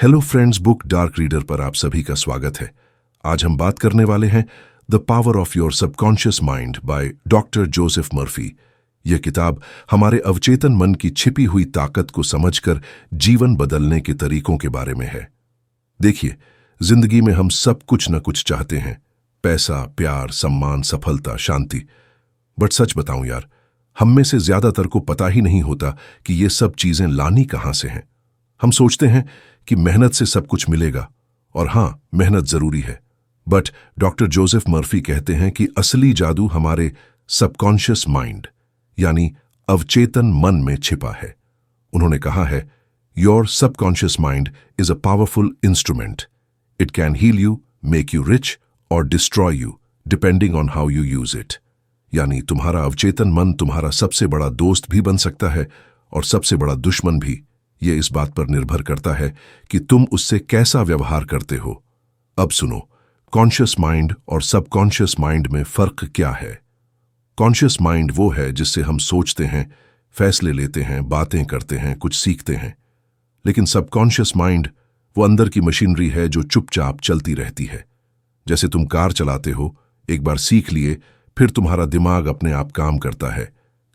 Hello friends, book dark reader पर आप सभी का स्वागत है। आज हम बात करने वाले हैं the power of your subconscious mind by doctor Joseph Murphy. यह किताब हमारे अवचेतन मन की छिपी हुई ताकत को समझकर जीवन बदलने के तरीकों के बारे में है। देखिए, जिंदगी में हम सब कुछ न कुछ चाहते हैं, पैसा, प्यार, सम्मान, सफलता, शांति। बट सच बताऊं यार, हम में से ज्यादातर को पता ही नहीं होता कि ये सब चीजें लानी कहां से हैं। हम सोचते हैं कि मेहनत से सब कुछ मिलेगा, और हां, मेहनत जरूरी है, बट डॉक्टर जोसेफ मर्फी कहते हैं कि असली जादू हमारे सबकॉन्शियस माइंड यानी अवचेतन मन में छिपा है। उन्होंने कहा है, your subconscious mind is a powerful instrument. It can heal you, make you rich और destroy you depending on how you use it. यानी तुम्हारा अवचेतन मन तुम्हारा सबसे बड़ा दोस्त भी बन सकता है और सबसे बड़ा दुश्मन भी। ये इस बात पर निर्भर करता है कि तुम उससे कैसा व्यवहार करते हो। अब सुनो, कॉन्शियस माइंड और सबकॉन्शियस माइंड में फर्क क्या है। कॉन्शियस माइंड वो है जिससे हम सोचते हैं, फैसले लेते हैं, बातें करते हैं, कुछ सीखते हैं। लेकिन सबकॉन्शियस माइंड वो अंदर की मशीनरी है जो चुपचाप चलती रहती है। जैसे तुम कार चलाते हो, एक बार सीख लिए, फिर तुम्हारा दिमाग अपने आप काम करता है।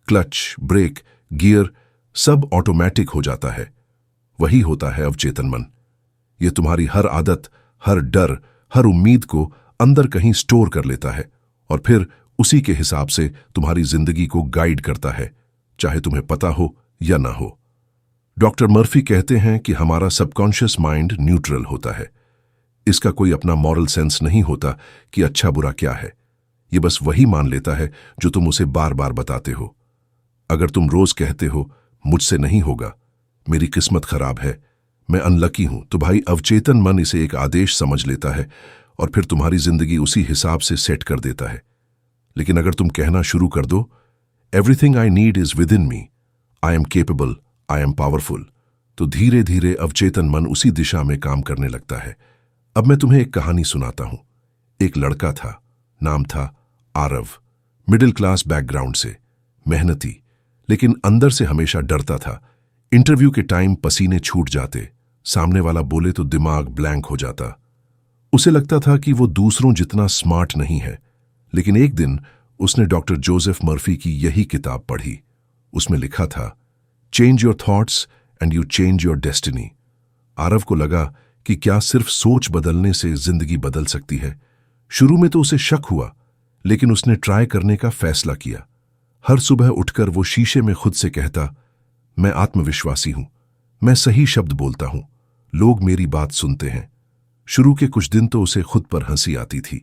क्लच, ब्रेक, गियर सब ऑटोमेटिक हो जाता है। वही होता है अवचेतन मन। ये तुम्हारी हर आदत, हर डर, हर उम्मीद को अंदर कहीं स्टोर कर लेता है और फिर उसी के हिसाब से तुम्हारी जिंदगी को गाइड करता है, चाहे तुम्हें पता हो या ना हो। डॉक्टर मर्फी कहते हैं कि हमारा सबकॉन्शियस माइंड न्यूट्रल होता है। इसका कोई अपना मॉरल सेंस नहीं होता कि अच्छा बुरा क्या है। ये बस वही मान लेता है जो तुम उसे बार बार बताते हो। अगर तुम रोज कहते हो, मुझसे नहीं होगा, मेरी किस्मत खराब है, मैं अनलकी हूं, तो भाई अवचेतन मन इसे एक आदेश समझ लेता है और फिर तुम्हारी जिंदगी उसी हिसाब से सेट कर देता है। लेकिन अगर तुम कहना शुरू कर दो, everything I need is with in me, I am capable, I M powerful, तो धीरे धीरे अवचेतन मन उसी दिशा में काम करने लगता है। अब मैं तुम्हें एक कहानी सुनाता हूं। एक लड़का था, नाम था आरव। मिडिल क्लास बैकग्राउंड से, मेहनती, लेकिन अंदर से हमेशा डरता था। इंटरव्यू के टाइम पसीने छूट जाते, सामने वाला बोले तो दिमाग ब्लैंक हो जाता। उसे लगता था कि वो दूसरों जितना स्मार्ट नहीं है। लेकिन एक दिन उसने डॉक्टर जोसेफ मर्फी की यही किताब पढ़ी। उसमें लिखा था, change your thoughts and you change your destiny. Aarav को लगा कि क्या सिर्फ सोच बदलने से जिंदगी बदल सकती है। शुरू में तो उसे शक हुआ, लेकिन उसने ट्राई करने का फैसला किया। हर सुबह उठकर वो शीशे में खुद से कहता, मैं आत्मविश्वासी हूं, मैं सही शब्द बोलता हूं, लोग मेरी बात सुनते हैं। शुरू के कुछ दिन तो उसे खुद पर हंसी आती थी,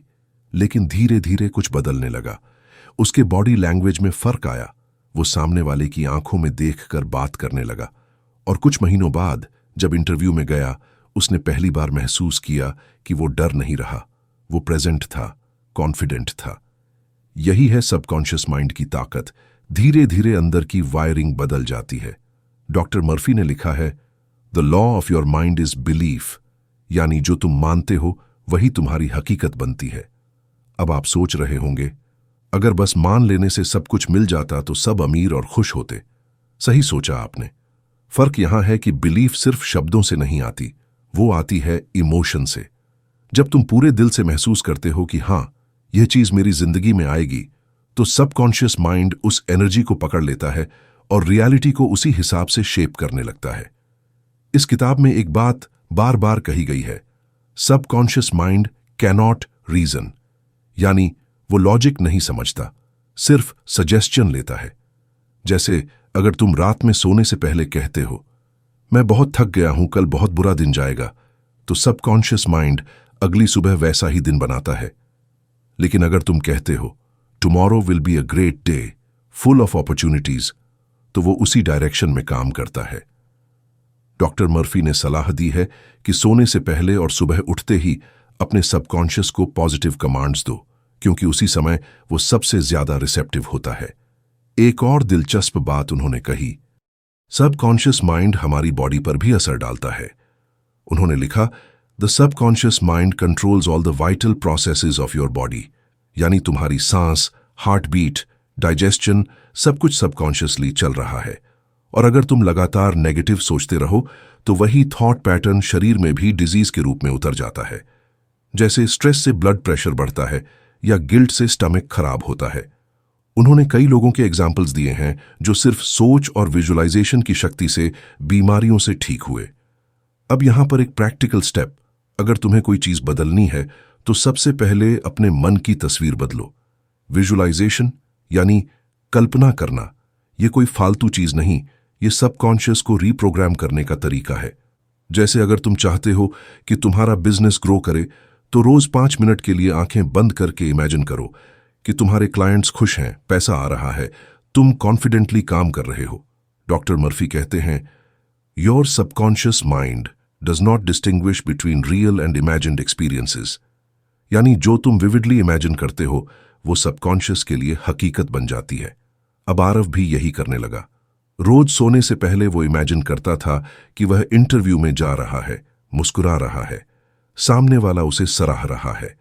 लेकिन धीरे धीरे कुछ बदलने लगा। उसके बॉडी लैंग्वेज में फर्क आया। वो सामने वाले की आंखों में देखकर बात करने लगा। और कुछ महीनों बाद जब इंटरव्यू में गया, उसने पहली बार महसूस किया कि वो डर नहीं रहा, वो प्रेजेंट था, कॉन्फिडेंट था। यही है सबकॉन्शियस माइंड की ताकत। धीरे धीरे अंदर की वायरिंग बदल जाती है। डॉक्टर मर्फी ने लिखा है, the law of your mind is belief, यानी जो तुम मानते हो वही तुम्हारी हकीकत बनती है। अब आप सोच रहे होंगे, अगर बस मान लेने से सब कुछ मिल जाता तो सब अमीर और खुश होते। सही सोचा आपने। फर्क यहां है कि बिलीफ सिर्फ शब्दों से नहीं आती, वो आती है इमोशन से। जब तुम पूरे दिल से महसूस करते हो कि हां, यह चीज मेरी जिंदगी में आएगी, तो सबकॉन्शियस माइंड उस एनर्जी को पकड़ लेता है और रियलिटी को उसी हिसाब से शेप करने लगता है। इस किताब में एक बात बार बार कही गई है, सबकॉन्शियस माइंड कैनॉट रीजन, यानी वो लॉजिक नहीं समझता, सिर्फ सजेस्शन लेता है। जैसे अगर तुम रात में सोने से पहले कहते हो, मैं बहुत थक गया हूं, कल बहुत बुरा दिन जाएगा, तो सबकॉन्शियस माइंड अगली सुबह वैसा ही दिन बनाता है। लेकिन अगर तुम कहते हो, tomorrow will be a great day, full of opportunities, तो वो उसी डायरेक्शन में काम करता है। डॉक्टर मर्फी ने सलाह दी है कि सोने से पहले और सुबह उठते ही अपने सबकॉन्शियस को पॉजिटिव कमांड्स दो, क्योंकि उसी समय वो सबसे ज्यादा रिसेप्टिव होता है। एक और दिलचस्प बात उन्होंने कही, सबकॉन्शियस माइंड हमारी बॉडी पर भी असर डालता है। उन्होंने लिखा, the subconscious mind controls all the vital processes of your body, यानी तुम्हारी सांस, हार्ट बीट, डाइजेशन, सब कुछ सबकॉन्शियसली चल रहा है। और अगर तुम लगातार नेगेटिव सोचते रहो तो वही थॉट पैटर्न शरीर में भी डिजीज के रूप में उतर जाता है। जैसे स्ट्रेस से ब्लड प्रेशर बढ़ता है या गिल्ट से स्टमक खराब होता है। उन्होंने कई लोगों के एग्जाम्पल्स दिए हैं जो सिर्फ सोच और विजुअलाइजेशन की शक्ति से बीमारियों से ठीक हुए। अब यहां पर एक प्रैक्टिकल स्टेप, अगर तुम्हें कोई चीज बदलनी है तो सबसे पहले अपने मन की तस्वीर बदलो। विजुअलाइजेशन यानी कल्पना करना, ये कोई फालतू चीज नहीं, ये सबकॉन्शियस को रीप्रोग्राम करने का तरीका है। जैसे अगर तुम चाहते हो कि तुम्हारा बिजनेस ग्रो करे तो रोज 5 मिनट के लिए आंखें बंद करके इमेजिन करो कि तुम्हारे क्लाइंट्स खुश हैं, पैसा आ रहा है, तुम कॉन्फिडेंटली काम कर रहे हो। डॉक्टर मर्फी कहते हैं, your subconscious mind does not distinguish between real and imagined experiences. यानी जो तुम विविडली इमेजिन करते हो वो सबकॉन्शियस के लिए हकीकत बन जाती है। अब आरव भी यही करने लगा। रोज सोने से पहले वो इमेजिन करता था कि वह इंटरव्यू में जा रहा है, मुस्कुरा रहा है, सामने वाला उसे सराह रहा है।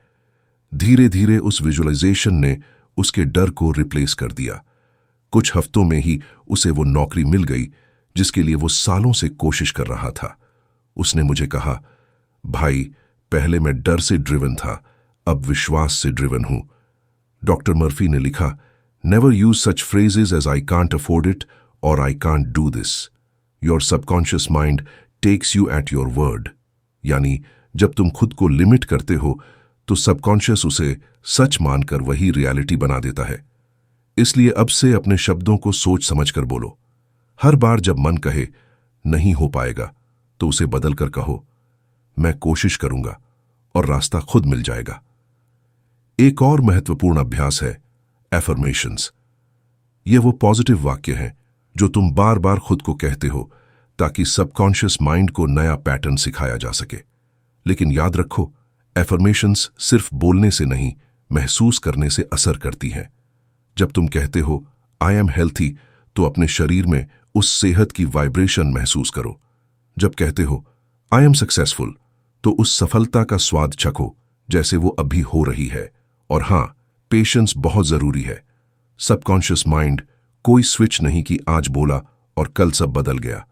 धीरे धीरे उस विजुअलाइजेशन ने उसके डर को रिप्लेस कर दिया। कुछ हफ्तों में ही उसे वो नौकरी मिल गई जिसके लिए वो सालों से कोशिश कर रहा था। उसने मुझे कहा, भाई, पहले मैं डर से ड्रिवन था, अब विश्वास से ड्रिवन हूं। डॉक्टर मर्फी ने लिखा, never use such phrases as I can't afford it और I can't do this. Your subconscious mind takes you at your word. यानी जब तुम खुद को लिमिट करते हो तो सबकॉन्शियस उसे सच मानकर वही रियलिटी बना देता है। इसलिए अब से अपने शब्दों को सोच समझकर बोलो। हर बार जब मन कहे नहीं हो पाएगा तो उसे बदलकर कहो, मैं कोशिश करूंगा और रास्ता खुद मिल जाएगा। एक और महत्वपूर्ण अभ्यास है एफर्मेशंस। ये वो पॉजिटिव वाक्य हैं जो तुम बार बार खुद को कहते हो ताकि सबकॉन्शियस माइंड को नया पैटर्न सिखाया जा सके। लेकिन याद रखो, एफर्मेशंस सिर्फ बोलने से नहीं, महसूस करने से असर करती हैं। जब तुम कहते हो आई एम हेल्थी तो अपने शरीर में उस सेहत की वाइब्रेशन महसूस करो। जब कहते हो आई एम सक्सेसफुल तो उस सफलता का स्वाद चखो जैसे वो अभी हो रही है। और हां, पेशेंस बहुत जरूरी है। सबकॉन्शियस माइंड कोई स्विच नहीं कि आज बोला और कल सब बदल गया।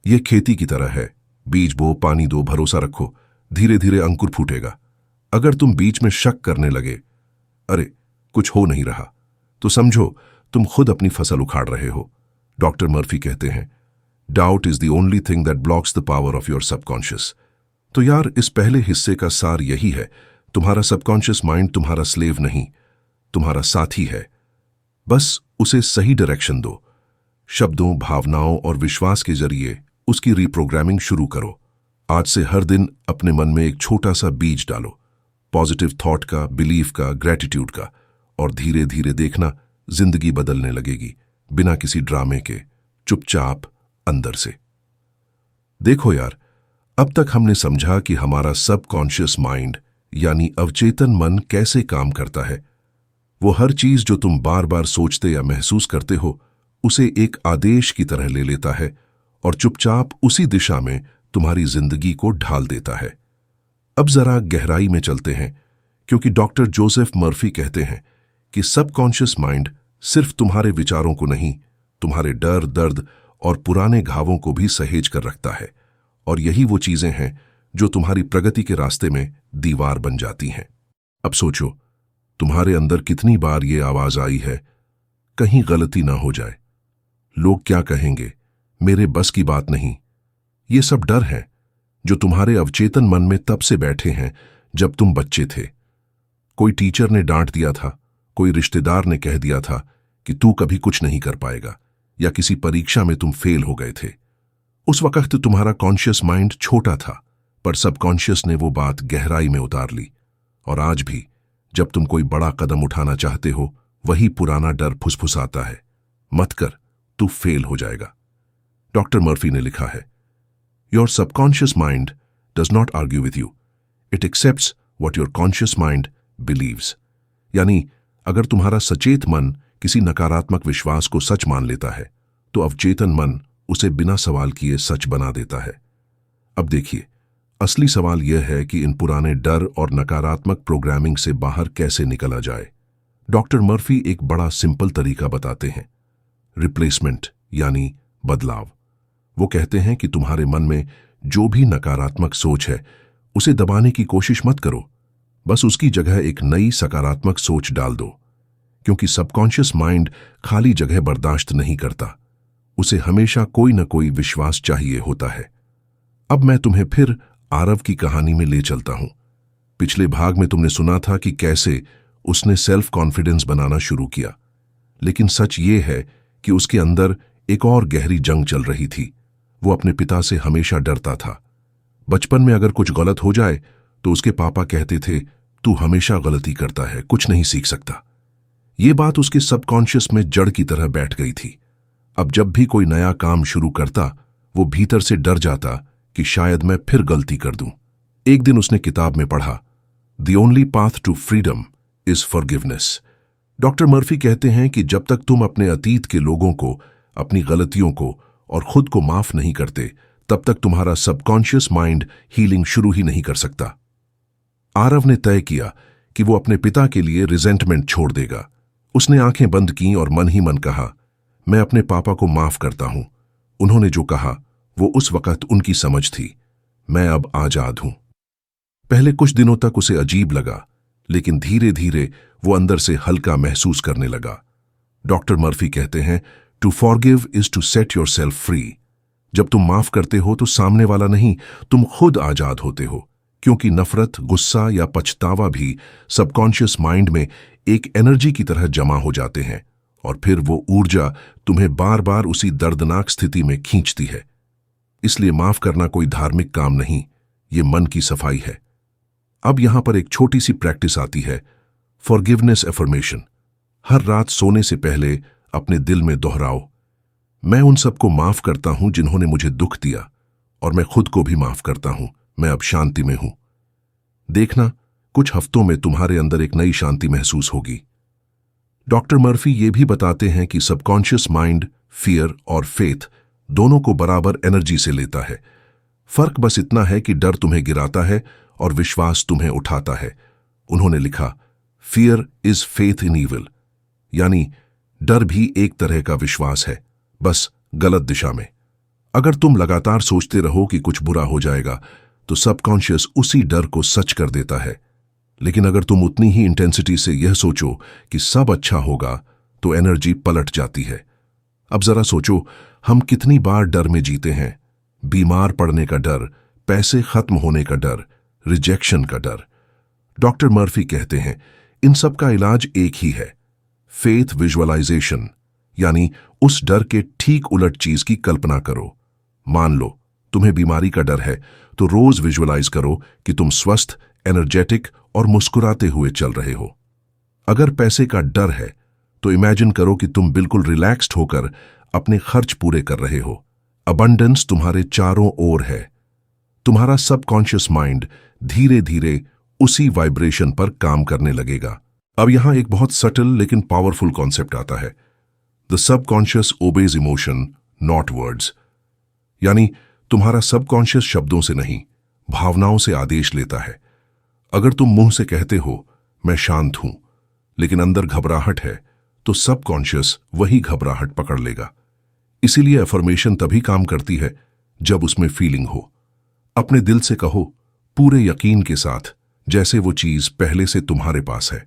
यह खेती की तरह है, बीज बो, पानी दो, भरोसा रखो, धीरे धीरे अंकुर फूटेगा। अगर तुम बीच में शक करने लगे, अरे कुछ हो नहीं रहा, तो समझो तुम खुद अपनी फसल उखाड़ रहे हो। डॉक्टर मर्फी कहते हैं, doubt is the only thing that blocks the power of your subconscious. तो यार, इस पहले हिस्से का सार यही है, तुम्हारा सबकॉन्शियस माइंड तुम्हारा स्लेव नहीं, तुम्हारा साथी है। बस उसे सही डायरेक्शन दो। शब्दों, भावनाओं और विश्वास के जरिए उसकी रीप्रोग्रामिंग शुरू करो। आज से हर दिन अपने मन में एक छोटा सा बीज डालो, पॉजिटिव थॉट का, बिलीफ का, ग्रेटिट्यूड का, और धीरे धीरे देखना जिंदगी बदलने लगेगी, बिना किसी ड्रामे के, चुपचाप अंदर से। देखो यार, अब तक हमने समझा कि हमारा सबकॉन्शियस माइंड यानी अवचेतन मन कैसे काम करता है। वो हर चीज जो तुम बार बार सोचते या महसूस करते हो उसे एक आदेश की तरह ले लेता है और चुपचाप उसी दिशा में तुम्हारी जिंदगी को ढाल देता है। अब जरा गहराई में चलते हैं, क्योंकि डॉक्टर जोसेफ मर्फी कहते हैं कि सबकॉन्शियस माइंड सिर्फ तुम्हारे विचारों को नहीं, तुम्हारे डर, दर्द और पुराने घावों को भी सहेज कर रखता है। और यही वो चीजें हैं जो तुम्हारी प्रगति के रास्ते में दीवार बन जाती हैं। अब सोचो, तुम्हारे अंदर कितनी बार ये आवाज आई है, कहीं गलती ना हो जाए, लोग क्या कहेंगे, मेरे बस की बात नहीं। ये सब डर हैं जो तुम्हारे अवचेतन मन में तब से बैठे हैं जब तुम बच्चे थे। कोई टीचर ने डांट दिया था, कोई रिश्तेदार ने कह दिया था कि तू कभी कुछ नहीं कर पाएगा, या किसी परीक्षा में तुम फेल हो गए थे। उस वक्त तुम्हारा कॉन्शियस माइंड छोटा था, पर सबकॉन्शियस ने वो बात गहराई में उतार ली। और आज भी जब तुम कोई बड़ा कदम उठाना चाहते हो, वही पुराना डर फुसफुसाता है, मत कर, तू फेल हो जाएगा। डॉक्टर मर्फी ने लिखा है, your subconscious mind does not argue with you, it accepts what your conscious mind believes. यानी अगर तुम्हारा सचेत मन किसी नकारात्मक विश्वास को सच मान लेता है तो अवचेतन मन उसे बिना सवाल किए सच बना देता है। अब देखिए, असली सवाल यह है कि इन पुराने डर और नकारात्मक प्रोग्रामिंग से बाहर कैसे निकला जाए। डॉक्टर मर्फी एक बड़ा सिंपल तरीका बताते हैं, रिप्लेसमेंट यानी बदलाव। वो कहते हैं कि तुम्हारे मन में जो भी नकारात्मक सोच है उसे दबाने की कोशिश मत करो, बस उसकी जगह एक नई सकारात्मक सोच डाल दो, क्योंकि सबकॉन्शियस माइंड खाली जगह बर्दाश्त नहीं करता। उसे हमेशा कोई न कोई विश्वास चाहिए होता है। अब मैं तुम्हें फिर आरव की कहानी में ले चलता हूं। पिछले भाग में तुमने सुना था कि कैसे उसने सेल्फ कॉन्फिडेंस बनाना शुरू किया, लेकिन सच ये है कि उसके अंदर एक और गहरी जंग चल रही थी। वो अपने पिता से हमेशा डरता था। बचपन में अगर कुछ गलत हो जाए तो उसके पापा कहते थे, तू हमेशा गलती करता है, कुछ नहीं सीख सकता। ये बात उसके सबकॉन्शियस में जड़ की तरह बैठ गई थी। अब जब भी कोई नया काम शुरू करता, वो भीतर से डर जाता कि शायद मैं फिर गलती कर दूं। एक दिन उसने किताब में पढ़ा, the only path to freedom is forgiveness. Doctor Murphy कहते हैं कि जब तक तुम अपने अतीत के लोगों को, अपनी गलतियों को और खुद को माफ नहीं करते, तब तक तुम्हारा सबकॉन्शियस माइंड हीलिंग शुरू ही नहीं कर सकता। आरव ने तय किया कि वो अपने पिता के लिए रिजेंटमेंट छोड़ देगा। उसने आंखें बंद की और मन ही मन कहा, मैं अपने पापा को माफ करता हूं। उन्होंने जो कहा वो उस वक्त उनकी समझ थी। मैं अब आजाद हूं। पहले कुछ दिनों तक उसे अजीब लगा, लेकिन धीरे धीरे वो अंदर से हल्का महसूस करने लगा। डॉक्टर मर्फी कहते हैं, to forgive is to set yourself free. जब तुम माफ करते हो तो सामने वाला नहीं, तुम खुद आजाद होते हो, क्योंकि नफरत, गुस्सा या पछतावा भी सबकॉन्शियस माइंड में एक एनर्जी की तरह जमा हो जाते हैं और फिर वो ऊर्जा तुम्हें बार बार उसी दर्दनाक स्थिति में खींचती है। इसलिए माफ करना कोई धार्मिक काम नहीं, ये मन की सफाई है। अब यहां पर एक छोटी सी प्रैक्टिस आती है, फॉरगिवनेस एफर्मेशन। हर रात सोने से पहले अपने दिल में दोहराओ, मैं उन सबको माफ करता हूं जिन्होंने मुझे दुख दिया, और मैं खुद को भी माफ करता हूं। मैं अब शांति में हूं। देखना, कुछ हफ्तों में तुम्हारे अंदर एक नई शांति महसूस होगी। डॉक्टर मर्फी ये भी बताते हैं कि सबकॉन्शियस माइंड फियर और फेथ दोनों को बराबर एनर्जी से लेता है। फर्क बस इतना है कि डर तुम्हें गिराता है और विश्वास तुम्हें उठाता है। उन्होंने लिखा, fear is faith in evil, यानी डर भी एक तरह का विश्वास है, बस गलत दिशा में। अगर तुम लगातार सोचते रहो कि कुछ बुरा हो जाएगा, तो सबकॉन्शियस उसी डर को सच कर देता है। लेकिन अगर तुम उतनी ही इंटेंसिटी से यह सोचो कि सब अच्छा होगा, तो एनर्जी पलट जाती है। अब जरा सोचो, हम कितनी बार डर में जीते हैं। बीमार पड़ने का डर, पैसे खत्म होने का डर, रिजेक्शन का डर। डॉक्टर मर्फी कहते हैं, इन सब का इलाज एक ही है, फेथ विजुअलाइजेशन, यानी उस डर के ठीक उलट चीज की कल्पना करो। मान लो तुम्हें बीमारी का डर है, तो रोज विजुअलाइज करो कि तुम स्वस्थ, एनर्जेटिक और मुस्कुराते हुए चल रहे हो। अगर पैसे का डर है, तो इमेजिन करो कि तुम बिल्कुल रिलैक्स्ड होकर अपने खर्च पूरे कर रहे हो। अबंडेंस तुम्हारे चारों ओर है। तुम्हारा सबकॉन्शियस माइंड धीरे धीरे उसी वाइब्रेशन पर काम करने लगेगा। अब यहां एक बहुत सटल लेकिन पावरफुल कॉन्सेप्ट आता है, the subconscious obeys emotion not words, यानी तुम्हारा सबकॉन्शियस शब्दों से नहीं, भावनाओं से आदेश लेता है। अगर तुम मुंह से कहते हो मैं शांत हूं, लेकिन अंदर घबराहट है, तो सबकॉन्शियस वही घबराहट पकड़ लेगा। इसीलिए अफर्मेशन तभी काम करती है जब उसमें फीलिंग हो। अपने दिल से कहो, पूरे यकीन के साथ, जैसे वो चीज पहले से तुम्हारे पास है।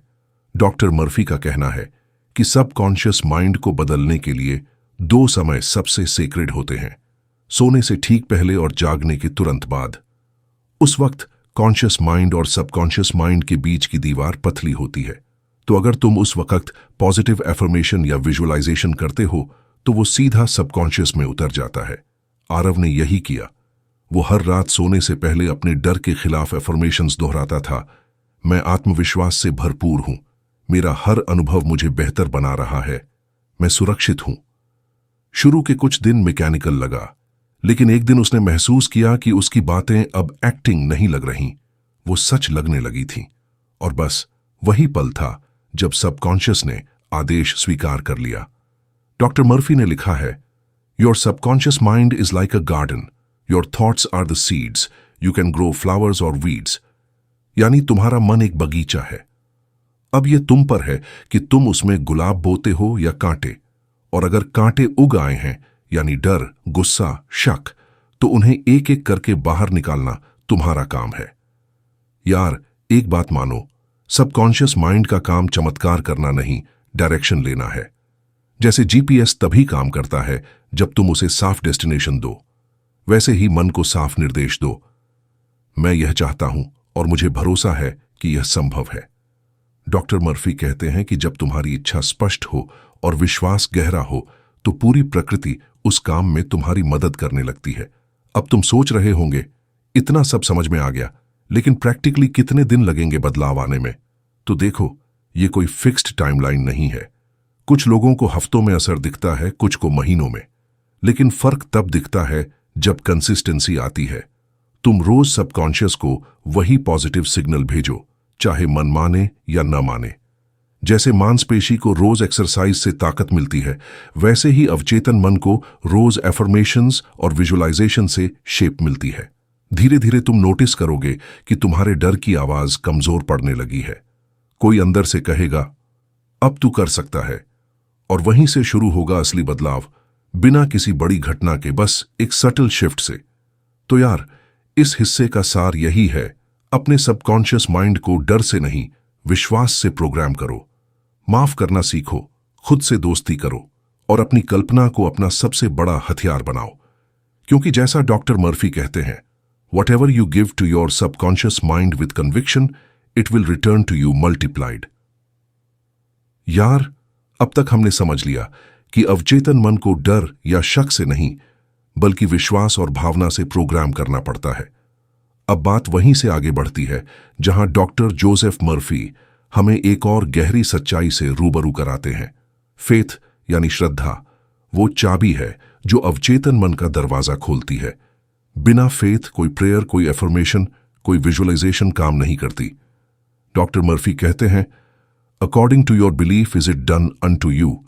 डॉक्टर मर्फी का कहना है कि सबकॉन्शियस माइंड को बदलने के लिए 2 समय सबसे सेक्रेड होते हैं, सोने से ठीक पहले और जागने के तुरंत बाद। उस वक्त कॉन्शियस माइंड और सबकॉन्शियस माइंड के बीच की दीवार पतली होती है। तो अगर तुम उस वक्त पॉजिटिव एफर्मेशन या विजुअलाइजेशन करते हो, तो वो सीधा सबकॉन्शियस में उतर जाता है। आरव ने यही किया। वो हर रात सोने से पहले अपने डर के खिलाफ एफर्मेशंस दोहराता था। मैं आत्मविश्वास से भरपूर हूं, मेरा हर अनुभव मुझे बेहतर बना रहा है, मैं सुरक्षित हूं। शुरू के कुछ दिन मैकेनिकल लगा, लेकिन एक दिन उसने महसूस किया कि उसकी बातें अब एक्टिंग नहीं लग रहीं, वो सच लगने लगी थीं। और बस वही पल था जब सबकॉन्शियस ने आदेश स्वीकार कर लिया। डॉक्टर मर्फी ने लिखा है, your subconscious mind is like a garden, your thoughts are the seeds, you can grow flowers और वीड्स, यानी तुम्हारा मन एक बगीचा है। अब यह तुम पर है कि तुम उसमें गुलाब बोते हो या कांटे, और अगर कांटे उग आए हैं, यानी डर, गुस्सा, शक, तो उन्हें एक एक करके बाहर निकालना तुम्हारा काम है। यार, एक बात मानो, सबकॉन्शियस माइंड का काम चमत्कार करना नहीं, डायरेक्शन लेना है। जैसे जीपीएस तभी काम करता है जब तुम उसे साफ डेस्टिनेशन दो, वैसे ही मन को साफ निर्देश दो। मैं यह चाहता हूं और मुझे भरोसा है कि यह संभव है। डॉक्टर मर्फी कहते हैं कि जब तुम्हारी इच्छा स्पष्ट हो और विश्वास गहरा हो तो पूरी प्रकृति उस काम में तुम्हारी मदद करने लगती है। अब तुम सोच रहे होंगे, इतना सब समझ में आ गया, लेकिन प्रैक्टिकली कितने दिन लगेंगे बदलाव आने में? तो देखो, ये कोई फिक्स्ड टाइमलाइन नहीं है। कुछ लोगों को हफ्तों में असर दिखता है, कुछ को महीनों में, लेकिन फर्क तब दिखता है जब कंसिस्टेंसी आती है। तुम रोज सबकॉन्शियस को वही पॉजिटिव सिग्नल भेजो, चाहे मन माने या न माने। जैसे मांसपेशी को रोज एक्सरसाइज से ताकत मिलती है, वैसे ही अवचेतन मन को रोज एफर्मेशंस और विजुअलाइजेशन से शेप मिलती है। धीरे धीरे तुम नोटिस करोगे कि तुम्हारे डर की आवाज कमजोर पड़ने लगी है। कोई अंदर से कहेगा, अब तू कर सकता है, और वहीं से शुरू होगा असली बदलाव, बिना किसी बड़ी घटना के, बस एक सटल शिफ्ट से। तो यार, इस हिस्से का सार यही है, अपने सबकॉन्शियस माइंड को डर से नहीं, विश्वास से प्रोग्राम करो। माफ करना सीखो, खुद से दोस्ती करो और अपनी कल्पना को अपना सबसे बड़ा हथियार बनाओ। क्योंकि जैसा डॉक्टर मर्फी कहते हैं, whatever you give to your subconscious mind with conviction, it will return to you multiplied। यार, अब तक हमने समझ लिया कि अवचेतन मन को डर या शक से नहीं, बल्कि विश्वास और भावना से प्रोग्राम करना पड़ता है। अब बात वहीं से आगे बढ़ती है जहां डॉक्टर जोसेफ मर्फी हमें एक और गहरी सच्चाई से रूबरू कराते हैं। फेथ यानी श्रद्धा वो चाबी है जो अवचेतन मन का दरवाजा खोलती है। बिना फेथ कोई प्रेयर, कोई एफर्मेशन, कोई विजुअलाइजेशन काम नहीं करती। डॉक्टर मर्फी कहते हैं, according to your belief is it done unto you,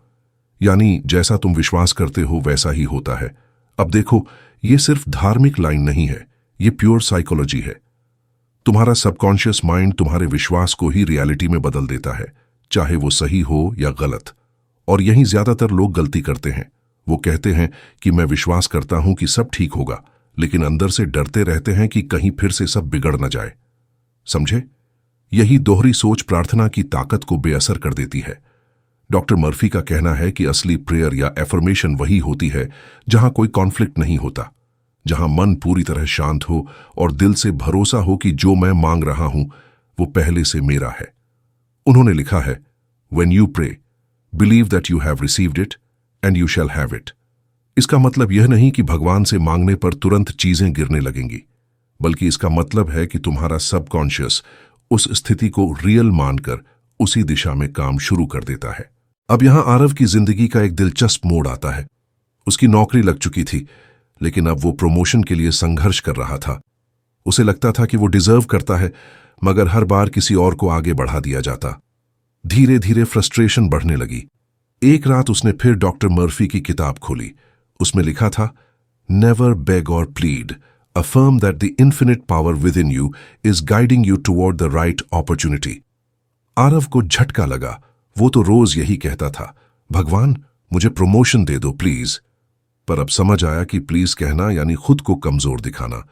यानी जैसा तुम विश्वास करते हो वैसा ही होता है। अब देखो, ये सिर्फ धार्मिक लाइन नहीं है, ये प्योर साइकोलॉजी है। तुम्हारा सबकॉन्शियस माइंड तुम्हारे विश्वास को ही रियलिटी में बदल देता है, चाहे वो सही हो या गलत। और यही ज्यादातर लोग गलती करते हैं। वो कहते हैं कि मैं विश्वास करता हूं कि सब ठीक होगा, लेकिन अंदर से डरते रहते हैं कि कहीं फिर से सब बिगड़ न जाए। समझे? यही दोहरी सोच प्रार्थना की ताकत को बेअसर कर देती है। डॉक्टर मर्फी का कहना है कि असली प्रेयर या एफर्मेशन वही होती है जहां कोई कॉन्फ्लिक्ट नहीं होता, जहां मन पूरी तरह शांत हो और दिल से भरोसा हो कि जो मैं मांग रहा हूं वो पहले से मेरा है। उन्होंने लिखा है, When you pray, believe that you have received it and you shall have it। इसका मतलब यह नहीं कि भगवान से मांगने पर तुरंत चीजें गिरने लगेंगी, बल्कि इसका मतलब है कि तुम्हारा सबकॉन्शियस उस स्थिति को रियल मानकर उसी दिशा में काम शुरू कर देता है। अब यहां आरव की जिंदगी का एक दिलचस्प मोड़ आता है। उसकी नौकरी लग चुकी थी, लेकिन अब वो प्रमोशन के लिए संघर्ष कर रहा था। उसे लगता था कि वो डिजर्व करता है, मगर हर बार किसी और को आगे बढ़ा दिया जाता। धीरे धीरे फ्रस्ट्रेशन बढ़ने लगी। एक रात उसने फिर डॉक्टर मर्फी की किताब खोली। उसमें लिखा था, नेवर बेग और plead, affirm that the infinite power within you is guiding you toward the right opportunity। Aarav को झटका लगा। वो तो रोज यही कहता था, भगवान मुझे प्रमोशन दे दो प्लीज। पर अब समझ आया कि प्लीज कहना यानी खुद को कमजोर दिखाना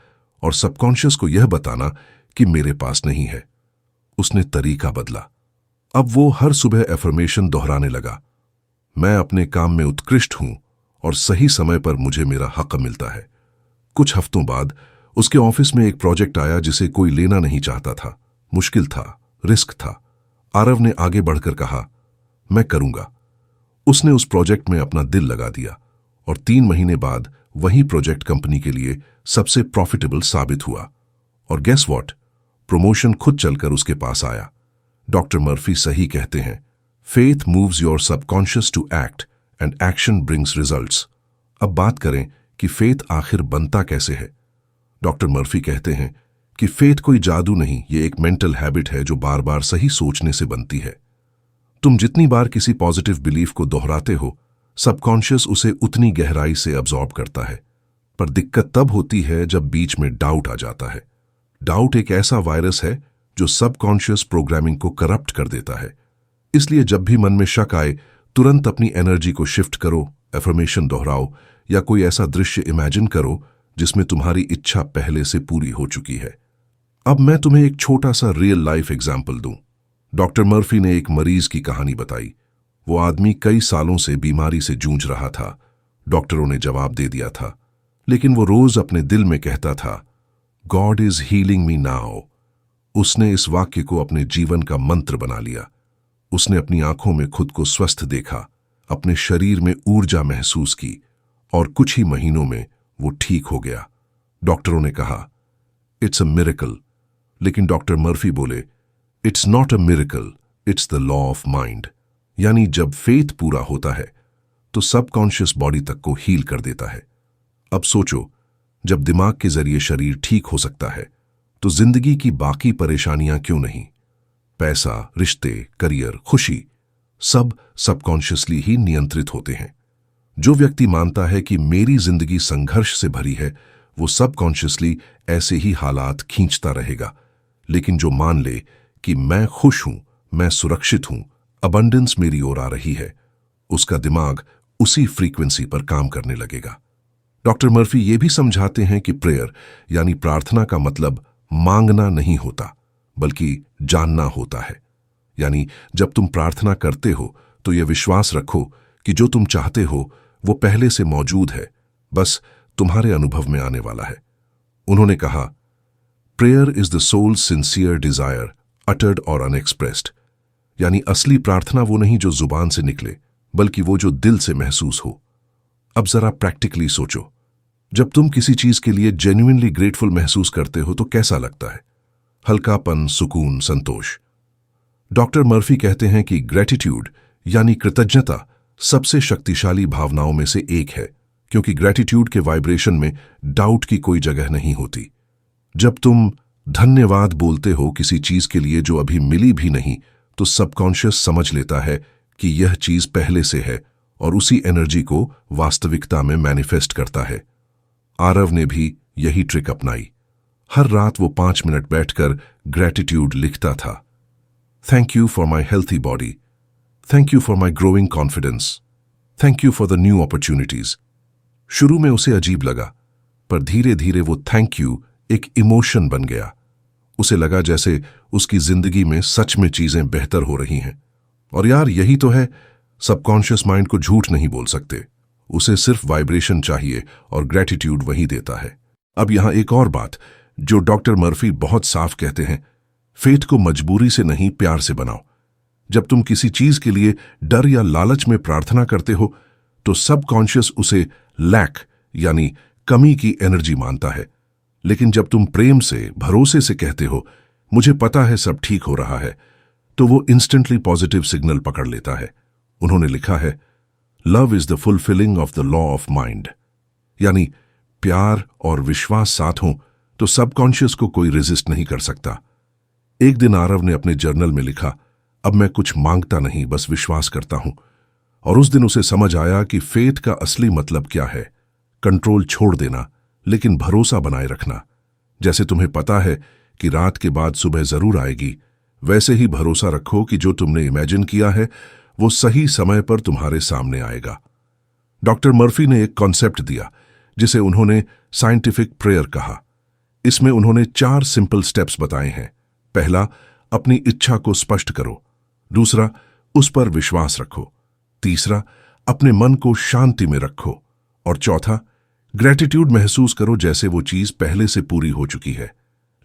और सबकॉन्शियस को यह बताना कि मेरे पास नहीं है। उसने तरीका बदला। अब वो हर सुबह एफर्मेशन दोहराने लगा, मैं अपने काम में उत्कृष्ट हूं और सही समय पर मुझे मेरा हक मिलता है। कुछ हफ्तों बाद उसके ऑफिस में एक प्रोजेक्ट आया जिसे कोई लेना नहीं चाहता था। मुश्किल था, रिस्क था। आरव ने आगे बढ़कर कहा, मैं करूंगा। उसने उस प्रोजेक्ट में अपना दिल लगा दिया और 3 महीने बाद वही प्रोजेक्ट कंपनी के लिए सबसे प्रॉफिटेबल साबित हुआ। और गेस व्हाट, प्रमोशन खुद चलकर उसके पास आया। डॉक्टर मर्फी सही कहते हैं, faith moves your subconscious to act and action brings results. अब बात करें कि फेथ आखिर बनता कैसे है। डॉक्टर मर्फी कहते हैं कि फेथ कोई जादू नहीं, ये एक मेंटल हैबिट है जो बार बार सही सोचने से बनती है। तुम जितनी बार किसी पॉजिटिव बिलीफ को दोहराते हो, सबकॉन्शियस उसे उतनी गहराई से अब्सॉर्ब करता है। पर दिक्कत तब होती है जब बीच में डाउट आ जाता है। डाउट एक ऐसा वायरस है जो सबकॉन्शियस प्रोग्रामिंग को करप्ट कर देता है। इसलिए जब भी मन में शक आए, तुरंत अपनी एनर्जी को शिफ्ट करो, एफर्मेशन दोहराओ या कोई ऐसा दृश्य इमेजिन करो जिसमें तुम्हारी इच्छा पहले से पूरी हो चुकी है। अब मैं तुम्हें एक छोटा सा रियल लाइफ एग्जाम्पल दूं। डॉक्टर मर्फी ने एक मरीज की कहानी बताई। वो आदमी कई सालों से बीमारी से जूझ रहा था। डॉक्टरों ने जवाब दे दिया था, लेकिन वो रोज अपने दिल में कहता था, God is healing me now. उसने इस वाक्य को अपने जीवन का मंत्र बना लिया। उसने अपनी आंखों में खुद को स्वस्थ देखा, अपने शरीर में ऊर्जा महसूस की, और कुछ ही महीनों में वो ठीक हो गया। डॉक्टरों ने कहा, इट्स अ मिरेकल, लेकिन डॉक्टर मर्फी बोले, it's not a miracle, it's the law of mind. यानी जब फेथ पूरा होता है तो सबकॉन्शियस बॉडी तक को हील कर देता है। अब सोचो, जब दिमाग के जरिए शरीर ठीक हो सकता है तो जिंदगी की बाकी परेशानियां क्यों नहीं? पैसा, रिश्ते, करियर, खुशी, सब सबकॉन्शियसली ही नियंत्रित होते हैं। जो व्यक्ति मानता है कि मेरी जिंदगी संघर्ष से भरी है, वो सबकॉन्शियसली ऐसे ही हालात खींचता रहेगा। लेकिन जो मान ले कि मैं खुश हूं, मैं सुरक्षित हूं, अबंडेंस मेरी ओर आ रही है, उसका दिमाग उसी फ्रीक्वेंसी पर काम करने लगेगा। डॉक्टर मर्फी ये भी समझाते हैं कि प्रेयर यानी प्रार्थना का मतलब मांगना नहीं होता, बल्कि जानना होता है। यानी जब तुम प्रार्थना करते हो तो यह विश्वास रखो कि जो तुम चाहते हो वो पहले से मौजूद है, बस तुम्हारे अनुभव में आने वाला है। उन्होंने कहा, prayer is the soul's sincere desire uttered और अनएक्सप्रेस्ड। यानी असली प्रार्थना वो नहीं जो जुबान से निकले, बल्कि वो जो दिल से महसूस हो। अब जरा प्रैक्टिकली सोचो, जब तुम किसी चीज के लिए जेन्युइनली ग्रेटफुल महसूस करते हो तो कैसा लगता है? हल्कापन, सुकून, संतोष। डॉक्टर मर्फी कहते हैं कि ग्रेटिट्यूड यानी कृतज्ञता सबसे शक्तिशाली भावनाओं में से एक है, क्योंकि ग्रेटिट्यूड के वाइब्रेशन में डाउट की कोई जगह नहीं होती। जब तुम धन्यवाद बोलते हो किसी चीज के लिए जो अभी मिली भी नहीं, तो सबकॉन्शियस समझ लेता है कि यह चीज पहले से है और उसी एनर्जी को वास्तविकता में मैनिफेस्ट करता है। आरव ने भी यही ट्रिक अपनाई। हर रात वो 5 मिनट बैठकर ग्रेटिट्यूड लिखता था। Thank you for my healthy body, thank you for my growing confidence, thank you for the new opportunities. शुरू में उसे अजीब लगा, पर धीरे धीरे वो थैंक यू एक इमोशन बन गया। उसे लगा जैसे उसकी जिंदगी में सच में चीजें बेहतर हो रही हैं। और यार, यही तो है, सबकॉन्शियस माइंड को झूठ नहीं बोल सकते। उसे सिर्फ वाइब्रेशन चाहिए और ग्रेटिट्यूड वही देता है। अब यहां एक और बात जो डॉक्टर मर्फी बहुत साफ कहते हैं, फेथ को मजबूरी से नहीं, प्यार से बनाओ। जब तुम किसी चीज के लिए डर या लालच में प्रार्थना करते हो तो सबकॉन्शियस उसे लैक यानी कमी की एनर्जी मानता है। लेकिन जब तुम प्रेम से, भरोसे से कहते हो, मुझे पता है सब ठीक हो रहा है, तो वो इंस्टेंटली पॉजिटिव सिग्नल पकड़ लेता है। उन्होंने लिखा है, love is the fulfilling of the law of mind. यानी प्यार और विश्वास साथ हो तो सबकॉन्शियस को कोई रेजिस्ट नहीं कर सकता। एक दिन आरव ने अपने जर्नल में लिखा, अब मैं कुछ मांगता नहीं, बस विश्वास करता हूं। और उस दिन उसे समझ आया कि फेथ का असली मतलब क्या है। कंट्रोल छोड़ देना, लेकिन भरोसा बनाए रखना। जैसे तुम्हें पता है कि रात के बाद सुबह जरूर आएगी, वैसे ही भरोसा रखो कि जो तुमने इमेजिन किया है वो सही समय पर तुम्हारे सामने आएगा। डॉक्टर मर्फी ने एक कॉन्सेप्ट दिया जिसे उन्होंने साइंटिफिक प्रेयर कहा। इसमें उन्होंने 4 सिंपल स्टेप्स बताए हैं। पहला, अपनी इच्छा को स्पष्ट करो। दूसरा, उस पर विश्वास रखो। तीसरा, अपने मन को शांति में रखो। और चौथा, ग्रेटिट्यूड महसूस करो जैसे वो चीज पहले से पूरी हो चुकी है।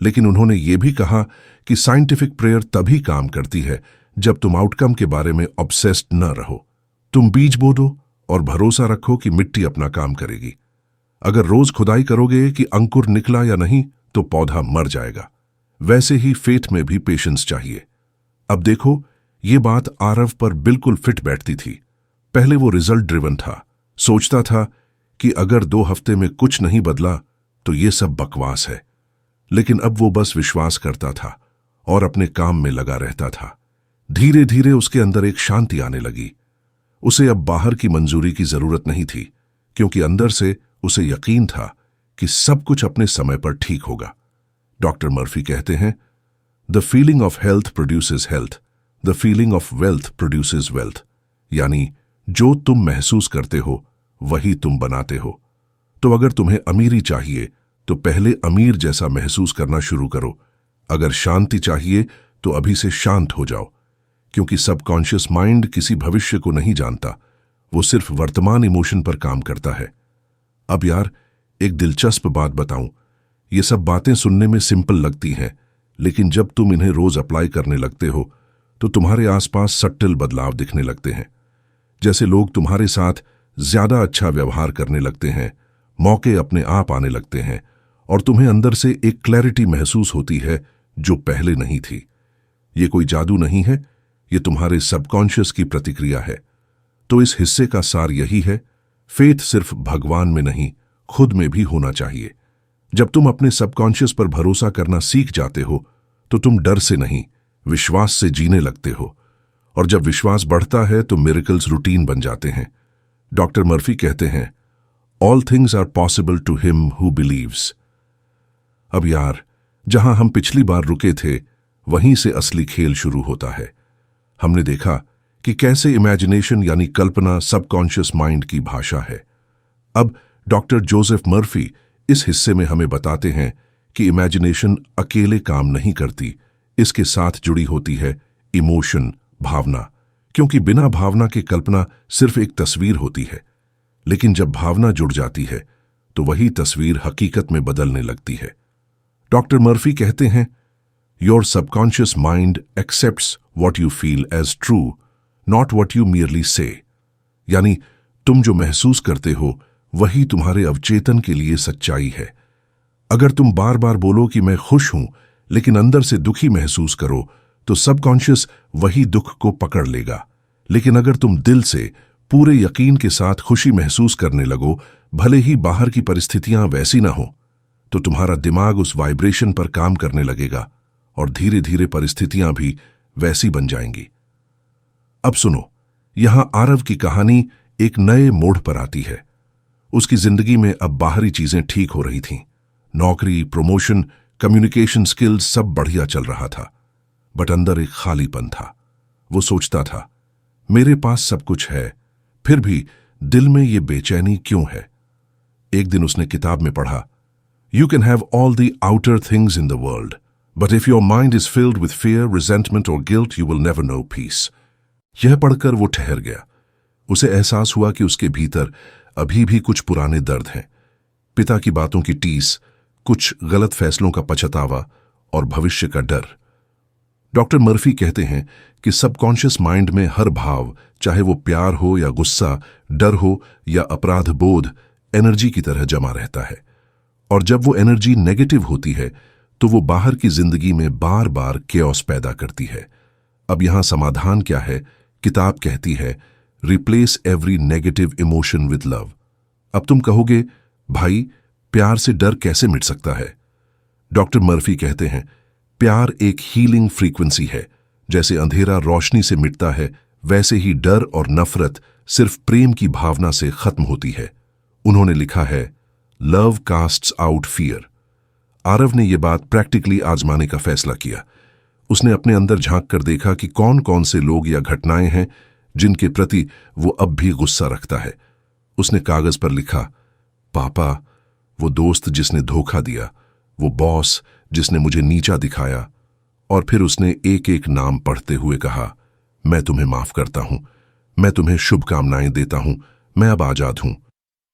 लेकिन उन्होंने ये भी कहा कि साइंटिफिक प्रेयर तभी काम करती है जब तुम आउटकम के बारे में ऑब्सेस्ड न रहो। तुम बीज बो दो और भरोसा रखो कि मिट्टी अपना काम करेगी। अगर रोज खुदाई करोगे कि अंकुर निकला या नहीं, तो पौधा मर जाएगा। वैसे ही फेथ में भी पेशेंस चाहिए। अब देखो, ये बात आरव पर बिल्कुल फिट बैठती थी। पहले वो रिजल्ट ड्रिवन था, सोचता था कि अगर 2 हफ्ते में कुछ नहीं बदला तो ये सब बकवास है। लेकिन अब वो बस विश्वास करता था और अपने काम में लगा रहता था। धीरे धीरे उसके अंदर एक शांति आने लगी। उसे अब बाहर की मंजूरी की जरूरत नहीं थी, क्योंकि अंदर से उसे यकीन था कि सब कुछ अपने समय पर ठीक होगा। डॉक्टर मर्फी कहते हैं, the feeling of health produces health, the feeling of wealth produces wealth. यानी जो तुम महसूस करते हो वही तुम बनाते हो। तो अगर तुम्हें अमीरी चाहिए तो पहले अमीर जैसा महसूस करना शुरू करो। अगर शांति चाहिए तो अभी से शांत हो जाओ, क्योंकि सबकॉन्शियस माइंड किसी भविष्य को नहीं जानता, वो सिर्फ वर्तमान इमोशन पर काम करता है। अब यार, एक दिलचस्प बात बताऊं। ये सब बातें सुनने में सिंपल लगती हैं, लेकिन जब तुम इन्हें रोज अप्लाई करने लगते हो तो तुम्हारे आसपास सट्टल बदलाव दिखने लगते हैं। जैसे लोग तुम्हारे साथ ज्यादा अच्छा व्यवहार करने लगते हैं, मौके अपने आप आने लगते हैं, और तुम्हें अंदर से एक क्लैरिटी महसूस होती है जो पहले नहीं थी। ये कोई जादू नहीं है, ये तुम्हारे सबकॉन्शियस की प्रतिक्रिया है। तो इस हिस्से का सार यही है, फेथ सिर्फ भगवान में नहीं, खुद में भी होना चाहिए। जब तुम अपने सबकॉन्शियस पर भरोसा करना सीख जाते हो तो तुम डर से नहीं, विश्वास से जीने लगते हो, और जब विश्वास बढ़ता है तो मिरेकल्स रूटीन बन जाते हैं। डॉक्टर मर्फी कहते हैं, all things are possible to him who believes. अब यार, जहां हम पिछली बार रुके थे वहीं से असली खेल शुरू होता है। हमने देखा कि कैसे इमेजिनेशन यानी कल्पना सबकॉन्शियस माइंड की भाषा है। अब डॉक्टर जोसेफ मर्फी इस हिस्से में हमें बताते हैं कि इमेजिनेशन अकेले काम नहीं करती, इसके साथ जुड़ी होती है इमोशन, भावना। क्योंकि बिना भावना के कल्पना सिर्फ एक तस्वीर होती है, लेकिन जब भावना जुड़ जाती है तो वही तस्वीर हकीकत में बदलने लगती है। डॉक्टर मर्फी कहते हैं, your subconscious mind accepts what you feel as true, not what you merely say. यानी तुम जो महसूस करते हो वही तुम्हारे अवचेतन के लिए सच्चाई है। अगर तुम बार बार बोलो कि मैं खुश हूं, लेकिन अंदर से दुखी महसूस करो, तो सबकॉन्शियस वही दुख को पकड़ लेगा। लेकिन अगर तुम दिल से पूरे यकीन के साथ खुशी महसूस करने लगो, भले ही बाहर की परिस्थितियां वैसी ना हो, तो तुम्हारा दिमाग उस वाइब्रेशन पर काम करने लगेगा और धीरे धीरे परिस्थितियां भी वैसी बन जाएंगी। अब सुनो, यहां आरव की कहानी एक नए मोड़ पर आती है। उसकी जिंदगी में अब बाहरी चीजें ठीक हो रही थीं। नौकरी, प्रमोशन, कम्युनिकेशन स्किल्स सब बढ़िया चल रहा था, बट अंदर एक खालीपन था। वो सोचता था, मेरे पास सब कुछ है, फिर भी दिल में ये बेचैनी क्यों है। एक दिन उसने किताब में पढ़ा, you can have all the outer things in the world, but if your mind is filled with fear, resentment और guilt, you will never know peace. यह पढ़कर वो ठहर गया। उसे एहसास हुआ कि उसके भीतर अभी भी कुछ पुराने दर्द हैं, पिता की बातों की टीस, कुछ गलत फैसलों का पछतावा और भविष्य का डर। डॉक्टर मर्फी कहते हैं कि सबकॉन्शियस माइंड में हर भाव, चाहे वो प्यार हो या गुस्सा, डर हो या अपराध बोध, एनर्जी की तरह जमा रहता है, और जब वो एनर्जी नेगेटिव होती है तो वो बाहर की जिंदगी में बार बार केओस पैदा करती है। अब यहां समाधान क्या है? किताब कहती है, replace every negative emotion with love. अब तुम कहोगे, भाई प्यार से डर कैसे मिट सकता है? डॉक्टर मर्फी कहते हैं, प्यार एक हीलिंग फ्रीक्वेंसी है। जैसे अंधेरा रोशनी से मिटता है, वैसे ही डर और नफरत सिर्फ प्रेम की भावना से खत्म होती है। उन्होंने लिखा है, love castes out fear. Aarav ने यह बात प्रैक्टिकली आजमाने का फैसला किया। उसने अपने अंदर झांक कर देखा कि कौन कौन से लोग या घटनाएं हैं जिनके प्रति वो अब भी गुस्सा रखता है। उसने कागज पर लिखा, पापा, वो दोस्त जिसने धोखा दिया, वो बॉस जिसने मुझे नीचा दिखाया, और फिर उसने एक एक नाम पढ़ते हुए कहा, मैं तुम्हें माफ करता हूं, मैं तुम्हें शुभकामनाएं देता हूं, मैं अब आजाद हूं।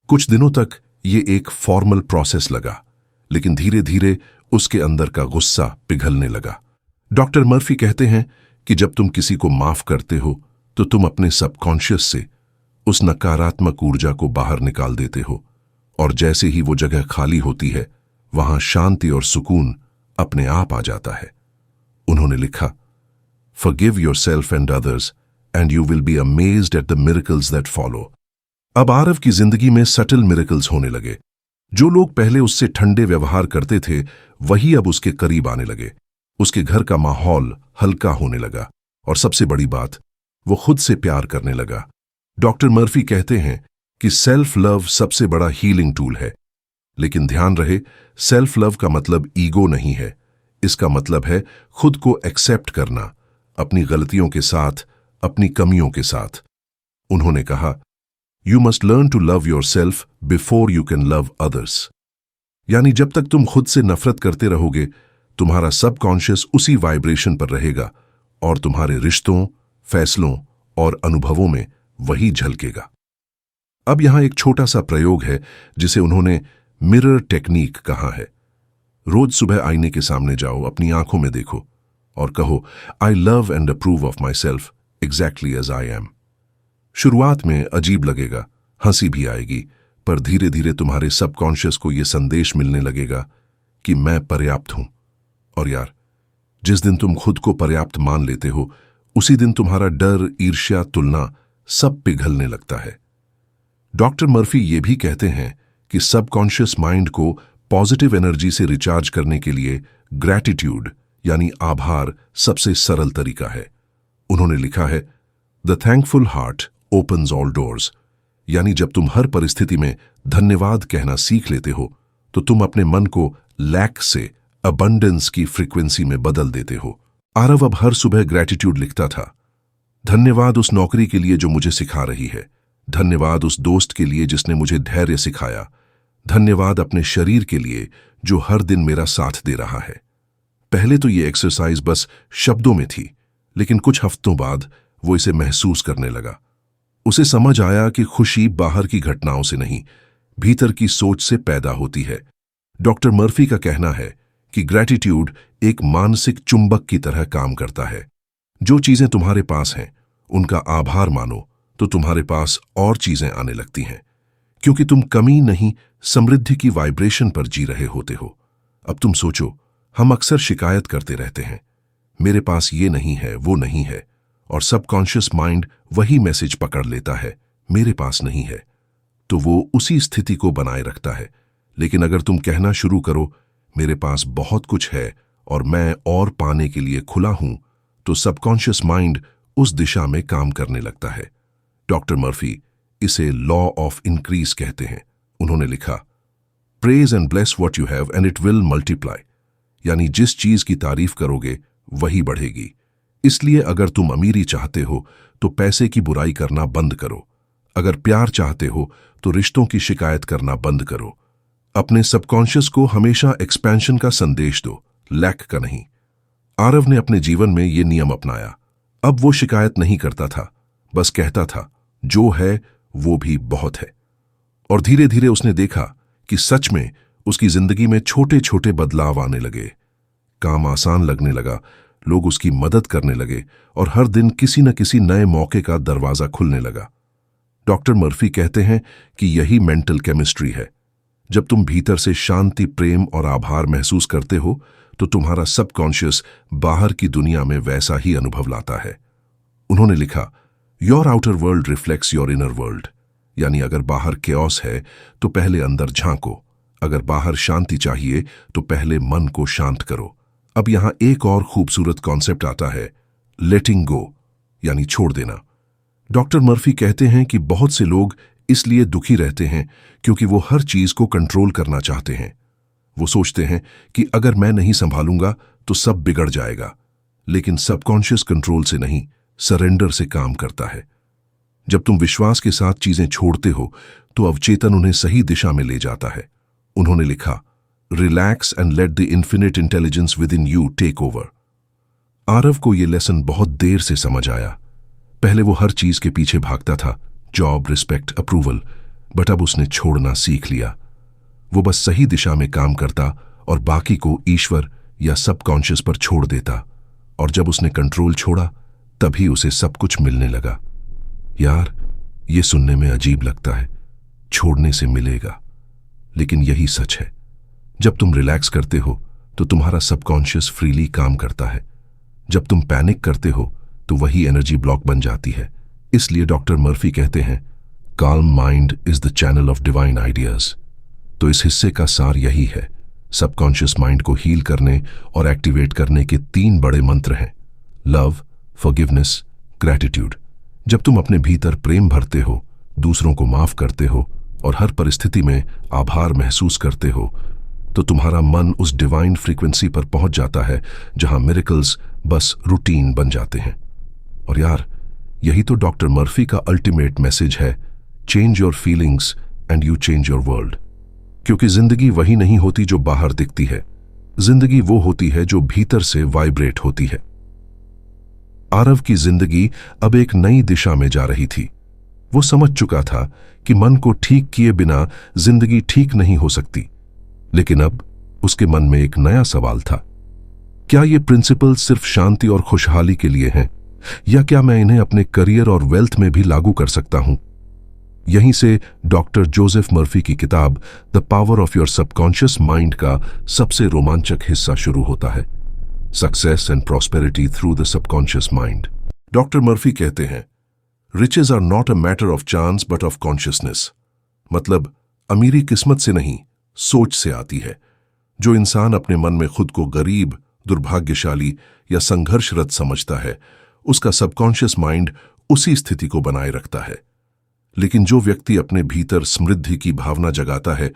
कुछ दिनों तक ये एक फॉर्मल प्रोसेस लगा, लेकिन धीरे धीरे उसके अंदर का गुस्सा पिघलने लगा। डॉक्टर मर्फी कहते हैं कि जब तुम किसी को माफ करते हो तो तुम अपने सबकॉन्शियस से उस नकारात्मक ऊर्जा को बाहर निकाल देते हो, और जैसे ही वो जगह खाली होती है, वहां शांति और सुकून अपने आप आ जाता है। उन्होंने लिखा, Forgive yourself and others, and you will be amazed at the miracles that follow. अब आरव की जिंदगी में सटल मिरेकल्स होने लगे। जो लोग पहले उससे ठंडे व्यवहार करते थे, वही अब उसके करीब आने लगे। उसके घर का माहौल हल्का होने लगा, और सबसे बड़ी बात, वो खुद से प्यार करने लगा। डॉक्टर मर्फी कहते हैं कि सेल्फ लव सबसे बड़ा हीलिंग टूल है। लेकिन ध्यान रहे, सेल्फ लव का मतलब ईगो नहीं है। इसका मतलब है खुद को एक्सेप्ट करना, अपनी गलतियों के साथ, अपनी कमियों के साथ। उन्होंने कहा, you must learn to love yourself before you can love others. यानी जब तक तुम खुद से नफरत करते रहोगे, तुम्हारा सबकॉन्शियस उसी वाइब्रेशन पर रहेगा और तुम्हारे रिश्तों, फैसलों और अनुभवों में वही झलकेगा। अब यहां एक छोटा सा प्रयोग है जिसे उन्होंने मिरर टेक्निक कहा है। रोज सुबह आईने के सामने जाओ, अपनी आंखों में देखो और कहो, I love and approve of myself exactly as I am. शुरुआत में अजीब लगेगा, हंसी भी आएगी, पर धीरे धीरे तुम्हारे सबकॉन्शियस को यह संदेश मिलने लगेगा कि मैं पर्याप्त हूं। और यार, जिस दिन तुम खुद को पर्याप्त मान लेते हो, उसी दिन तुम्हारा डर, ईर्ष्या, तुलना सब पिघलने लगता है। डॉक्टर मर्फी ये भी कहते हैं कि सबकॉन्शियस माइंड को पॉजिटिव एनर्जी से रिचार्ज करने के लिए ग्रैटिट्यूड यानी आभार सबसे सरल तरीका है। उन्होंने लिखा है, the thankful heart opens all doors. यानी जब तुम हर परिस्थिति में धन्यवाद कहना सीख लेते हो, तो तुम अपने मन को लैक से अबंडेंस की फ्रीक्वेंसी में बदल देते हो। आरव अब हर सुबह ग्रैटिट्यूड लिखता था। धन्यवाद उस नौकरी के लिए जो मुझे सिखा रही है, धन्यवाद उस दोस्त के लिए जिसने मुझे धैर्य सिखाया, धन्यवाद अपने शरीर के लिए जो हर दिन मेरा साथ दे रहा है। पहले तो ये एक्सरसाइज बस शब्दों में थी, लेकिन कुछ हफ्तों बाद वो इसे महसूस करने लगा। उसे समझ आया कि खुशी बाहर की घटनाओं से नहीं, भीतर की सोच से पैदा होती है। डॉक्टर मर्फी का कहना है कि ग्रैटिट्यूड एक मानसिक चुंबक की तरह काम करता है। जो चीजें तुम्हारे पास हैं, उनका आभार मानो तो तुम्हारे पास और चीजें आने लगती हैं, क्योंकि तुम कमी नहीं, समृद्धि की वाइब्रेशन पर जी रहे होते हो। अब तुम सोचो, हम अक्सर शिकायत करते रहते हैं, मेरे पास ये नहीं है, वो नहीं है, और सबकॉन्शियस माइंड वही मैसेज पकड़ लेता है, मेरे पास नहीं है, तो वो उसी स्थिति को बनाए रखता है। लेकिन अगर तुम कहना शुरू करो, मेरे पास बहुत कुछ है और मैं और पाने के लिए खुला हूं, तो सबकॉन्शियस माइंड उस दिशा में काम करने लगता है। डॉक्टर मर्फी इसे लॉ ऑफ इंक्रीज कहते हैं। उन्होंने लिखा, praise and bless what you have and it will multiply. यानी जिस चीज की तारीफ करोगे वही बढ़ेगी। इसलिए अगर तुम अमीरी चाहते हो तो पैसे की बुराई करना बंद करो। अगर प्यार चाहते हो तो रिश्तों की शिकायत करना बंद करो। अपने सबकॉन्शियस को हमेशा एक्सपेंशन का संदेश दो, लैक का नहीं। आरव ने अपने जीवन में ये नियम अपनाया। अब वो शिकायत नहीं करता था, बस कहता था, जो है वो भी बहुत है। और धीरे धीरे उसने देखा कि सच में उसकी जिंदगी में छोटे छोटे बदलाव आने लगे। काम आसान लगने लगा, लोग उसकी मदद करने लगे और हर दिन किसी न किसी नए मौके का दरवाजा खुलने लगा। डॉक्टर मर्फी कहते हैं कि यही मेंटल केमिस्ट्री है। जब तुम भीतर से शांति, प्रेम और आभार महसूस करते हो, तो तुम्हारा सबकॉन्शियस बाहर की दुनिया में वैसा ही अनुभव लाता है। उन्होंने लिखा, your outer world reflects your inner world. यानी अगर बाहर केओस है तो पहले अंदर झांको, अगर बाहर शांति चाहिए तो पहले मन को शांत करो। अब यहां एक और खूबसूरत कॉन्सेप्ट आता है, लेटिंग गो, यानी छोड़ देना। डॉक्टर मर्फी कहते हैं कि बहुत से लोग इसलिए दुखी रहते हैं क्योंकि वो हर चीज को कंट्रोल करना चाहते हैं। वो सोचते हैं कि अगर मैं नहीं संभालूंगा तो सब बिगड़ जाएगा। लेकिन सबकॉन्शियस कंट्रोल से नहीं, सरेंडर से काम करता है। जब तुम विश्वास के साथ चीजें छोड़ते हो तो अवचेतन उन्हें सही दिशा में ले जाता है। उन्होंने लिखा, relax and let the infinite intelligence within you take over. Aarav को यह लेसन बहुत देर से समझ आया। पहले वो हर चीज के पीछे भागता था, जॉब, रिस्पेक्ट, अप्रूवल, बट अब उसने छोड़ना सीख लिया। वो बस सही दिशा में काम करता और बाकी को ईश्वर या सबकॉन्शियस पर छोड़ देता। और जब उसने कंट्रोल छोड़ा, तभी उसे सब कुछ मिलने लगा। यार, ये सुनने में अजीब लगता है, छोड़ने से मिलेगा, लेकिन यही सच है। जब तुम रिलैक्स करते हो तो तुम्हारा सबकॉन्शियस फ्रीली काम करता है। जब तुम पैनिक करते हो तो वही एनर्जी ब्लॉक बन जाती है। इसलिए डॉक्टर मर्फी कहते हैं, calm mind is the channel of divine ideas. तो इस हिस्से का सार यही है, सबकॉन्शियस माइंड को हील करने और एक्टिवेट करने के 3 बड़े मंत्र हैं, लव, फॉरगिवनेस, ग्रैटिट्यूड। जब तुम अपने भीतर प्रेम भरते हो, दूसरों को माफ करते हो और हर परिस्थिति में आभार महसूस करते हो, तो तुम्हारा मन उस डिवाइन फ्रीक्वेंसी पर पहुंच जाता है जहां मिरेकल्स बस रूटीन बन जाते हैं। और यार, यही तो डॉक्टर मर्फी का अल्टीमेट मैसेज है change your feelings and you change your world. क्योंकि जिंदगी वही नहीं होती जो बाहर दिखती है, जिंदगी वो होती है जो भीतर से वाइब्रेट होती है। आरव की जिंदगी अब एक नई दिशा में जा रही थी। वो समझ चुका था कि मन को ठीक किए बिना जिंदगी ठीक नहीं हो सकती। लेकिन अब उसके मन में एक नया सवाल था, क्या ये प्रिंसिपल सिर्फ शांति और खुशहाली के लिए हैं, या क्या मैं इन्हें अपने करियर और वेल्थ में भी लागू कर सकता हूं? यहीं से डॉक्टर जोसेफ मर्फी की किताब the power of your subconscious mind का सबसे रोमांचक हिस्सा शुरू होता है, success and prosperity through the subconscious mind. Doctor Murphy कहते हैं, riches are not a matter of chance but of consciousness. मतलब अमीरी किस्मत से नहीं, सोच से आती है। जो इंसान अपने मन में खुद को गरीब, दुर्भाग्यशाली या संघर्षरत समझता है, उसका सबकॉन्शियस माइंड उसी स्थिति को बनाए रखता है। लेकिन जो व्यक्ति अपने भीतर समृद्धि की भावना जगाता है,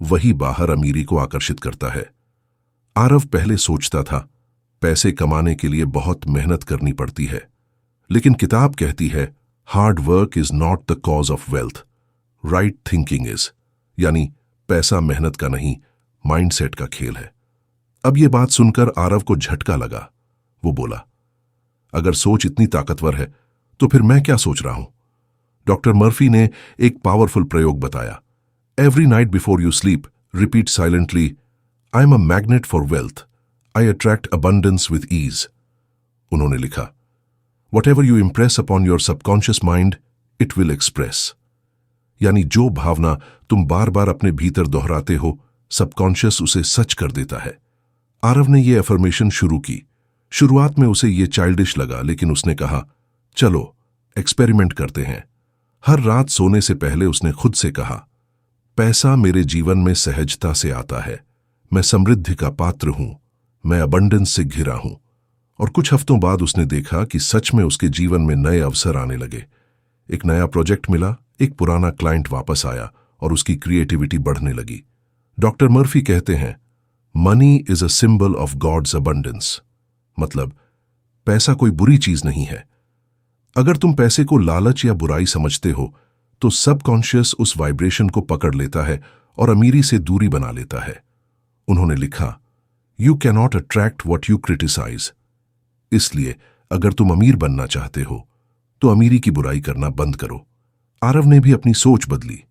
वही बाहर अमीरी को आकर्षित करता है। आरव पहले सोचता था, पैसे कमाने के लिए बहुत मेहनत करनी पड़ती है। लेकिन किताब कहती है, hard work is not the cause of wealth, right thinking is. यानी पैसा मेहनत का नहीं, माइंडसेट का खेल है। अब ये बात सुनकर आरव को झटका लगा। वो बोला, अगर सोच इतनी ताकतवर है तो फिर मैं क्या सोच रहा हूं? डॉक्टर मर्फी ने एक पावरफुल प्रयोग बताया। Every night before you sleep repeat silently, I am a magnet for wealth, I attract abundance with ease. उन्होंने लिखा, whatever you impress upon your subconscious mind it will express. यानी जो भावना तुम बार बार अपने भीतर दोहराते हो, सबकॉन्शियस उसे सच कर देता है। आरव ने यह एफर्मेशन शुरू की। शुरुआत में उसे यह चाइल्डिश लगा, लेकिन उसने कहा, चलो एक्सपेरिमेंट करते हैं। हर रात सोने से पहले उसने खुद से कहा, पैसा मेरे जीवन में सहजता से आता है, मैं समृद्धि का पात्र हूं, मैं अबंडेंस से घिरा हूं। और कुछ हफ्तों बाद उसने देखा कि सच में उसके जीवन में नए अवसर आने लगे। एक नया प्रोजेक्ट मिला, एक पुराना क्लाइंट वापस आया और उसकी क्रिएटिविटी बढ़ने लगी। डॉक्टर मर्फी कहते हैं, money is a symbol of God's abundance. मतलब पैसा कोई बुरी चीज नहीं है। अगर तुम पैसे को लालच या बुराई समझते हो, तो सबकॉन्शियस उस वाइब्रेशन को पकड़ लेता है और अमीरी से दूरी बना लेता है। उन्होंने लिखा, you cannot attract what you criticise. इसलिए अगर तुम अमीर बनना चाहते हो तो अमीरी की बुराई करना बंद करो। आरव ने भी अपनी सोच बदली।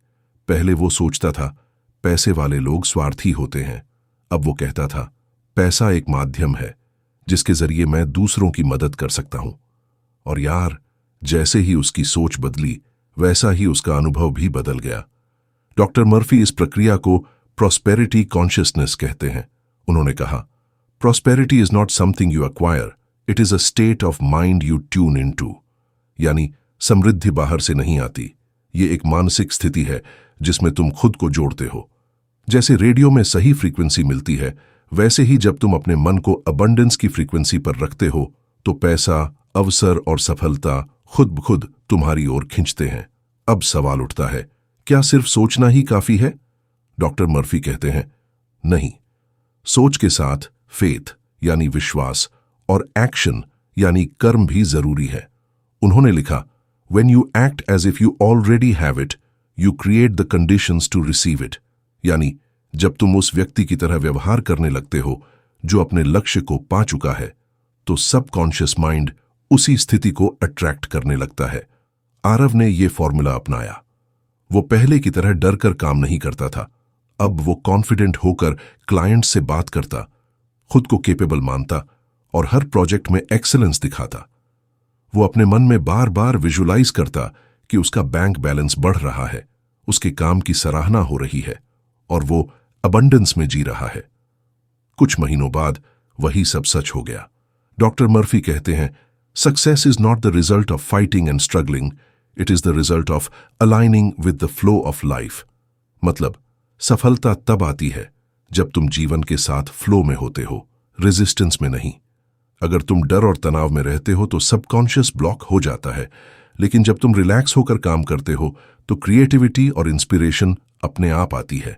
पहले वो सोचता था, पैसे वाले लोग स्वार्थी होते हैं। अब वो कहता था, पैसा एक माध्यम है जिसके जरिए मैं दूसरों की मदद कर सकता हूं। और यार, जैसे ही उसकी सोच बदली, वैसा ही उसका अनुभव भी बदल गया। डॉक्टर मर्फी इस प्रक्रिया को प्रॉस्पेरिटी कॉन्शियसनेस कहते हैं। उन्होंने कहा, prosperity is not something you acquire, it is a state of mind you tune into. यानी समृद्धि बाहर से नहीं आती, ये एक मानसिक स्थिति है जिसमें तुम खुद को जोड़ते हो। जैसे रेडियो में सही फ्रीक्वेंसी मिलती है, वैसे ही जब तुम अपने मन को अबंडेंस की फ्रीक्वेंसी पर रखते हो, तो पैसा, अवसर और सफलता खुद ब खुद तुम्हारी ओर खींचते हैं। अब सवाल उठता है, क्या सिर्फ सोचना ही काफी है? डॉक्टर मर्फी कहते हैं, नहीं। सोच के साथ फेथ यानी विश्वास और एक्शन यानी कर्म भी जरूरी है। उन्होंने लिखा, When you act as if you already have it, you create the conditions to receive it। यानी जब तुम उस व्यक्ति की तरह व्यवहार करने लगते हो जो अपने लक्ष्य को पा चुका है, तो सबकॉन्शियस माइंड उसी स्थिति को अट्रैक्ट करने लगता है। आरव ने यह फॉर्मूला अपनाया। वो पहले की तरह डर कर काम नहीं करता था। अब वो कॉन्फिडेंट होकर क्लाइंट से बात करता, खुद को केपेबल मानता और हर प्रोजेक्ट में एक्सेलेंस दिखाता। वो अपने मन में बार बार विजुलाइज करता कि उसका बैंक बैलेंस बढ़ रहा है, उसके काम की सराहना हो रही है और वो अबंडेंस में जी रहा है। कुछ महीनों बाद वही सब सच हो गया। डॉक्टर मर्फी कहते हैं, success is not the result of fighting and struggling, it is the result of aligning with the flow of life. मतलब सफलता तब आती है जब तुम जीवन के साथ फ्लो में होते हो, रेजिस्टेंस में नहीं। अगर तुम डर और तनाव में रहते हो तो सबकॉन्शियस ब्लॉक हो जाता है, लेकिन जब तुम रिलैक्स होकर काम करते हो तो क्रिएटिविटी और इंस्पिरेशन अपने आप आती है।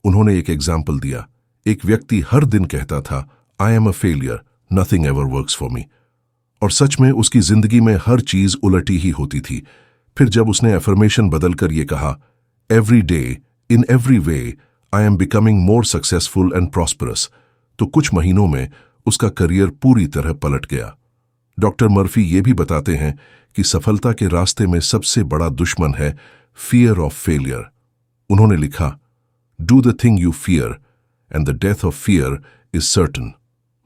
उन्होंने एक एग्जाम्पल दिया। एक व्यक्ति हर दिन कहता था, आई am a failure, nothing ever works for me. और सच में उसकी जिंदगी में हर चीज उलटी ही होती थी। फिर जब उसने एफर्मेशन बदलकर ये कहा, every day in every way I am becoming more successful and prosperous, तो कुछ महीनों में उसका करियर पूरी तरह पलट गया। डॉक्टर मर्फी ये भी बताते हैं कि सफलता के रास्ते में सबसे बड़ा दुश्मन है फियर ऑफ फेलियर। उन्होंने लिखा, do the thing you fear and the death of fear is certain.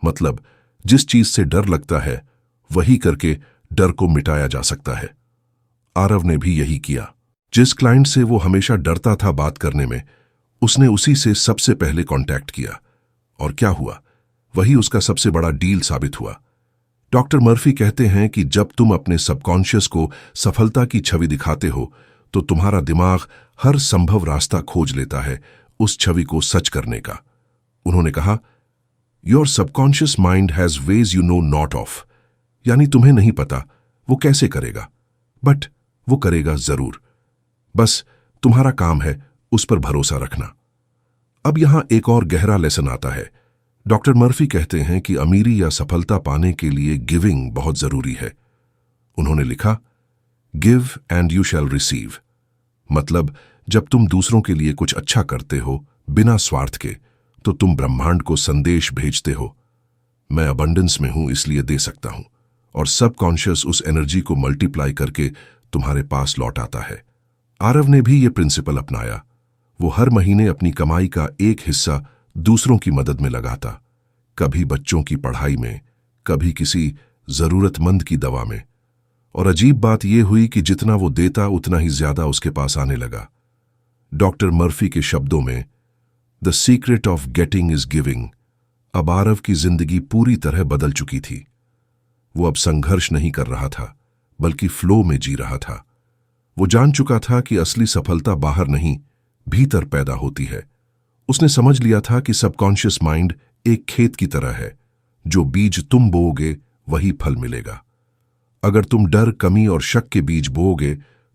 मतलब जिस चीज से डर लगता है वही करके डर को मिटाया जा सकता है। आरव ने भी यही किया। जिस क्लाइंट से वो हमेशा डरता था बात करने में, उसने उसी से सबसे पहले कांटेक्ट किया, और क्या हुआ, वही उसका सबसे बड़ा डील साबित हुआ। डॉक्टर मर्फी कहते हैं कि जब तुम अपने सबकॉन्शियस को सफलता की छवि दिखाते हो तो तुम्हारा दिमाग हर संभव रास्ता खोज लेता है उस छवि को सच करने का। उन्होंने कहा, your subconscious mind has ways you know not of, यानी तुम्हें नहीं पता वो कैसे करेगा, बट वो करेगा जरूर। बस तुम्हारा काम है उस पर भरोसा रखना। अब यहां एक और गहरा लेसन आता है। डॉक्टर मर्फी कहते हैं कि अमीरी या सफलता पाने के लिए गिविंग बहुत जरूरी है। उन्होंने लिखा, give and you shall receive. मतलब जब तुम दूसरों के लिए कुछ अच्छा करते हो बिना स्वार्थ के, तो तुम ब्रह्मांड को संदेश भेजते हो, मैं अबंडेंस में हूं इसलिए दे सकता हूं, और सबकॉन्शियस उस एनर्जी को मल्टीप्लाई करके तुम्हारे पास लौट आता है। आरव ने भी ये प्रिंसिपल अपनाया। वो हर महीने अपनी कमाई का एक हिस्सा दूसरों की मदद में लगाता, कभी बच्चों की पढ़ाई में, कभी किसी जरूरतमंद की दवा में। और अजीब बात यह हुई कि जितना वो देता उतना ही ज्यादा उसके पास आने लगा। डॉक्टर मर्फी के शब्दों में, the secret of getting is giving. अब आरव की जिंदगी पूरी तरह बदल चुकी थी। वो अब संघर्ष नहीं कर रहा था, बल्कि फ्लो में जी रहा था। वो जान चुका था कि असली सफलता बाहर नहीं, भीतर पैदा होती है। उसने समझ लिया था कि सबकॉन्शियस माइंड एक खेत की तरह है, जो बीज तुम बोओगे वही फल मिलेगा। अगर तुम डर, कमी और शक के बीज बोओगे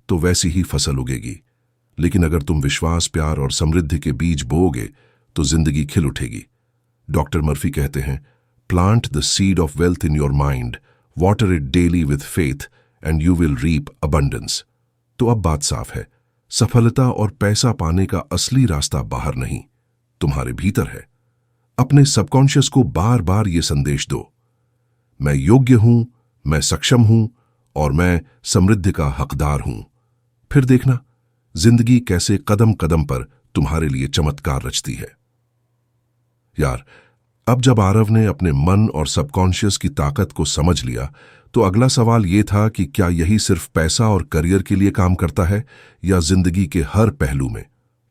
तो वैसी ही फसल उगेगी, लेकिन अगर तुम विश्वास, प्यार और समृद्धि के बीज बोओगे तो जिंदगी खिल उठेगी। डॉक्टर मर्फी कहते हैं, plant the seed of wealth in your mind, water it daily with faith and you will reap abundance. तो अब बात साफ है, सफलता और पैसा पाने का असली रास्ता बाहर नहीं, तुम्हारे भीतर है। अपने सबकॉन्शियस को बार बार ये संदेश दो, मैं योग्य हूं, मैं सक्षम हूं और मैं समृद्धि का हकदार हूं। फिर देखना जिंदगी कैसे कदम कदम पर तुम्हारे लिए चमत्कार रचती है। यार, अब जब आरव ने अपने मन और सबकॉन्शियस की ताकत को समझ लिया, तो अगला सवाल यह था कि क्या यही सिर्फ पैसा और करियर के लिए काम करता है या जिंदगी के हर पहलू में।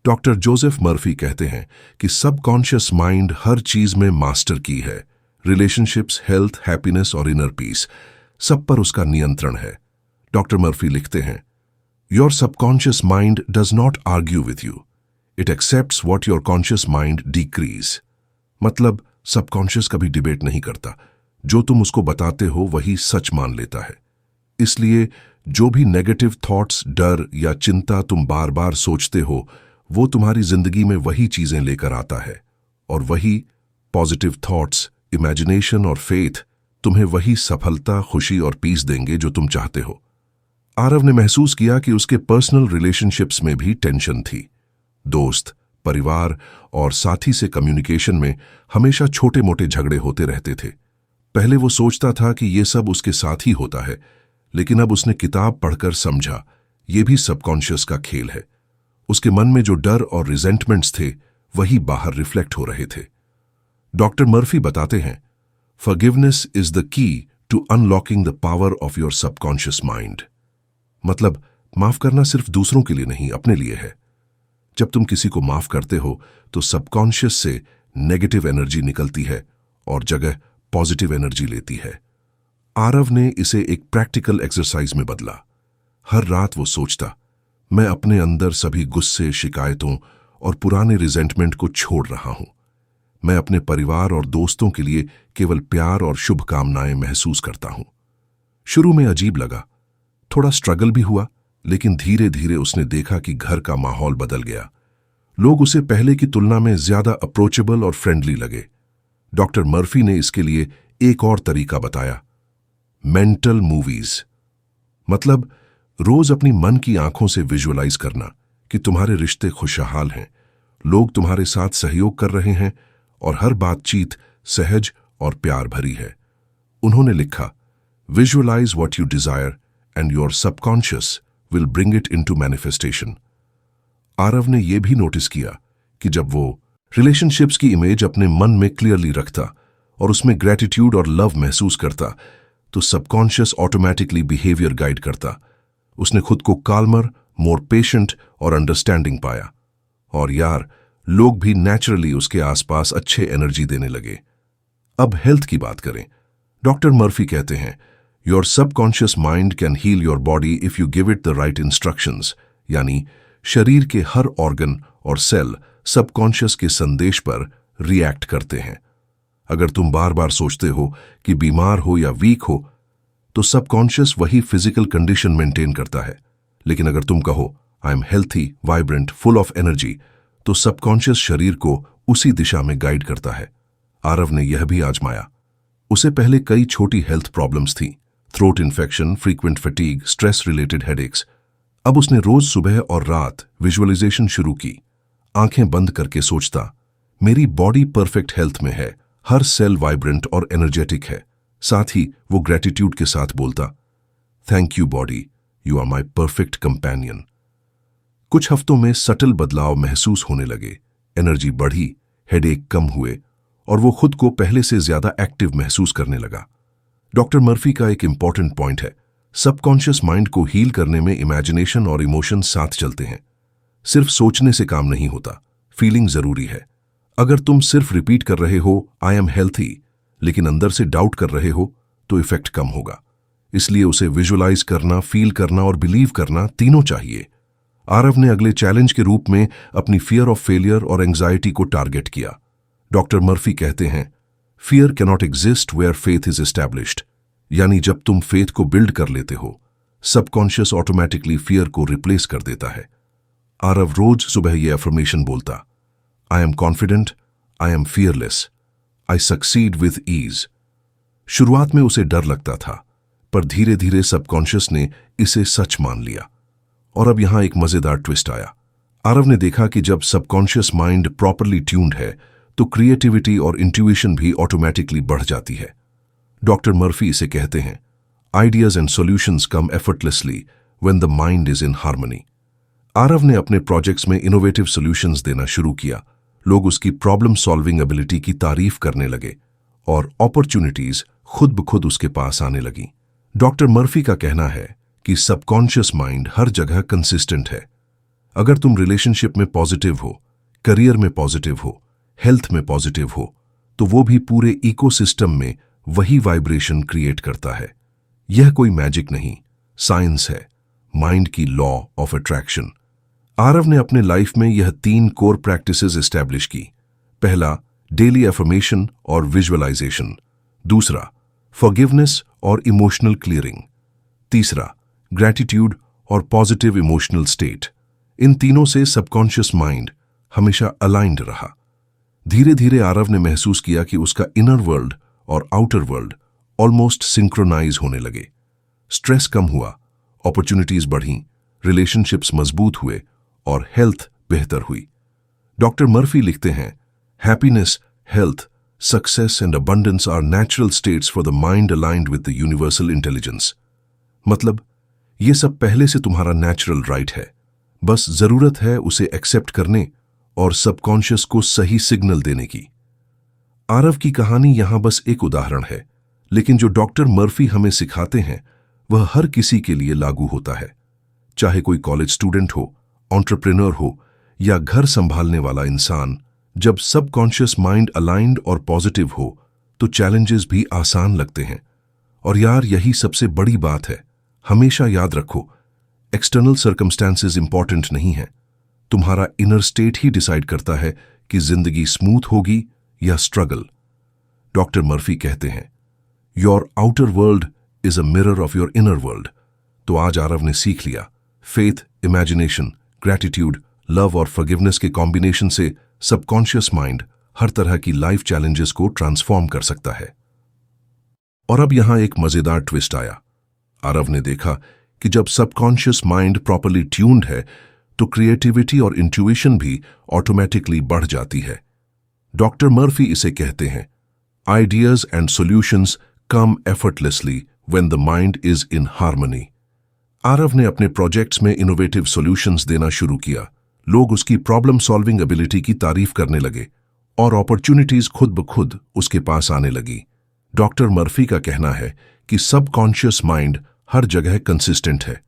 डॉक्टर जोसेफ मर्फी कहते हैं कि सबकॉन्शियस माइंड हर चीज में मास्टर की है। रिलेशनशिप्स, हेल्थ, हैप्पीनेस और इनर पीस, सब पर उसका नियंत्रण है। डॉक्टर मर्फी लिखते हैं, your subconscious mind does not argue with you, it accepts what your conscious mind decrease. मतलब सबकॉन्शियस कभी डिबेट नहीं करता, जो तुम उसको बताते हो वही सच मान लेता है। इसलिए जो भी नेगेटिव थॉट्स, डर या चिंता तुम बार बार सोचते हो, वो तुम्हारी जिंदगी में वही चीजें लेकर आता है, और वही पॉजिटिव थॉट्स, इमेजिनेशन और फेथ तुम्हें वही सफलता, खुशी और पीस देंगे जो तुम चाहते हो। आरव ने महसूस किया कि उसके पर्सनल रिलेशनशिप्स में भी टेंशन थी। दोस्त, परिवार और साथी से कम्युनिकेशन में हमेशा छोटे मोटे झगड़े होते रहते थे। पहले वो सोचता था कि ये सब उसके साथ ही होता है, लेकिन अब उसने किताब पढ़कर समझा ये भी सबकॉन्शियस का खेल है। उसके मन में जो डर और रिजेंटमेंट्स थे वही बाहर रिफ्लेक्ट हो रहे थे। डॉक्टर मर्फी बताते हैं, forgiveness is the key to unlocking the power of your subconscious mind. मतलब माफ करना सिर्फ दूसरों के लिए नहीं, अपने लिए है। जब तुम किसी को माफ करते हो तो सबकॉन्शियस से नेगेटिव एनर्जी निकलती है और जगह पॉजिटिव एनर्जी लेती है। आरव ने इसे एक प्रैक्टिकल एक्सरसाइज में बदला। हर रात वो सोचता, मैं अपने अंदर सभी गुस्से, शिकायतों और पुराने रिजेंटमेंट को छोड़ रहा हूं। मैं अपने परिवार और दोस्तों के लिए केवल प्यार और शुभकामनाएं महसूस करता हूं। शुरू में अजीब लगा, थोड़ा स्ट्रगल भी हुआ, लेकिन धीरे धीरे उसने देखा कि घर का माहौल बदल गया। लोग उसे पहले की तुलना में ज्यादा अप्रोचेबल और फ्रेंडली लगे। डॉक्टर मर्फी ने इसके लिए एक और तरीका बताया, मेंटल मूवीज। मतलब रोज अपनी मन की आंखों से विजुअलाइज करना कि तुम्हारे रिश्ते खुशहाल हैं, लोग तुम्हारे साथ सहयोग कर रहे हैं और हर बातचीत सहज और प्यार भरी है। उन्होंने लिखा, visualise what you desire and your subconscious will bring it into manifestation. Aarav ने यह भी नोटिस किया कि जब वो रिलेशनशिप्स की इमेज अपने मन में क्लियरली रखता और उसमें ग्रेटिट्यूड और लव महसूस करता तो सबकॉन्शियस ऑटोमेटिकली बिहेवियर गाइड करता। उसने खुद को काल्मर, मोर पेशेंट और अंडरस्टैंडिंग पाया और यार, लोग भी नेचुरली उसके आसपास अच्छे एनर्जी देने लगे। अब हेल्थ की बात करें। डॉक्टर मर्फी कहते हैं, your subconscious mind can heal your body if you give it the right instructions. यानी शरीर के हर ऑर्गन और सेल सबकॉन्शियस के संदेश पर रिएक्ट करते हैं। अगर तुम बार बार सोचते हो कि बीमार हो या वीक हो तो सबकॉन्शियस वही फिजिकल कंडीशन मेंटेन करता है, लेकिन अगर तुम कहो I am healthy, vibrant, full of energy, तो सबकॉन्शियस शरीर को उसी दिशा में गाइड करता है। आरव ने यह भी आजमाया। उसे पहले कई छोटी हेल्थ प्रॉब्लम्स थी, throat infection, frequent fatigue, stress related headaches. अब उसने रोज सुबह और रात विजुअलाइजेशन शुरू की। आंखें बंद करके सोचता, मेरी बॉडी परफेक्ट हेल्थ में है, हर सेल वाइब्रेंट और एनर्जेटिक है। साथ ही वो ग्रेटिट्यूड के साथ बोलता, thank you body, you are my perfect companion. कुछ हफ्तों में सटल बदलाव महसूस होने लगे। एनर्जी बढ़ी, हेडेक कम हुए और वो खुद को पहले से ज्यादा एक्टिव महसूस करने लगा। डॉक्टर मर्फी का एक इंपॉर्टेंट पॉइंट है, सबकॉन्शियस माइंड को हील करने में इमेजिनेशन और इमोशन साथ चलते हैं। सिर्फ सोचने से काम नहीं होता, फीलिंग जरूरी है। अगर तुम सिर्फ रिपीट कर रहे हो आई एम हेल्थी लेकिन अंदर से डाउट कर रहे हो तो इफेक्ट कम होगा। इसलिए उसे विजुअलाइज करना, फील करना और बिलीव करना तीनों चाहिए। आरव ने अगले चैलेंज के रूप में अपनी फियर ऑफ फेलियर और एंजाइटी को टारगेट किया। डॉक्टर मर्फी कहते हैं, fear cannot exist where faith is established. यानी जब तुम फेथ को बिल्ड कर लेते हो, सबकॉन्शियस ऑटोमेटिकली फियर को रिप्लेस कर देता है। आरव रोज सुबह ये अफर्मेशन बोलता, I am confident, I am fearless, I succeed with ease. शुरुआत में उसे डर लगता था, पर धीरे धीरे सबकॉन्शियस ने इसे सच मान लिया। और अब यहां एक मजेदार ट्विस्ट आया। आरव ने देखा कि जब सबकॉन्शियस माइंड प्रॉपरली ट्यून्ड है तो क्रिएटिविटी और इंट्यूशन भी ऑटोमेटिकली बढ़ जाती है। डॉक्टर मर्फी इसे कहते हैं, ideas and solutions come effortlessly when the mind is in harmony. Aarav ने अपने प्रोजेक्ट्स में इनोवेटिव सॉल्यूशंस देना शुरू किया। लोग उसकी प्रॉब्लम सॉल्विंग एबिलिटी की तारीफ करने लगे और अपॉर्चुनिटीज खुद ब खुद उसके पास आने लगी। डॉक्टर मर्फी का कहना है कि सबकॉन्शियस माइंड हर जगह कंसिस्टेंट है। अगर तुम रिलेशनशिप में पॉजिटिव हो, करियर में पॉजिटिव हो, हेल्थ में पॉजिटिव हो, तो वो भी पूरे इकोसिस्टम में वही वाइब्रेशन क्रिएट करता है। यह कोई मैजिक नहीं, साइंस है, माइंड की लॉ ऑफ अट्रैक्शन। आरव ने अपने लाइफ में यह 3 कोर प्रैक्टिसेस एस्टैब्लिश की। पहला, डेली अफर्मेशन और विजुअलाइजेशन। दूसरा, फॉरगिवनेस और इमोशनल क्लियरिंग। तीसरा, ग्रैटिट्यूड और पॉजिटिव इमोशनल स्टेट। इन तीनों से सबकॉन्शियस माइंड हमेशा अलाइंड रहा। धीरे धीरे आरव ने महसूस किया कि उसका इनर वर्ल्ड और आउटर वर्ल्ड ऑलमोस्ट सिंक्रोनाइज होने लगे। स्ट्रेस कम हुआ, अपॉर्चुनिटीज बढ़ीं, रिलेशनशिप्स मजबूत हुए और हेल्थ बेहतर हुई। डॉक्टर मर्फी लिखते हैं, happiness, health, success and abundance are natural states for the mind aligned with the universal intelligence. मतलब ये सब पहले से तुम्हारा नेचुरल राइट है, बस जरूरत है उसे एक्सेप्ट करने और सबकॉन्शियस को सही सिग्नल देने की। आरव की कहानी यहां बस एक उदाहरण है, लेकिन जो डॉक्टर मर्फी हमें सिखाते हैं वह हर किसी के लिए लागू होता है। चाहे कोई कॉलेज स्टूडेंट हो, एंटरप्रेन्योर हो या घर संभालने वाला इंसान, जब सबकॉन्शियस माइंड अलाइंड और पॉजिटिव हो तो चैलेंजेस भी आसान लगते हैं। और यार, यही सबसे बड़ी बात है। हमेशा याद रखो, एक्सटर्नल सर्कमस्टेंसेस इंपॉर्टेंट नहीं है, तुम्हारा इनर स्टेट ही डिसाइड करता है कि जिंदगी स्मूथ होगी या स्ट्रगल। डॉक्टर मर्फी कहते हैं, your outer world is a mirror of your inner world. तो आज आरव ने सीख लिया, फेथ, इमेजिनेशन, ग्रैटिट्यूड, लव और फॉरगिवनेस के कॉम्बिनेशन से सबकॉन्शियस माइंड हर तरह की लाइफ चैलेंजेस को ट्रांसफॉर्म कर सकता है। और अब यहां एक मजेदार ट्विस्ट आया। आरव ने देखा कि जब सबकॉन्शियस माइंड प्रॉपरली ट्यून्ड है तो क्रिएटिविटी और इंट्यूशन भी ऑटोमेटिकली बढ़ जाती है। डॉक्टर मर्फी इसे कहते हैं, ideas and solutions come effortlessly when the mind is in harmony. Aarav ने अपने प्रोजेक्ट्स में इनोवेटिव सॉल्यूशंस देना शुरू किया। लोग उसकी प्रॉब्लम सॉल्विंग एबिलिटी की तारीफ करने लगे और अपॉर्चुनिटीज खुद ब खुद उसके पास आने लगी। डॉक्टर मर्फी का कहना है कि सबकॉन्शियस माइंड हर जगह कंसिस्टेंट है।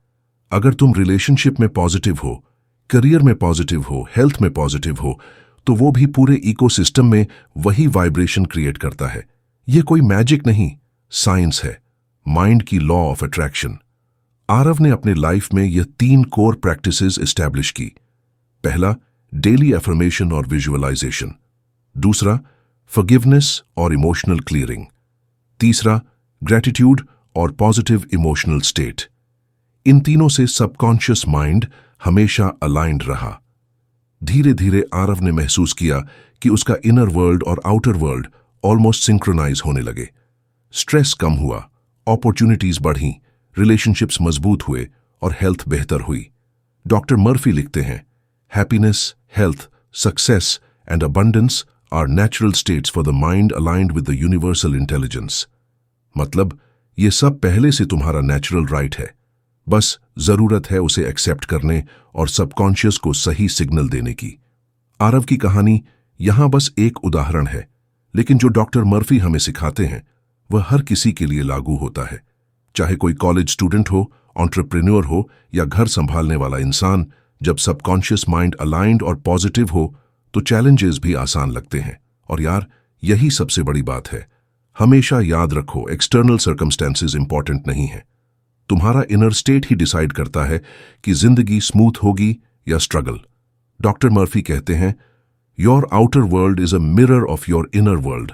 अगर तुम रिलेशनशिप में पॉजिटिव हो, करियर में पॉजिटिव हो, हेल्थ में पॉजिटिव हो, तो वो भी पूरे इकोसिस्टम में वही वाइब्रेशन क्रिएट करता है। ये कोई मैजिक नहीं, साइंस है, माइंड की लॉ ऑफ अट्रैक्शन। आरव ने अपने लाइफ में यह 3 कोर प्रैक्टिसेस एस्टैब्लिश की। पहला, डेली एफर्मेशन और विजुअलाइजेशन। दूसरा, फॉरगिवनेस और इमोशनल क्लियरिंग। तीसरा, ग्रैटिट्यूड और पॉजिटिव इमोशनल स्टेट। इन तीनों से सबकॉन्शियस माइंड हमेशा अलाइंड रहा। धीरे धीरे आरव ने महसूस किया कि उसका इनर वर्ल्ड और आउटर वर्ल्ड ऑलमोस्ट सिंक्रोनाइज होने लगे। स्ट्रेस कम हुआ, अपॉर्चुनिटीज बढ़ीं, रिलेशनशिप्स मजबूत हुए और हेल्थ बेहतर हुई। डॉक्टर मर्फी लिखते हैं, happiness, health, success and abundance are natural states for the mind aligned with the universal intelligence. मतलब ये सब पहले से तुम्हारा नेचुरल राइट है, बस जरूरत है उसे एक्सेप्ट करने और सबकॉन्शियस को सही सिग्नल देने की। आरव की कहानी यहां बस एक उदाहरण है, लेकिन जो डॉक्टर मर्फी हमें सिखाते हैं वह हर किसी के लिए लागू होता है। चाहे कोई कॉलेज स्टूडेंट हो, एंटरप्रेन्योर हो या घर संभालने वाला इंसान, जब सबकॉन्शियस माइंड अलाइंड और पॉजिटिव हो तो चैलेंजेस भी आसान लगते हैं। और यार, यही सबसे बड़ी बात है। हमेशा याद रखो, एक्सटर्नल सर्कमस्टेंसेस इंपॉर्टेंट नहीं है। तुम्हारा इनर स्टेट ही डिसाइड करता है कि जिंदगी स्मूथ होगी या स्ट्रगल। डॉक्टर मर्फी कहते हैं, your outer world is a mirror of your inner world.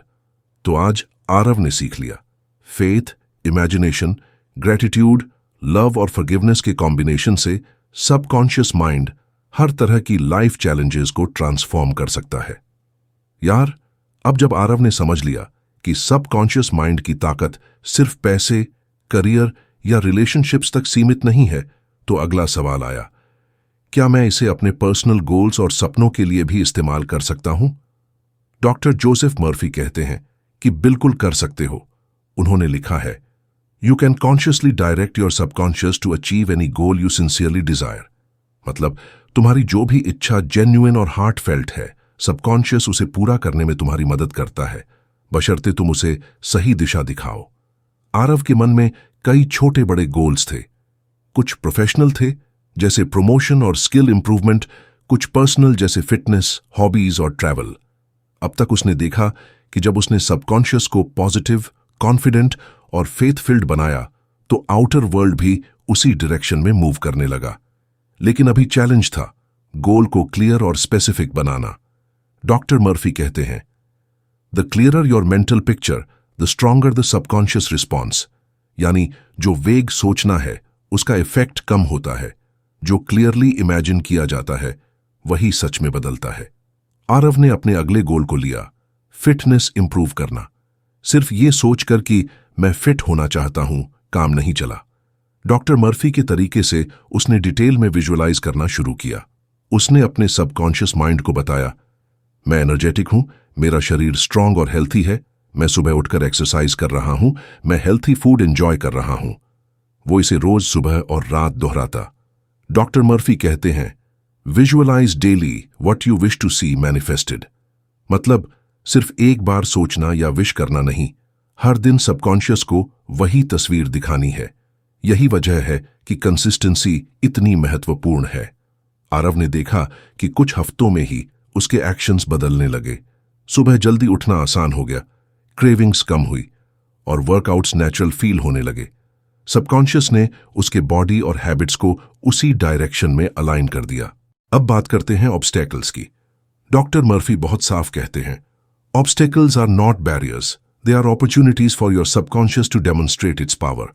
तो आज आरव ने सीख लिया, फेथ, इमेजिनेशन, ग्रेटिट्यूड, लव और फॉरगिवनेस के कॉम्बिनेशन से सबकॉन्शियस माइंड हर तरह की लाइफ चैलेंजेस को ट्रांसफॉर्म कर सकता है। यार, अब जब आरव ने समझ लिया कि सबकॉन्शियस माइंड की ताकत सिर्फ पैसे, करियर या रिलेशनशिप्स तक सीमित नहीं है, तो अगला सवाल आया, क्या मैं इसे अपने पर्सनल गोल्स और सपनों के लिए भी इस्तेमाल कर सकता हूं? डॉक्टर जोसेफ मर्फी कहते हैं कि बिल्कुल कर सकते हो। उन्होंने लिखा है, you can consciously direct your subconscious to achieve any goal you sincerely desire. मतलब तुम्हारी जो भी इच्छा जेन्युइन और हार्टफेल्ट है, सबकॉन्शियस उसे पूरा करने में तुम्हारी मदद करता है, बशर्ते तुम उसे सही दिशा दिखाओ। आरव के मन में कई छोटे बड़े गोल्स थे। कुछ प्रोफेशनल थे, जैसे प्रमोशन और स्किल इंप्रूवमेंट, कुछ पर्सनल जैसे फिटनेस, हॉबीज और ट्रैवल। अब तक उसने देखा कि जब उसने सबकॉन्शियस को पॉजिटिव, कॉन्फिडेंट और फेथ फिल्ड बनाया तो आउटर वर्ल्ड भी उसी डायरेक्शन में मूव करने लगा। लेकिन अभी चैलेंज था गोल को क्लियर और स्पेसिफिक बनाना। डॉक्टर मर्फी कहते हैं, the clearer your mental picture the stronger the subconscious response. यानी जो वेग सोचना है उसका इफेक्ट कम होता है, जो क्लियरली इमेजिन किया जाता है वही सच में बदलता है। आरव ने अपने अगले गोल को लिया, फिटनेस इंप्रूव करना। सिर्फ ये सोचकर कि मैं फिट होना चाहता हूं काम नहीं चला। डॉक्टर मर्फी के तरीके से उसने डिटेल में विजुअलाइज करना शुरू किया। उसने अपने सबकॉन्शियस माइंड को बताया, मैं एनर्जेटिक हूं, मेरा शरीर स्ट्रांग और हेल्थी है, मैं सुबह उठकर एक्सरसाइज कर रहा हूं, मैं हेल्थी फूड एंजॉय कर रहा हूं। वो इसे रोज सुबह और रात दोहराता। डॉक्टर मर्फी कहते हैं, visualise daily what you wish to see manifested. मतलब सिर्फ एक बार सोचना या विश करना नहीं, हर दिन सबकॉन्शियस को वही तस्वीर दिखानी है। यही वजह है कि कंसिस्टेंसी इतनी महत्वपूर्ण है। आरव ने देखा कि कुछ हफ्तों में ही उसके एक्शंस बदलने लगे। सुबह जल्दी उठना आसान हो गया, क्रेविंग्स कम हुई और वर्कआउट्स नेचुरल फील होने लगे। सबकॉन्शियस ने उसके बॉडी और हैबिट्स को उसी डायरेक्शन में अलाइन कर दिया। अब बात करते हैं ऑब्स्टेकल्स की। डॉक्टर मर्फी बहुत साफ कहते हैं, obstacles are not barriers, they are opportunities for your subconscious to demonstrate its power.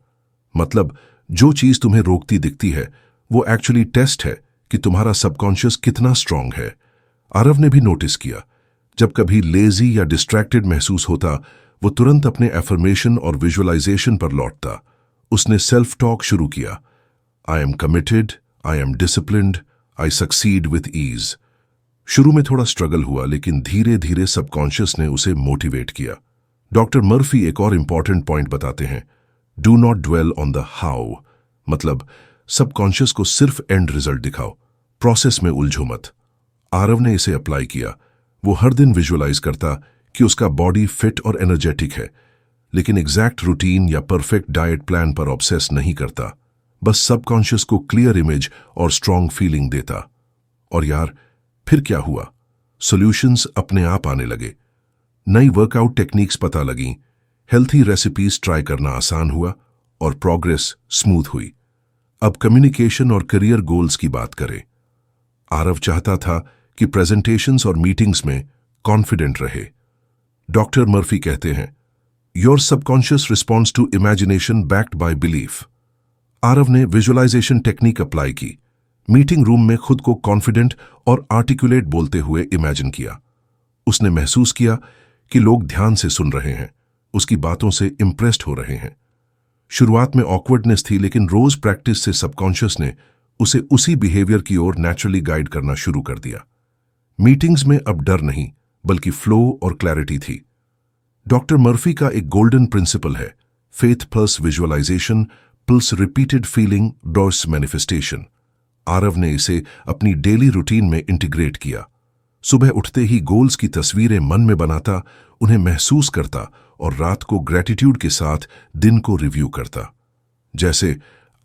मतलब जो चीज तुम्हें रोकती दिखती है वो एक्चुअली टेस्ट है कि तुम्हारा सबकॉन्शियस कितना स्ट्रांग है। आरव ने भी नोटिस किया, जब कभी लेजी या डिस्ट्रैक्टेड महसूस होता वो तुरंत अपने एफर्मेशन और विजुअलाइजेशन पर लौटता। उसने सेल्फ टॉक शुरू किया, I am committed, I am disciplined, I succeed with ease. शुरू में थोड़ा स्ट्रगल हुआ, लेकिन धीरे धीरे सबकॉन्शियस ने उसे मोटिवेट किया। डॉक्टर मर्फी एक और इंपॉर्टेंट पॉइंट बताते हैं, do not dwell on the how, मतलब सबकॉन्शियस को सिर्फ एंड रिजल्ट दिखाओ, प्रोसेस में उलझो मत। आरव ने इसे अप्लाई किया। वो हर दिन विजुअलाइज करता कि उसका बॉडी फिट और एनर्जेटिक है, लेकिन एग्जैक्ट रूटीन या परफेक्ट डाइट प्लान पर ऑब्सेस नहीं करता, बस सबकॉन्शियस को क्लियर इमेज और स्ट्रॉन्ग फीलिंग देता। और यार, फिर क्या हुआ? सॉल्यूशंस अपने आप आने लगे। नई वर्कआउट टेक्निक्स पता लगीं, हेल्थी रेसिपीज ट्राई करना आसान हुआ और प्रोग्रेस स्मूथ हुई। अब कम्युनिकेशन और करियर गोल्स की बात करें। आरव चाहता था कि प्रेजेंटेशंस और मीटिंग्स में कॉन्फिडेंट रहे। डॉक्टर मर्फी कहते हैं, your subconscious response to imagination backed by belief. Aarav ने विजुअलाइजेशन टेक्निक अप्लाई की। मीटिंग रूम में खुद को कॉन्फिडेंट और आर्टिकुलेट बोलते हुए इमेजिन किया। उसने महसूस किया कि लोग ध्यान से सुन रहे हैं, उसकी बातों से इंप्रेस्ड हो रहे हैं। शुरुआत में ऑकवर्डनेस थी, लेकिन रोज प्रैक्टिस से सबकॉन्शियस ने उसे उसी बिहेवियर की ओर नेचुरली गाइड करना शुरू कर दिया। मीटिंग्स में अब डर नहीं, बल्कि फ्लो और क्लैरिटी थी। डॉक्टर मर्फी का एक गोल्डन प्रिंसिपल है, faith plus visualization plus repeated feeling draws manifestation. Aarav ने इसे अपनी डेली रूटीन में इंटीग्रेट किया। सुबह उठते ही गोल्स की तस्वीरें मन में बनाता, उन्हें महसूस करता और रात को ग्रेटिट्यूड के साथ दिन को रिव्यू करता। जैसे,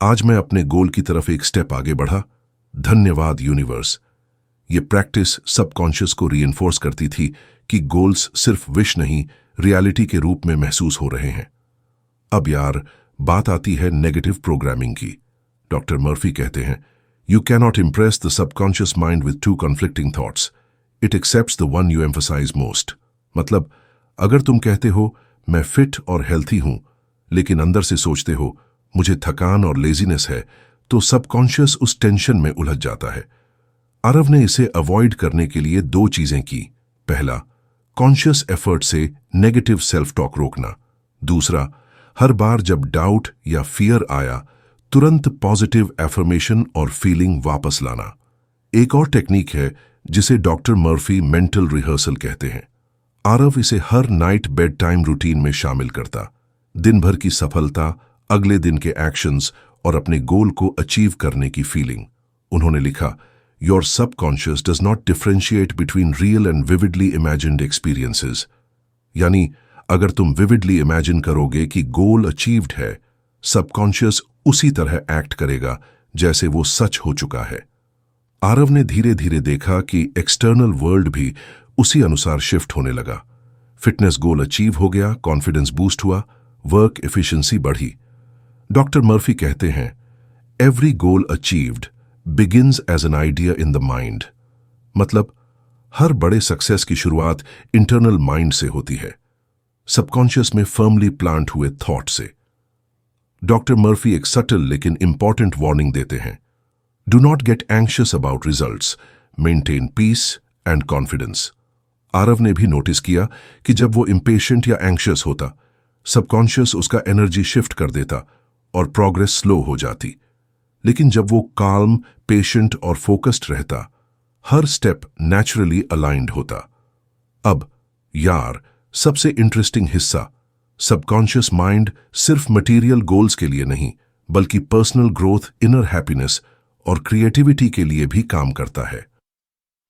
आज मैं अपने गोल की तरफ एक स्टेप आगे बढ़ा, धन्यवाद यूनिवर्स। ये प्रैक्टिस सबकॉन्शियस को रीइंफोर्स करती थी कि गोल्स सिर्फ विश नहीं, रियलिटी के रूप में महसूस हो रहे हैं। अब यार, बात आती है नेगेटिव प्रोग्रामिंग की। डॉक्टर मर्फी कहते हैं, you cannot impress the subconscious mind with two conflicting thoughts, it accepts the one you emphasise most. मतलब, अगर तुम कहते हो मैं फिट और हेल्थी हूं, लेकिन अंदर से सोचते हो मुझे थकान और लेजीनेस है, तो सबकॉन्शियस उस टेंशन में उलझ जाता है। आरव ने इसे अवॉइड करने के लिए दो चीजें की। पहला, कॉन्शियस एफर्ट से नेगेटिव सेल्फ टॉक रोकना। दूसरा, हर बार जब डाउट या फियर आया, तुरंत पॉजिटिव एफर्मेशन और फीलिंग वापस लाना। एक और टेक्निक है जिसे डॉक्टर मर्फी मेंटल रिहर्सल कहते हैं। आरव इसे हर नाइट बेड टाइम रूटीन में शामिल करता। दिन भर की सफलता, अगले दिन के एक्शंस और अपने गोल को अचीव करने की फीलिंग। उन्होंने लिखा, your subconscious does not differentiate between real and vividly imagined experiences. यानी, अगर तुम विविडली इमेजिन करोगे कि गोल अचीव्ड है, सबकॉन्शियस उसी तरह एक्ट करेगा जैसे वो सच हो चुका है। आरव ने धीरे धीरे देखा कि एक्सटर्नल वर्ल्ड भी उसी अनुसार शिफ्ट होने लगा। फिटनेस गोल अचीव हो गया, कॉन्फिडेंस बूस्ट हुआ, वर्क एफिशिएंसी बढ़ी। डॉक्टर मर्फी कहते हैं, every goal achieved begins as an idea in the mind. मतलब, हर बड़े सक्सेस की शुरुआत इंटरनल माइंड से होती है, सबकॉन्शियस में फर्मली प्लांट हुए थॉट से। डॉक्टर मर्फी एक सटल लेकिन इंपॉर्टेंट वार्निंग देते हैं, do not gate anxious about results, maintain piece and confidence. Aarav ने भी नोटिस किया कि जब वो इम्पेशेंट या एंग्शियस होता, सबकॉन्शियस उसका एनर्जी शिफ्ट कर देता और प्रोग्रेस स्लो हो जाती। लेकिन जब वो काल्म, पेशेंट और फोकस्ड रहता, हर स्टेप नेचुरली अलाइंड होता। अब यार, सबसे इंटरेस्टिंग हिस्सा, सबकॉन्शियस माइंड सिर्फ मटेरियल गोल्स के लिए नहीं, बल्कि पर्सनल ग्रोथ, इनर हैप्पीनेस और क्रिएटिविटी के लिए भी काम करता है।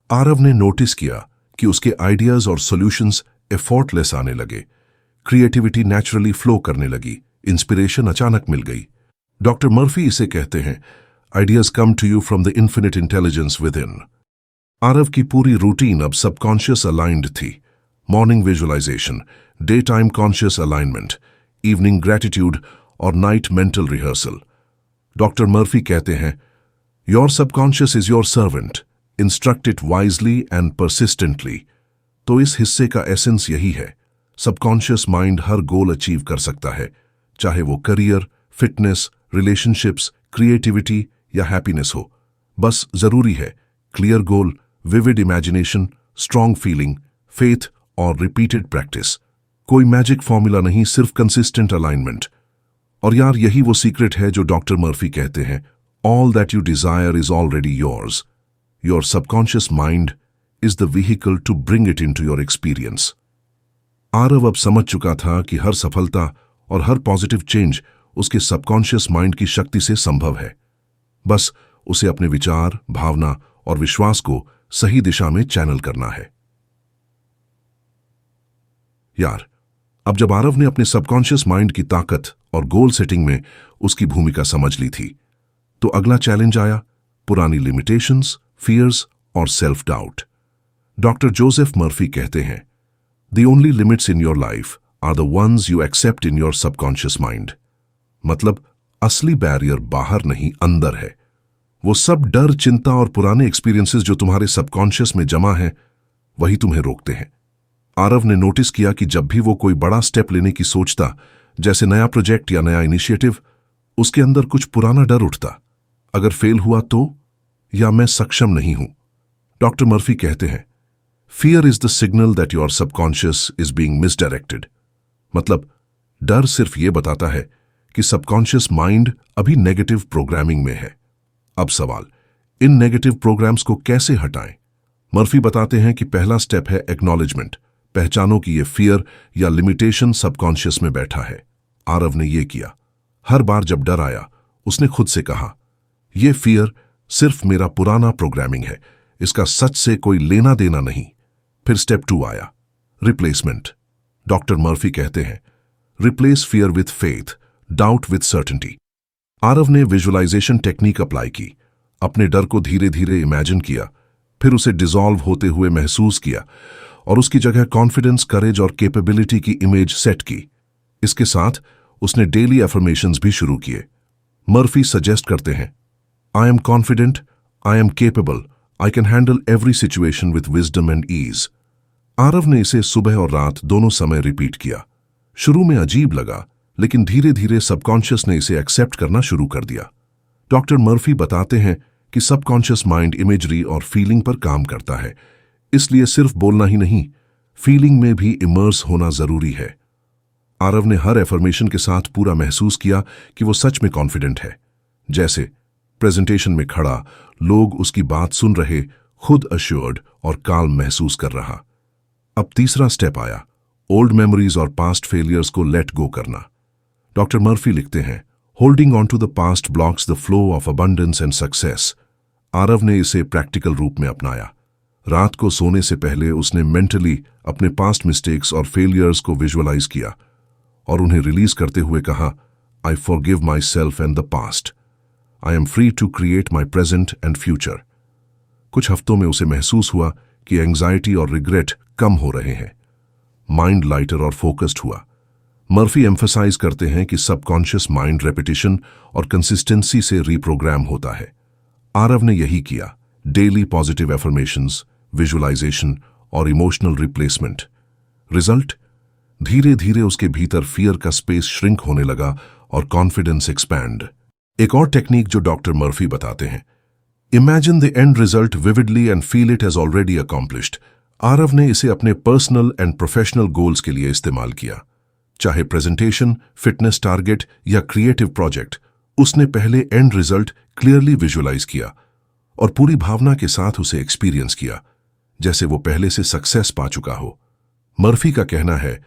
आरव ने नोटिस किया कि उसके आइडियाज और सॉल्यूशंस एफर्टलेस आने लगे, क्रिएटिविटी नेचुरली फ्लो करने लगी, इंस्पिरेशन अचानक मिल गई। डॉक्टर मर्फी इसे कहते हैं, ideas come to you from the infinite intelligence within. Aarav की पूरी रूटीन अब सबकॉन्शियस अलाइंड थी। Morning visualisation, day time conscious alignment, evening gratitude और night mental rehearsal. Doctor Murphy कहते हैं, your subconscious is your servant, instruct it wisely and persistently. तो इस हिस्से का एसेंस यही है, सबकॉन्शियस माइंड हर गोल अचीव कर सकता है, चाहे वो करियर, फिटनेस, रिलेशनशिप्स, क्रिएटिविटी या हैप्पीनेस हो। बस जरूरी है clear goal, vivid imagination, strong feeling, faith और रिपीटेड प्रैक्टिस। कोई मैजिक फॉर्मूला नहीं, सिर्फ कंसिस्टेंट अलाइनमेंट। और यार, यही वो सीक्रेट है जो डॉक्टर मर्फी कहते हैं, All that you desire is already yours. Your subconscious mind is the vehicle to bring it into your experience. Aarav अब समझ चुका था कि हर सफलता और हर पॉजिटिव चेंज उसके सबकॉन्शियस माइंड की शक्ति से संभव है। बस उसे अपने विचार, भावना और विश्वास को सही दिशा में चैनल करना है। यार, अब जब आरव ने अपने सबकॉन्शियस माइंड की ताकत और गोल सेटिंग में उसकी भूमिका समझ ली थी, तो अगला चैलेंज आया पुरानी लिमिटेशंस, फियर्स और self doubt. Doctor Joseph Murphy कहते हैं, the only limits in your life are the ones you accept in your subconscious mind. मतलब असली बैरियर बाहर नहीं, अंदर है। वो सब डर, चिंता और पुराने एक्सपीरियंसेस जो तुम्हारे सबकॉन्शियस में जमा हैं, वही तुम्हें रोकते हैं। आरव ने नोटिस किया कि जब भी वो कोई बड़ा स्टेप लेने की सोचता, जैसे नया प्रोजेक्ट या नया इनिशिएटिव, उसके अंदर कुछ पुराना डर उठता। अगर फेल हुआ तो, या मैं सक्षम नहीं हूं। डॉक्टर मर्फी कहते हैं, fear is the signal that your subconscious is being misdirected. मतलब डर सिर्फ ये बताता है कि सबकॉन्शियस माइंड अभी नेगेटिव प्रोग्रामिंग में है। अब सवाल, इन नेगेटिव प्रोग्राम्स को कैसे हटाएं? मर्फी बताते हैं कि पहला स्टेप है एक्नॉलेजमेंट। पहचानो कि ये फियर या लिमिटेशन सबकॉन्शियस में बैठा है। आरव ने ये किया। हर बार जब डर आया, उसने खुद से कहा, ये फियर सिर्फ मेरा पुराना प्रोग्रामिंग है, इसका सच से कोई लेना देना नहीं। फिर स्टेप 2 आया, रिप्लेसमेंट। डॉक्टर मर्फी कहते हैं, replace fear with faith, doubt with certainty. Aarav ने विजुअलाइजेशन टेक्निक अप्लाई की। अपने डर को धीरे धीरे इमेजिन किया, फिर उसे डिसॉल्व होते हुए महसूस किया और उसकी जगह कॉन्फिडेंस, करेज और कैपेबिलिटी की इमेज सेट की। इसके साथ उसने डेली एफर्मेशंस भी शुरू किए। मर्फी सजेस्ट करते हैं, I am confident, I am capable, I can handle every situation with wisdom and ease. Aarav ने इसे सुबह और रात दोनों समय रिपीट किया। शुरू में अजीब लगा, लेकिन धीरे धीरे सबकॉन्शियस ने इसे एक्सेप्ट करना शुरू कर दिया। डॉक्टर मर्फी बताते हैं कि सबकॉन्शियस माइंड इमेजरी और फीलिंग पर काम करता है, इसलिए सिर्फ बोलना ही नहीं, फीलिंग में भी इमर्स होना जरूरी है। आरव ने हर एफर्मेशन के साथ पूरा महसूस किया कि वो सच में कॉन्फिडेंट है। जैसे प्रेजेंटेशन में खड़ा, लोग उसकी बात सुन रहे, खुद अश्योर्ड और काल्म महसूस कर रहा। अब तीसरा स्टेप आया, ओल्ड मेमोरीज और पास्ट फेलियर्स को लेट गो करना। डॉक्टर मर्फी लिखते हैं, holding on to the past blocks the flow of abundance and success. Aarav ने इसे प्रैक्टिकल रूप में अपनाया। रात को सोने से पहले उसने मेंटली अपने पास्ट मिस्टेक्स और फेलियर्स को विजुअलाइज किया और उन्हें रिलीज करते हुए कहा, I forgive myself and the past, I am free to create my present and future. कुछ हफ्तों में उसे महसूस हुआ कि एंग्जाइटी और रिग्रेट कम हो रहे हैं। माइंड लाइटर और फोकस्ड हुआ। मर्फी एम्फसाइज करते हैं कि सबकॉन्शियस माइंड रेपिटेशन और कंसिस्टेंसी से रीप्रोग्राम होता है। आरव ने यही किया, डेली पॉजिटिव एफर्मेशंस, विजुअलाइजेशन और इमोशनल रिप्लेसमेंट। रिजल्ट, धीरे धीरे उसके भीतर फियर का स्पेस श्रिंक होने लगा और कॉन्फिडेंस एक्सपैंड। एक और टेक्निक जो डॉक्टर मर्फी बताते हैं, imagine the end result vividly and feel it has already accomplished. Aarav ने इसे अपने पर्सनल एंड प्रोफेशनल गोल्स के लिए इस्तेमाल किया। चाहे प्रेजेंटेशन, फिटनेस टारगेट या क्रिएटिव प्रोजेक्ट, उसने पहले एंड रिजल्ट क्लियरली विजुअलाइज किया और पूरी भावना के साथ उसे एक्सपीरियंस किया, जैसे वो पहले से सक्सेस पा चुका हो। मर्फी का कहना है,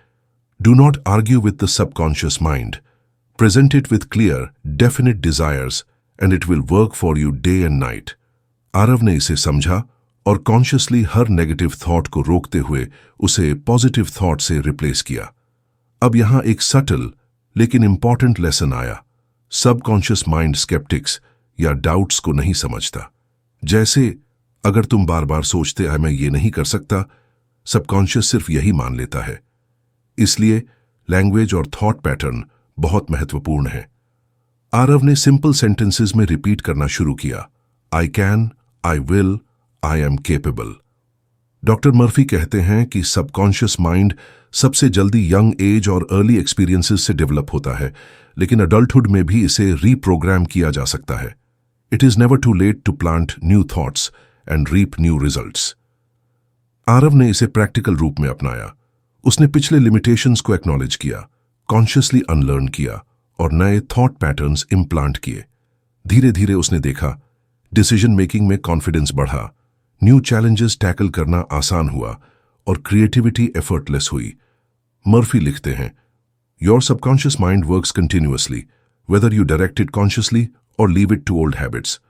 do not argue with the subconscious mind, present it with clear, definite desires and it will work for you day and night. Aarav ने इसे समझा और कॉन्शियसली हर नेगेटिव थॉट को रोकते हुए उसे पॉजिटिव थॉट से रिप्लेस किया। अब यहां एक सटल लेकिन इंपॉर्टेंट लेसन आया। सबकॉन्शियस माइंड स्केप्टिक्स या डाउट्स को नहीं समझता। जैसे अगर तुम बार बार सोचते हैं मैं ये नहीं कर सकता, सबकॉन्शियस सिर्फ यही मान लेता है। इसलिए लैंग्वेज और थॉट पैटर्न बहुत महत्वपूर्ण है। आरव ने सिंपल सेंटेंसेस में रिपीट करना शुरू किया, आई can, I will, I am capable. Doctor Murphy कहते हैं कि सबकॉन्शियस माइंड सबसे जल्दी यंग एज और अर्ली एक्सपीरियंसेस से डेवलप होता है, लेकिन अडल्टहुड में भी इसे रीप्रोग्राम किया जा सकता है। It is never too late to plant new thoughts and reap new results. Aarav ने इसे प्रैक्टिकल रूप में अपनाया। उसने पिछले लिमिटेशंस को एक्नॉलेज किया, कॉन्शियसली अनलर्न किया और नए थॉट पैटर्न्स इम्प्लांट किए। धीरे धीरे उसने देखा डिसीजन मेकिंग में कॉन्फिडेंस बढ़ा, न्यू चैलेंजेस टैकल करना आसान हुआ और क्रिएटिविटी एफर्टलेस हुई। मर्फी लिखते हैं, your subconscious mind works continuously whether you direct it consciously और leave it to old habits.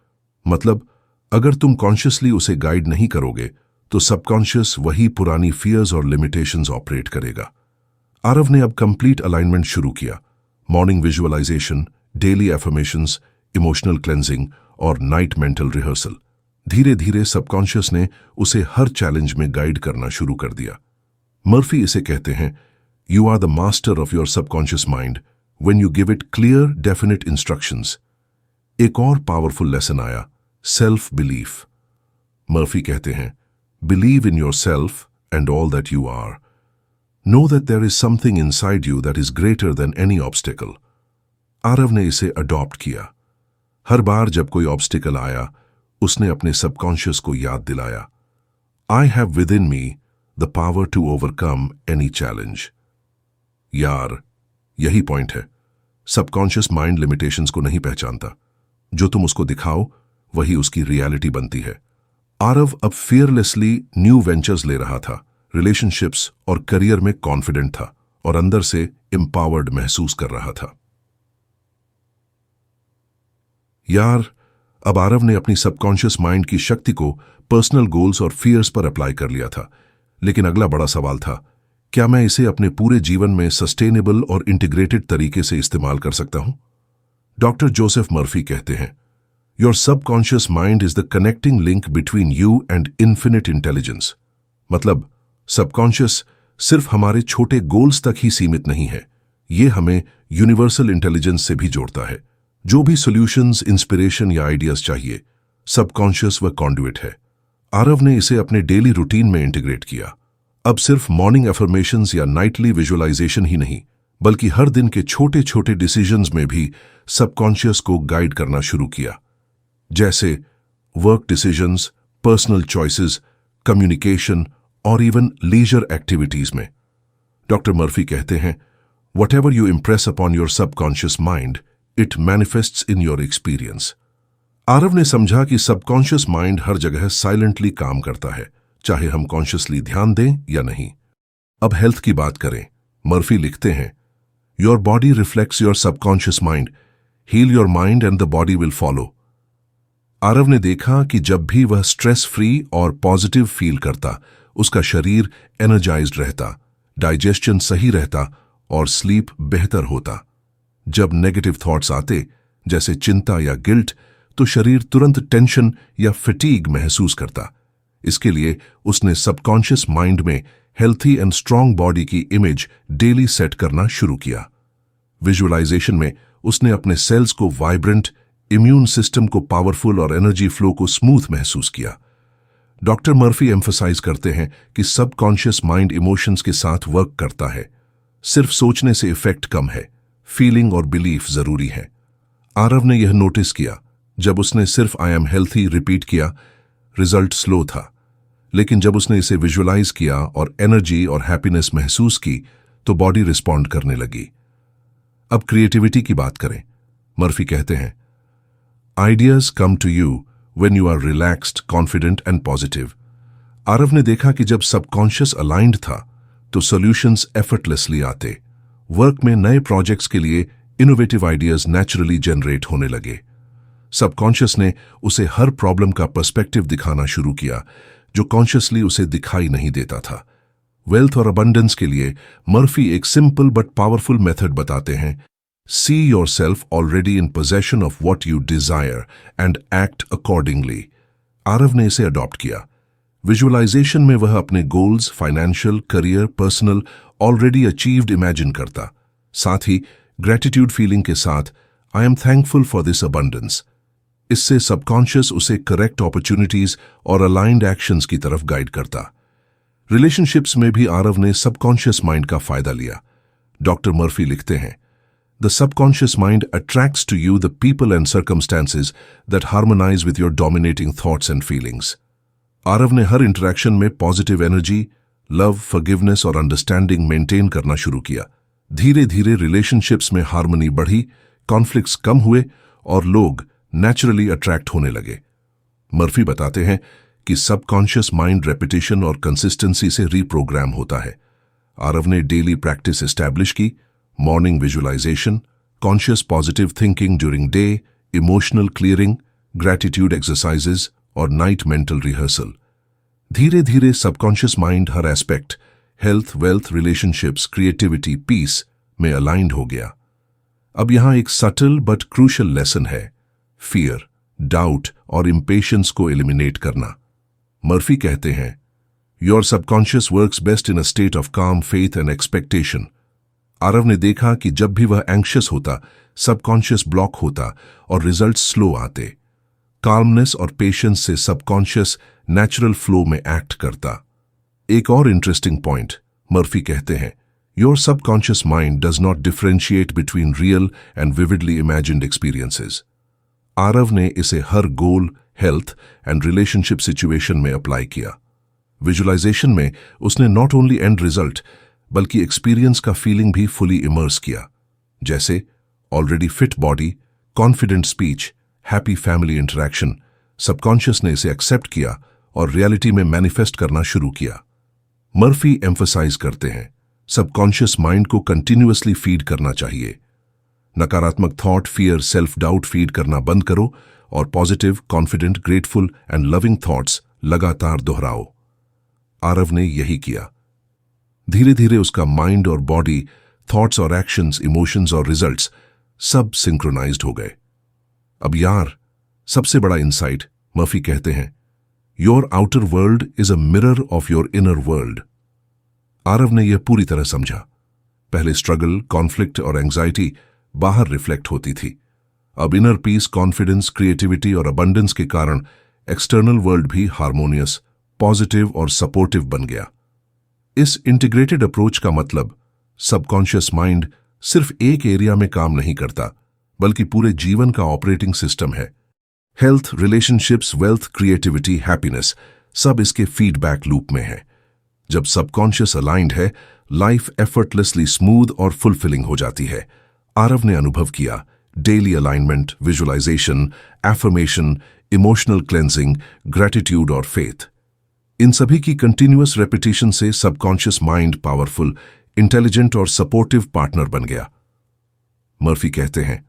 मतलब अगर तुम कॉन्शियसली उसे गाइड नहीं करोगे तो सबकॉन्शियस वही पुरानी फियर्स और लिमिटेशंस ऑपरेट करेगा। आरव ने अब कंप्लीट अलाइनमेंट शुरू किया, morning visualisation, daily affirmations, emotional cleansing और नाइट मेंटल रिहर्सल। धीरे धीरे सबकॉन्शियस ने उसे हर चैलेंज में गाइड करना शुरू कर दिया। मर्फी इसे कहते हैं, you are the master of your subconscious mind when you give it clear definite instructions. एक और पावरफुल लेसन आया, सेल्फ बिलीफ। मर्फी कहते हैं, believe in yourself and all that you are. Know that there is something inside you that is greater than any obstacle. Aarav ने इसे adopt किया। हर बार जब कोई ऑब्स्टिकल आया उसने अपने सबकॉन्शियस को याद दिलाया, I have within me the power to overcome any challenge. यार, यही पॉइंट है। सबकॉन्शियस माइंड लिमिटेशंस को नहीं पहचानता, जो तुम उसको दिखाओ वही उसकी रियलिटी बनती है। आरव अब फियरलेसली न्यू वेंचर्स ले रहा था, रिलेशनशिप्स और करियर में कॉन्फिडेंट था और अंदर से एम्पावर्ड महसूस कर रहा था। यार, अब आरव ने अपनी सबकॉन्शियस माइंड की शक्ति को पर्सनल गोल्स और फियर्स पर अप्लाई कर लिया था। लेकिन अगला बड़ा सवाल था, क्या मैं इसे अपने पूरे जीवन में सस्टेनेबल और इंटीग्रेटेड तरीके से इस्तेमाल कर सकता हूं? डॉक्टर जोसेफ मर्फी कहते हैं, your subconscious mind is the connecting link between you and infinite intelligence. मतलब सबकॉन्शियस सिर्फ हमारे छोटे गोल्स तक ही सीमित नहीं है, ये हमें यूनिवर्सल इंटेलिजेंस से भी जोड़ता है। जो भी सॉल्यूशंस, इंस्पिरेशन या आइडियाज चाहिए, सबकॉन्शियस व कॉन्डुइट है। आरव ने इसे अपने डेली रूटीन में इंटीग्रेट किया। अब सिर्फ मॉर्निंग एफर्मेशंस या नाइटली विजुअलाइजेशन ही नहीं, बल्कि हर दिन के छोटे छोटे डिसीजंस में भी सबकॉन्शियस को गाइड करना शुरू किया, जैसे work decisions, personal choices, communication और इवन लीजर एक्टिविटीज में। डॉक्टर मर्फी कहते हैं, whatever you Impress upon your subconscious mind, it manifests in your experience. Aarav ने समझा कि सबकॉन्शियस माइंड हर जगह साइलेंटली काम करता है, चाहे हम कॉन्शियसली ध्यान दें या नहीं। अब हेल्थ की बात करें। मर्फी लिखते हैं, your body reflects your subconscious mind, heal your mind and the body will follow. Aarav ने देखा कि जब भी वह स्ट्रेस फ्री और पॉजिटिव फील करता, उसका शरीर एनर्जाइज्ड रहता, डाइजेशन सही रहता और स्लीप बेहतर होता। जब नेगेटिव थॉट्स आते, जैसे चिंता या गिल्ट, तो शरीर तुरंत टेंशन या फटीग महसूस करता। इसके लिए उसने सबकॉन्शियस माइंड में हेल्थी एंड स्ट्रांग बॉडी की इमेज डेली सेट करना शुरू किया। विजुअलाइजेशन में उसने अपने सेल्स को वाइब्रेंट, इम्यून सिस्टम को पावरफुल और एनर्जी फ्लो को स्मूथ महसूस किया। डॉक्टर मर्फी एम्फसाइज करते हैं कि सबकॉन्शियस माइंड इमोशंस के साथ वर्क करता है। सिर्फ सोचने से इफेक्ट कम है, फीलिंग और बिलीफ जरूरी है। आरव ने यह नोटिस किया, जब उसने सिर्फ आई एम हेल्थी रिपीट किया, रिजल्ट स्लो था। लेकिन जब उसने इसे विजुअलाइज किया और एनर्जी और हैप्पीनेस महसूस की, तो बॉडी रिस्पॉन्ड करने लगी। अब क्रिएटिविटी की बात करें। मर्फी कहते हैं, ideas come to you when you are relaxed, confident and positive. Aarav ने देखा कि जब सबकॉन्शियस अलाइंड था, तो सॉल्यूशंस एफर्टलेसली आते। वर्क में नए प्रोजेक्ट्स के लिए इनोवेटिव आइडियाज नेचुरली जनरेट होने लगे। सबकॉन्शियस ने उसे हर प्रॉब्लम का पर्सपेक्टिव दिखाना शुरू किया, जो कॉन्शियसली उसे दिखाई नहीं देता था। वेल्थ और अबंडेंस के लिए मर्फी एक सिंपल बट पावरफुल मेथड बताते हैं, see yourself already in possession of what you desire and act accordingly. Aarav ने इसे अडॉप्ट किया। विजुअलाइजेशन में वह अपने goals, financial, career, personal already achieved imagine करता। साथ ही ग्रेटिट्यूड फीलिंग के साथ, I am thankful for this abundance. इससे सबकॉन्शियस उसे करेक्ट अपॉर्चुनिटीज और अलाइंड एक्शंस की तरफ गाइड करता। रिलेशनशिप्स में भी आरव ने सबकॉन्शियस माइंड का फायदा लिया। डॉक्टर मर्फी लिखते हैं, the subconscious mind attracts to you the people and circumstances that harmonise with your dominating thoughts and feelings. Aarav ने हर इंटरेक्शन में पॉजिटिव एनर्जी, लव, फॉरगिवनेस और अंडरस्टैंडिंग मेंटेन करना शुरू किया। धीरे धीरे रिलेशनशिप्स में हार्मनी बढ़ी, कॉन्फ्लिक्ट्स कम हुए और लोग नेचुरली अट्रैक्ट होने लगे। मर्फी बताते हैं कि सबकॉन्शियस माइंड रेपिटेशन और कंसिस्टेंसी से रीप्रोग्राम होता है। आरव ने डेली प्रैक्टिस एस्टैब्लिश की, morning visualization, conscious positive thinking during day, emotional clearing, gratitude exercises और नाइट मेंटल रिहर्सल। धीरे धीरे सबकॉन्शियस माइंड हर aspect, health, wealth, relationships, creativity, peace में अलाइंड हो गया। अब यहां एक सटल बट क्रूशल लेसन है, फियर, डाउट और इम्पेशंस को एलिमिनेट करना। मर्फी कहते हैं, your subconscious works best in a state of काम, फेथ एंड एक्सपेक्टेशन। आरव ने देखा कि जब भी वह एंग्शियस होता, सबकॉन्शियस ब्लॉक होता और रिजल्ट्स स्लो आते। काल्मनेस और पेशेंस से सबकॉन्शियस नेचुरल फ्लो में एक्ट करता। एक और इंटरेस्टिंग पॉइंट, मर्फी कहते हैं, your subconscious mind does not differentiate between real and vividly imagined experiences. Aarav ने इसे हर गोल, हेल्थ एंड रिलेशनशिप सिचुएशन में अप्लाई किया। विजुअलाइजेशन में उसने नॉट ओनली एंड रिजल्ट बल्कि एक्सपीरियंस का फीलिंग भी फुली इमर्स किया, जैसे already fit body, confident speech, happy family interaction. Subconscious ने इसे एक्सेप्ट किया और रियलिटी में मैनिफेस्ट करना शुरू किया। मर्फी एम्फसाइज करते हैं, सबकॉन्शियस माइंड को कंटिन्यूअसली फीड करना चाहिए। नकारात्मक thought, fear, self doubt feed करना बंद करो और positive, confident, grateful and loving thoughts लगातार दोहराओ। आरव ने यही किया। धीरे धीरे उसका माइंड और बॉडी, थॉट्स और एक्शंस, इमोशंस और रिजल्ट्स सब सिंक्रोनाइज्ड हो गए। अब यार, सबसे बड़ा इंसाइट, मर्फी कहते हैं, your outer world is a mirror of your inner world. Aarav ने यह पूरी तरह समझा। पहले स्ट्रगल, कॉन्फ्लिक्ट और एंजाइटी बाहर रिफ्लेक्ट होती थी। अब इनर पीस, कॉन्फिडेंस, क्रिएटिविटी और अबंडेंस के कारण एक्सटर्नल वर्ल्ड भी हार्मोनियस, पॉजिटिव और सपोर्टिव बन गया। इस इंटीग्रेटेड अप्रोच का मतलब, सबकॉन्शियस माइंड सिर्फ एक एरिया में काम नहीं करता, बल्कि पूरे जीवन का ऑपरेटिंग सिस्टम है। Health, relationships, wealth, creativity, happiness सब इसके फीडबैक लूप में है। जब सबकॉन्शियस अलाइंड है, लाइफ एफर्टलेसली स्मूथ और फुलफिलिंग हो जाती है। आरव ने अनुभव किया, daily alignment, visualisation, affirmation, emotional cleansing, gratitude और फेथ, इन सभी की कंटिन्यूअस रेपिटेशन से सबकॉन्शियस माइंड पावरफुल, इंटेलिजेंट और सपोर्टिव पार्टनर बन गया। मर्फी कहते हैं,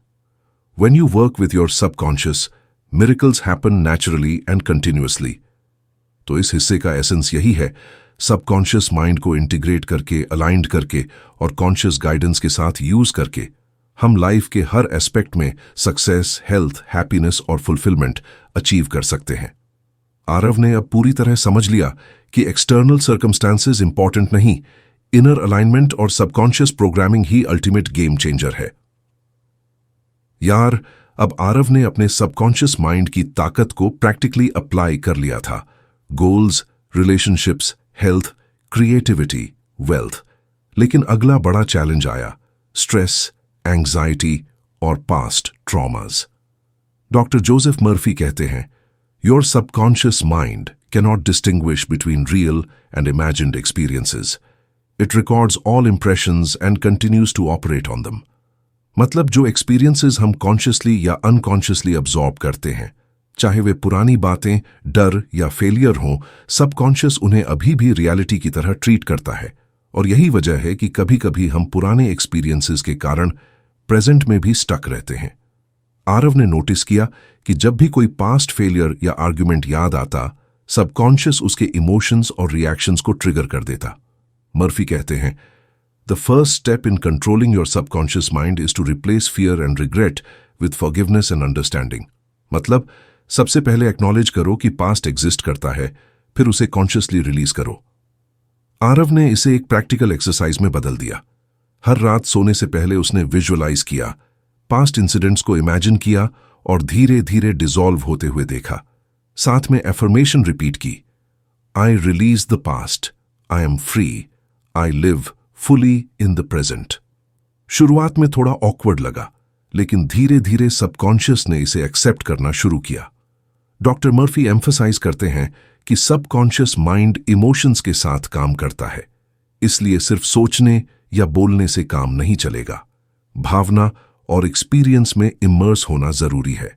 when you work with your subconscious, miracles happen naturally and continuously. तो इस हिस्से का एसेंस यही है, सबकॉन्शियस माइंड को इंटीग्रेट करके, अलाइंड करके और कॉन्शियस गाइडेंस के साथ यूज करके हम लाइफ के हर एस्पेक्ट में सक्सेस, हेल्थ, हैप्पीनेस और फुलफिलमेंट अचीव कर सकते हैं। आरव ने अब पूरी तरह समझ लिया कि एक्सटर्नल सर्कमस्टांसेस इंपॉर्टेंट नहीं, इनर अलाइनमेंट और सबकॉन्शियस प्रोग्रामिंग ही अल्टीमेट गेम चेंजर है। यार, अब आरव ने अपने सबकॉन्शियस माइंड की ताकत को प्रैक्टिकली अप्लाई कर लिया था। Goals, relationships, health, creativity, wealth. लेकिन अगला बड़ा चैलेंज आया, स्ट्रेस, एंग्जाइटी और past traumas. Doctor Joseph Murphy कहते हैं, your subconscious mind cannot distinguish between real and imagined experiences. It records all impressions and continues to operate on them. मतलब जो experiences हम कॉन्शियसली या अनकॉन्शियसली अब्सॉर्ब करते हैं, चाहे वे पुरानी बातें, डर या फेलियर हों, सबकॉन्शियस उन्हें अभी भी रियलिटी की तरह ट्रीट करता है। और यही वजह है कि कभी कभी हम पुराने एक्सपीरियंसेस के कारण प्रेजेंट में भी स्टक रहते हैं। आरव ने नोटिस किया कि जब भी कोई पास्ट फेलियर या आर्ग्यूमेंट याद आता, सबकॉन्शियस उसके इमोशंस और रिएक्शंस को ट्रिगर कर देता। मर्फी कहते हैं, the first step in controlling your subconscious mind is to replace fear and regret with forgiveness and understanding. मतलब, सबसे पहले एक्नॉलेज करो कि पास्ट एग्जिस्ट करता है, फिर उसे कॉन्शियसली रिलीज करो। आरव ने इसे एक प्रैक्टिकल एक्सरसाइज में बदल दिया। हर रात सोने से पहले उसने विजुअलाइज किया, पास्ट इंसिडेंट्स को इमेजिन किया और धीरे धीरे डिसॉल्व होते हुए देखा। साथ में एफर्मेशन रिपीट की, I release the past, I am free, I live fully in the present. शुरुआत में थोड़ा ऑकवर्ड लगा, लेकिन धीरे धीरे सबकॉन्शियस ने इसे एक्सेप्ट करना शुरू किया। डॉक्टर मर्फी एम्फसाइज करते हैं कि सबकॉन्शियस माइंड इमोशंस के साथ काम करता है, इसलिए सिर्फ सोचने या बोलने से काम नहीं चलेगा। भावना और एक्सपीरियंस में इमर्स होना जरूरी है।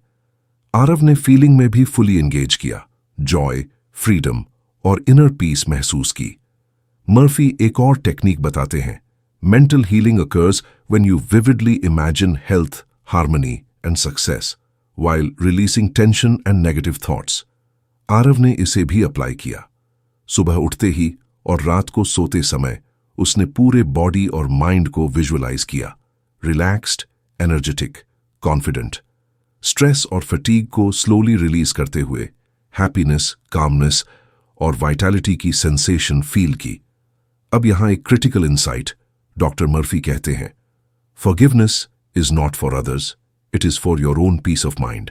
आरव ने फीलिंग में भी फुली एंगेज किया, जॉय, फ्रीडम और इनर पीस महसूस की। मर्फी एक और टेक्निक बताते हैं, mental healing occurs when you vividly imagine health, harmony and success while releasing tension and negative thoughts। Aarav ने इसे भी अप्लाई किया। सुबह उठते ही और रात को सोते समय उसने पूरे बॉडी और माइंड को विजुअलाइज किया, रिलैक्स्ड, एनर्जेटिक, कॉन्फिडेंट। स्ट्रेस और फटीग को स्लोली रिलीज करते हुए हैप्पीनेस, कामनेस और वाइटैलिटी की सेंसेशन फील की। अब यहां एक क्रिटिकल इंसाइट डॉक्टर मर्फी कहते हैं, forgiveness is not for others, it is for your own peace of mind.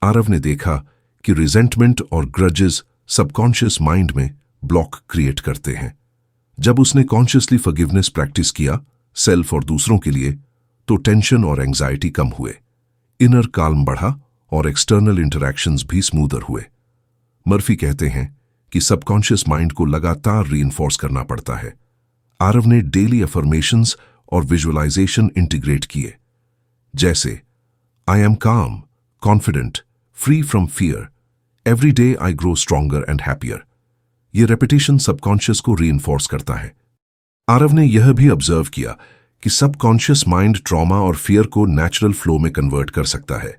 Aarav ने देखा कि रिजेंटमेंट और ग्रजेस सबकॉन्शियस माइंड में ब्लॉक क्रिएट करते हैं। जब उसने कॉन्शियसली फॉरगिवनेस प्रैक्टिस किया, सेल्फ और दूसरों के लिए, तो टेंशन और एंजाइटी कम हुए, इनर काल्म बढ़ा और एक्सटर्नल इंटरैक्शंस भी स्मूदर हुए। मर्फी कहते हैं कि सबकॉन्शियस माइंड को लगातार रीइंफोर्स करना पड़ता है। आरव ने डेली अफर्मेशंस और विजुअलाइजेशन इंटीग्रेट किए, जैसे I am calm, confident, free from fear, every day I grow stronger and happier. ये रेपिटेशन सबकॉन्शियस को रीइंफोर्स करता है। आरव ने यह भी ऑब्जर्व किया कि सबकॉन्शियस माइंड ट्रॉमा और फियर को नेचुरल फ्लो में कन्वर्ट कर सकता है।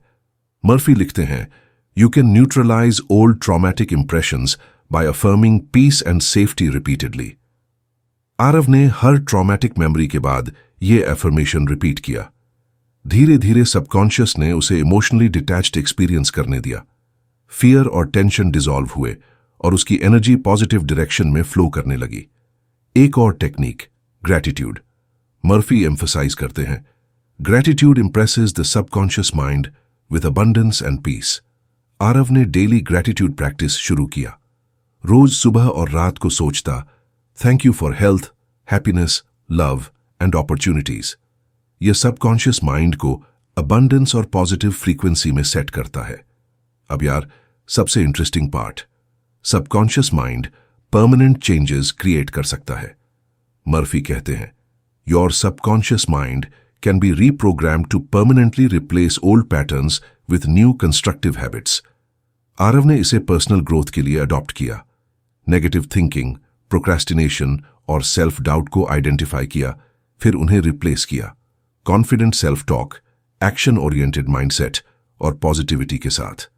मर्फी लिखते हैं, you can neutralise old traumatic impressions by affirming peace and safety repeatedly. Aarav ने हर ट्रॉमेटिक मेमोरी के बाद यह एफर्मेशन रिपीट किया। धीरे धीरे सबकॉन्शियस ने उसे इमोशनली डिटैच्ड एक्सपीरियंस करने दिया। फियर और टेंशन डिसॉल्व हुए और उसकी एनर्जी पॉजिटिव डायरेक्शन में फ्लो करने लगी। एक और टेक्निक, ग्रैटिट्यूड। मर्फी एम्फसाइज करते हैं, gratitude impresses the subconscious mind with abundance and peace. Aarav ने डेली ग्रैटिट्यूड प्रैक्टिस शुरू किया। रोज सुबह और रात को सोचता, thank you for health, happiness, love and opportunities. यह सबकॉन्शियस माइंड को अबंडेंस और पॉजिटिव फ्रीक्वेंसी में सेट करता है। अब यार, सबसे interesting part, subconscious mind permanent changes create कर सकता है। मर्फी कहते हैं, your subconscious mind can be reprogrammed to permanently replace old patterns with new constructive habits. Aarav ने इसे पर्सनल ग्रोथ के लिए अडॉप्ट किया। नेगेटिव थिंकिंग, प्रोक्रेस्टिनेशन और सेल्फ डाउट को आइडेंटिफाई किया, फिर उन्हें रिप्लेस किया confident self talk, action oriented mindset और पॉजिटिविटी के साथ।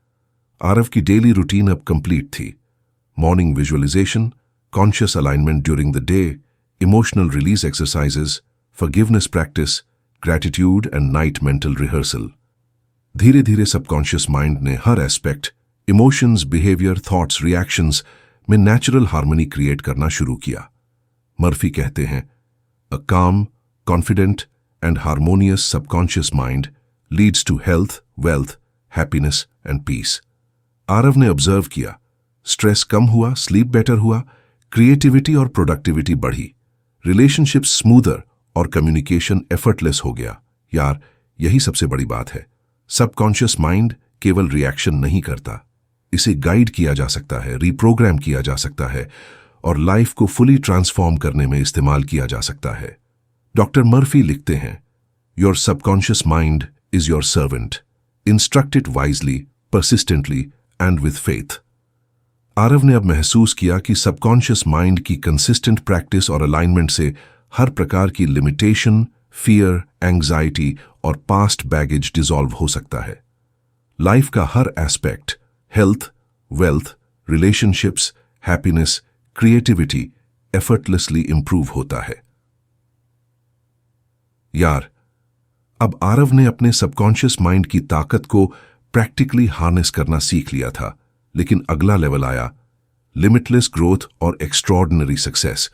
आरव की डेली रूटीन अब कंप्लीट थी। Morning visualization, conscious alignment during the day, emotional release exercises, forgiveness practice, gratitude and night mental rehearsal. धीरे धीरे सबकॉन्शियस माइंड ने हर aspect, emotions, behaviour, thoughts, reactions में नेचुरल हार्मनी क्रिएट करना शुरू किया। मर्फी कहते हैं, a calm, confident and harmonious subconscious mind leads to health, wealth, happiness and peace. Aarav ने ऑब्जर्व किया, स्ट्रेस कम हुआ, स्लीप बेटर हुआ, क्रिएटिविटी और प्रोडक्टिविटी बढ़ी, रिलेशनशिप्स स्मूदर और कम्युनिकेशन एफर्टलेस हो गया। यार, यही सबसे बड़ी बात है। सबकॉन्शियस माइंड केवल रिएक्शन नहीं करता, इसे गाइड किया जा सकता है, रीप्रोग्राम किया जा सकता है और लाइफ को फुली ट्रांसफॉर्म करने में इस्तेमाल किया जा सकता है। डॉक्टर मर्फी लिखते हैं, your subconscious mind is your servant, instruct it wisely, persistently and with faith. Aarav ने अब महसूस किया कि सबकॉन्शियस माइंड की कंसिस्टेंट प्रैक्टिस और अलाइनमेंट से हर प्रकार की लिमिटेशन, फियर, एंग्जाइटी और पास्ट बैगेज डिसॉल्व हो सकता है। लाइफ का हर aspect, health, wealth, relationships, happiness, creativity effortlessly improve होता है। यार, अब आरव ने अपने सबकॉन्शियस माइंड की ताकत को प्रैक्टिकली हार्नेस करना सीख लिया था, लेकिन अगला लेवल आया, लिमिटलेस ग्रोथ और extraordinary success.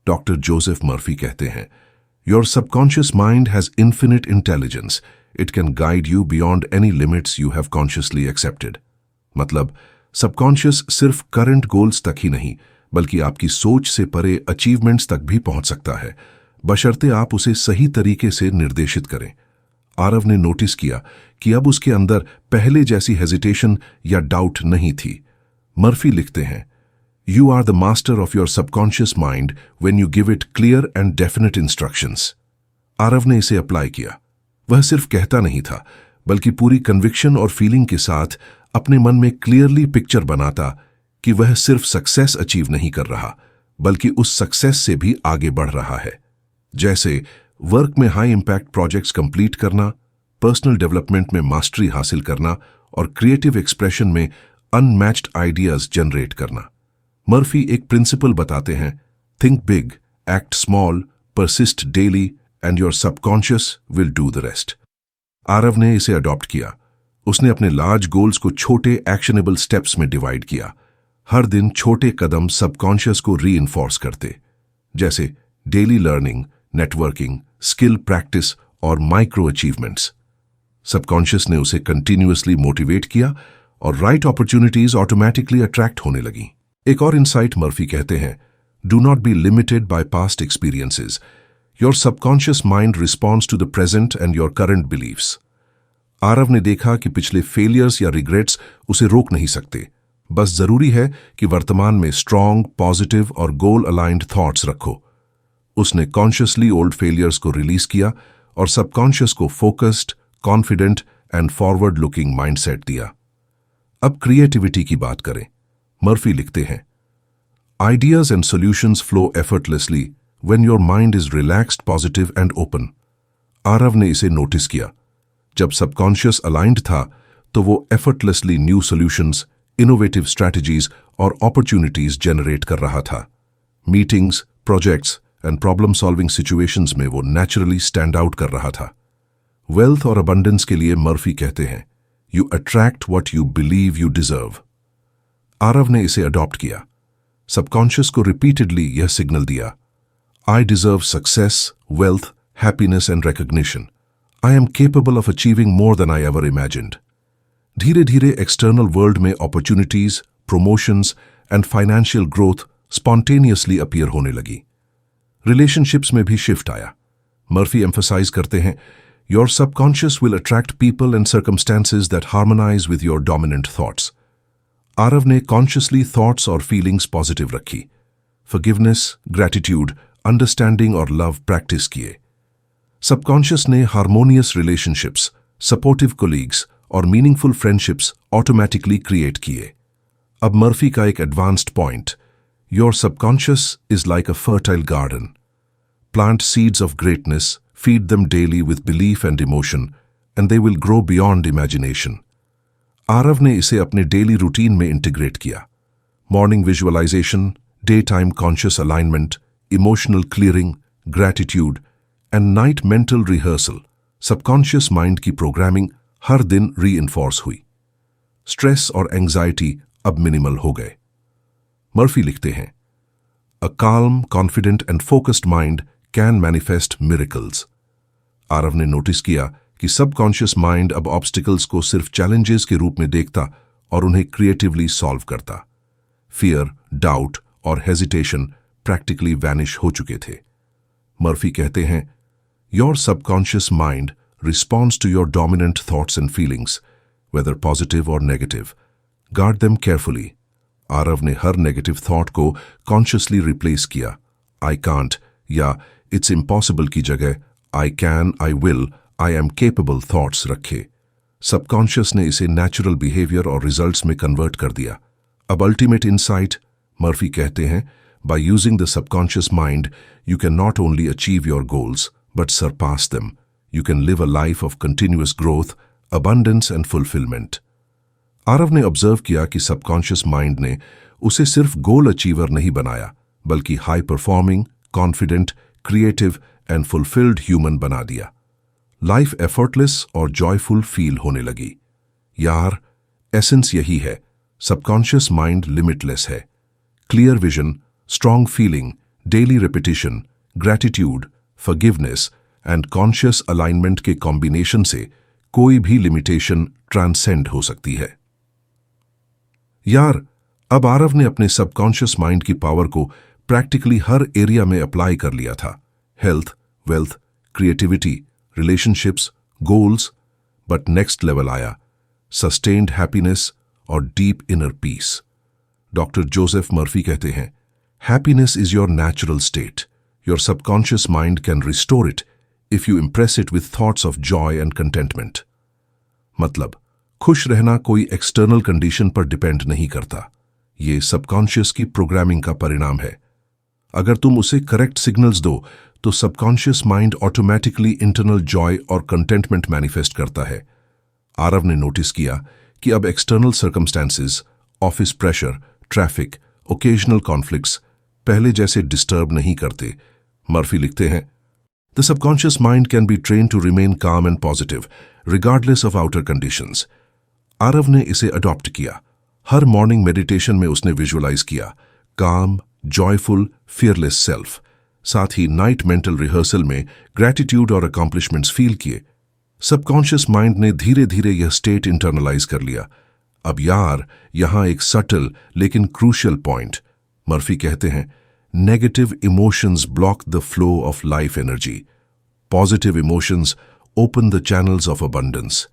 Doctor Joseph Murphy कहते हैं, your subconscious mind has infinite intelligence, it can guide you beyond any limits you have consciously accepted. मतलब, सबकॉन्शियस सिर्फ करंट गोल्स तक ही नहीं, बल्कि आपकी सोच से परे अचीवमेंट्स तक भी पहुंच सकता है, बशर्ते आप उसे सही तरीके से निर्देशित करें। आरव ने नोटिस किया कि अब उसके अंदर पहले जैसी हेजिटेशन या डाउट नहीं थी। मर्फी लिखते हैं, you are the master of your subconscious mind when you give it clear and definite instructions. Aarav ने इसे अप्लाई किया। वह सिर्फ कहता नहीं था, बल्कि पूरी कन्विक्शन और फीलिंग के साथ अपने मन में क्लियरली पिक्चर बनाता कि वह सिर्फ सक्सेस अचीव नहीं कर रहा बल्कि उस सक्सेस से भी आगे बढ़ रहा है। जैसे वर्क में हाई इंपैक्ट प्रोजेक्ट्स कंप्लीट करना, पर्सनल डेवलपमेंट में मास्टरी हासिल करना और क्रिएटिव एक्सप्रेशन में अनमैच्ड आइडियाज जनरेट करना। मर्फी एक प्रिंसिपल बताते हैं, think big, act small, persist daily and your subconscious will do the rest. Aarav ने इसे अडॉप्ट किया। उसने अपने लार्ज गोल्स को छोटे एक्शनेबल स्टेप्स में डिवाइड किया। हर दिन छोटे कदम सबकॉन्शियस को रीइंफोर्स करते, जैसे daily learning, networking, skill practice और माइक्रो अचीवमेंट्स। सबकॉन्शियस ने उसे कंटिन्यूअसली मोटिवेट किया और राइट अपॉर्चुनिटीज ऑटोमेटिकली अट्रैक्ट होने लगी। एक और इंसाइट मर्फी कहते हैं, do not be limited by past experiences. Your subconscious mind responds to the present and your current beliefs. Aarav ने देखा कि पिछले फेलियर्स या रिग्रेट्स उसे रोक नहीं सकते, बस जरूरी है कि वर्तमान में स्ट्रांग, पॉजिटिव और गोल अलाइंड थॉट्स रखो। उसने कॉन्शियसली ओल्ड फेलियर्स को रिलीज किया और सबकॉन्शियस को focused, confident and forward looking mindset दिया। अब क्रिएटिविटी की बात करें। मर्फी लिखते हैं, ideas and solutions flow effortlessly when your mind is relaxed, positive and open. Aarav ने इसे नोटिस किया। जब सबकॉन्शियस अलाइंड था तो वो effortlessly new solutions, innovative strategies और अपॉर्चुनिटीज जनरेट कर रहा था। Meetings, projects and problem solving situations में वो नेचुरली स्टैंड आउट कर रहा था। वेल्थ और अबंडेंस के लिए मर्फी कहते हैं, you attract what you believe you deserve. Aarav ने इसे अडॉप्ट किया। सबकॉन्शियस को रिपीटेडली यह सिग्नल दिया, I deserve success, wealth, happiness and recognition. I am capable of achieving more than I ever imagined. धीरे धीरे एक्सटर्नल वर्ल्ड में opportunities, promotions and financial growth spontaneously appear होने लगी। रिलेशनशिप्स में भी शिफ्ट आया। मर्फी एम्फसाइज करते हैं, your subconscious will attract people and circumstances that harmonise with your dominant thoughts. Aarav ने कॉन्शियसली थॉट्स और फीलिंग्स पॉजिटिव रखी। फॉरगिवनेस, ग्रैटिट्यूड, अंडरस्टैंडिंग और लव प्रैक्टिस किए। सबकॉन्शियस ने हार्मोनियस रिलेशनशिप्स, सपोर्टिव कोलीग्स और मीनिंगफुल फ्रेंडशिप्स ऑटोमेटिकली क्रिएट किए। अब Murphy का एक advanced point, your subconscious is like a fertile garden. Plant seeds of greatness, feed them daily with belief and emotion, and they will grow beyond imagination. Aarav ने इसे अपने daily routine में integrate किया। Morning visualisation, day time conscious alignment, emotional clearing, gratitude and night mental rehearsal, subconscious mind की programming हर दिन reinforce हुई। Stress और एंजाइटी अब मिनिमल हो गए। मर्फी लिखते हैं, अ calm, confident and focused mind can manifest miracles. Aarav ने नोटिस किया कि सबकॉन्शियस माइंड अब ऑब्स्टिकल्स को सिर्फ चैलेंजेस के रूप में देखता और उन्हें क्रिएटिवली सॉल्व करता। फियर, डाउट और हेजिटेशन प्रैक्टिकली वैनिश हो चुके थे। मर्फी कहते हैं, your subconscious mind responds to your dominant thoughts and feelings, whether positive और negative. Guard them carefully. Aarav ने हर नेगेटिव थॉट को कॉन्शियसली रिप्लेस किया। आई कांट या इट्स इम्पॉसिबल की जगह I can, I will, I am capable thoughts रखे। Subconscious ने इसे नेचुरल बिहेवियर और रिजल्ट्स में कन्वर्ट कर दिया। अब अल्टीमेट इंसाइट, मर्फी कहते हैं, by using the subconscious mind you can not only achieve your goals but surpass them. You can live a life of continuous growth, abundance and fulfilment. Aarav ने observe किया कि subconscious mind ने उसे सिर्फ गोल achiever नहीं बनाया बल्कि high performing, confident, creative and fulfilled human बना दिया। लाइफ एफर्टलेस और जॉयफुल फील होने लगी। यार, एसेंस यही है, सबकॉन्शियस माइंड लिमिटलेस है। Clear vision, strong feeling, daily repetition, gratitude, forgiveness and conscious alignment के कॉम्बिनेशन से कोई भी लिमिटेशन ट्रांसेंड हो सकती है। यार, अब आरव ने अपने सबकॉन्शियस माइंड की पावर को प्रैक्टिकली हर एरिया में अप्लाई कर लिया था। Health, wealth, creativity, relationships, goals, but next level आया, सस्टेन्ड हैप्पीनेस और deep inner peace. Doctor Joseph Murphy कहते हैं, happiness is your natural state. Your subconscious mind can restore it if you impress it with thoughts of joy and contentment. मतलब खुश रहना कोई external condition पर depend नहीं करता, ये सबकॉन्शियस की प्रोग्रामिंग का परिणाम है। अगर तुम उसे करेक्ट सिग्नल्स दो तो subconscious mind automatically internal joy और कंटेंटमेंट मैनिफेस्ट करता है। आरव ने नोटिस किया कि अब external circumstances, office pressure, traffic, occasional conflicts पहले जैसे डिस्टर्ब नहीं करते। मर्फी लिखते हैं, the subconscious mind can be train to remain calm and positive regardless of outer conditions. Aarav ने इसे अडॉप्ट किया। हर मॉर्निंग मेडिटेशन में उसने विजुअलाइज किया काम, जॉयफुल, फियरलेस सेल्फ। साथ ही नाइट मेंटल रिहर्सल में ग्रैटिट्यूड और अकॉम्प्लिशमेंट्स फील किए। सबकॉन्शियस माइंड ने धीरे धीरे यह स्टेट इंटरनलाइज कर लिया। अब यार, यहां एक सटल लेकिन क्रूशियल पॉइंट। मर्फी कहते हैं, negative emotions block the flow of life energy, positive emotions open the channels of abundance.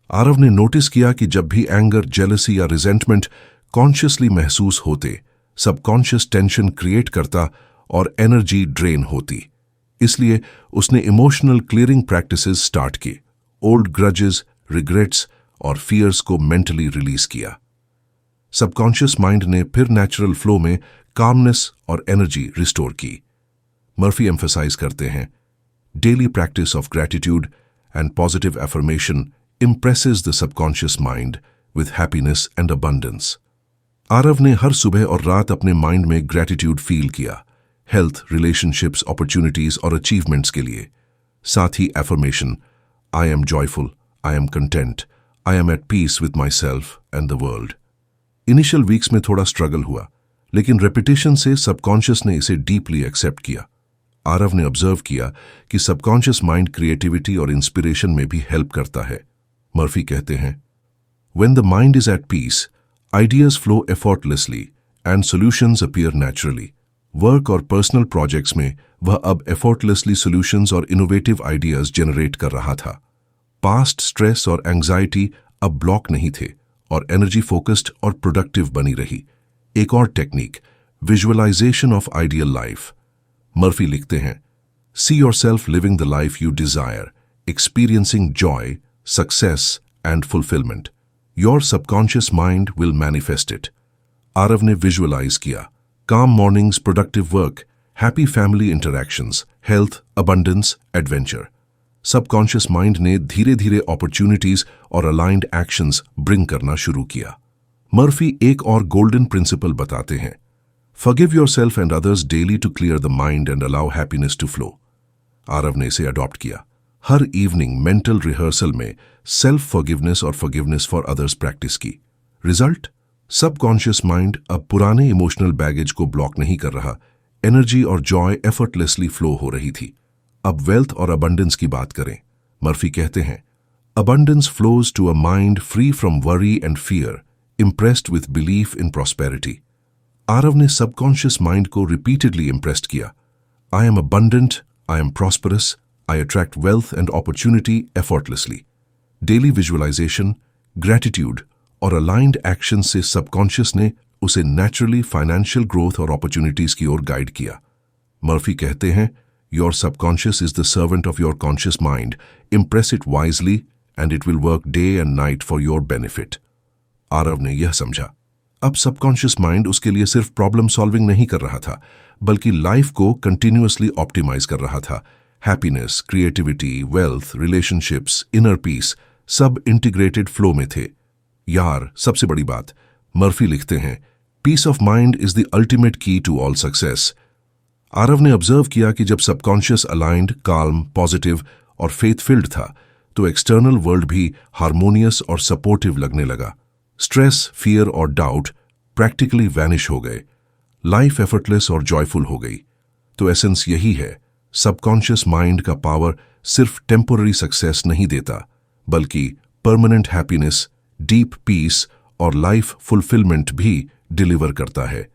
Aarav ने नोटिस किया कि जब भी एंगर, जेलसी या रिजेंटमेंट कॉन्शियसली महसूस होते, सबकॉन्शियस टेंशन क्रिएट करता और एनर्जी ड्रेन होती। इसलिए उसने इमोशनल क्लियरिंग प्रैक्टिसेस स्टार्ट की, ओल्ड ग्रजेस, रिग्रेट्स और फियर्स को मेंटली रिलीज किया। सबकॉन्शियस माइंड ने फिर नेचुरल फ्लो में कामनेस और एनर्जी रिस्टोर की। मर्फी एम्फसाइज करते हैं, daily practice of gratitude and positive affirmation impresses the subconscious mind with happiness and abundance. Aarav ने हर सुबह और रात अपने माइंड में ग्रैटिट्यूड फील किया, हेल्थ, रिलेशनशिप्स, अपॉर्चुनिटीज और अचीवमेंट्स के लिए। साथ ही affirmation, I am joyful, I am content, I am at peace with myself and the world. Initial weeks में थोड़ा स्ट्रगल हुआ, लेकिन रेपिटेशन से सबकॉन्शियस ने इसे डीपली एक्सेप्ट किया। आरव ने ऑब्जर्व किया कि सबकॉन्शियस माइंड क्रिएटिविटी और इंस्पिरेशन में भी हेल्प करता है। मर्फी कहते हैं, When the mind is at peace, ideas flow effortlessly and solutions appear naturally. Work और पर्सनल प्रोजेक्ट्स में वह अब effortlessly solutions और इनोवेटिव आइडियाज जनरेट कर रहा था। पास्ट स्ट्रेस और एंजाइटी अब ब्लॉक नहीं थे और एनर्जी फोकस्ड और प्रोडक्टिव बनी रही। एक और technique, visualisation of ideal life. Murphy लिखते हैं, See yourself living the life you desire, experiencing joy, success and fulfillment. Your subconscious mind will manifest it. Aarav ने विजुअलाइज किया, calm mornings, productive work, happy family interactions, health, abundance, adventure. Subconscious mind ने धीरे धीरे opportunities और aligned actions bring करना शुरू किया। Murphy एक और गोल्डन प्रिंसिपल बताते हैं, Forgive yourself and others daily to clear the mind and allow happiness to flow. Aarav ने इसे अडॉप्ट किया। हर इवनिंग मेंटल रिहर्सल में सेल्फ फॉरगिवनेस और फॉरगिवनेस फॉर अदर्स प्रैक्टिस की। रिजल्ट, सबकॉन्शियस माइंड अब पुराने इमोशनल बैगेज को ब्लॉक नहीं कर रहा, एनर्जी और जॉय एफर्टलेसली फ्लो हो रही थी। अब वेल्थ और अबंडेंस की बात करें। मर्फी कहते हैं, abundance flows to a mind free from worry and fear, impressed with belief in prosperity. Aarav ने सबकॉन्शियस माइंड को रिपीटेडली इम्प्रेस्ड किया, I am abundant, I am prosperous, I attract wealth and opportunity effortlessly. Daily visualization, gratitude और aligned action से subconscious ने उसे naturally financial growth और opportunities की ओर guide किया। मर्फी कहते हैं, Your subconscious is the servant of your conscious mind. Impress it wisely and it will work day and night for your benefit. Aarav ने यह समझा, अब सबकॉन्शियस माइंड उसके लिए सिर्फ प्रॉब्लम सॉल्विंग नहीं कर रहा था, बल्कि लाइफ को कंटिन्यूअसली ऑप्टिमाइज कर रहा था। Happiness, creativity, wealth, relationships, inner peace सब इंटीग्रेटेड फ्लो में थे। यार, सबसे बड़ी बात, मर्फी लिखते हैं, peace of mind is the ultimate key to all success. Aarav ने ऑब्जर्व किया कि जब सबकॉन्शियस अलाइंड, काल्म, पॉजिटिव और फेथ फिल्ड था, तो एक्सटर्नल वर्ल्ड भी हार्मोनियस और सपोर्टिव लगने लगा। स्ट्रेस, फियर और डाउट प्रैक्टिकली वैनिश हो गए। लाइफ एफर्टलेस और जॉयफुल हो गई। तो एसेंस यही है, सबकॉन्शियस माइंड का पावर सिर्फ टेम्पोररी सक्सेस नहीं देता, बल्कि परमानेंट हैप्पीनेस, डीप पीस और लाइफ फुलफिलमेंट भी डिलीवर करता है।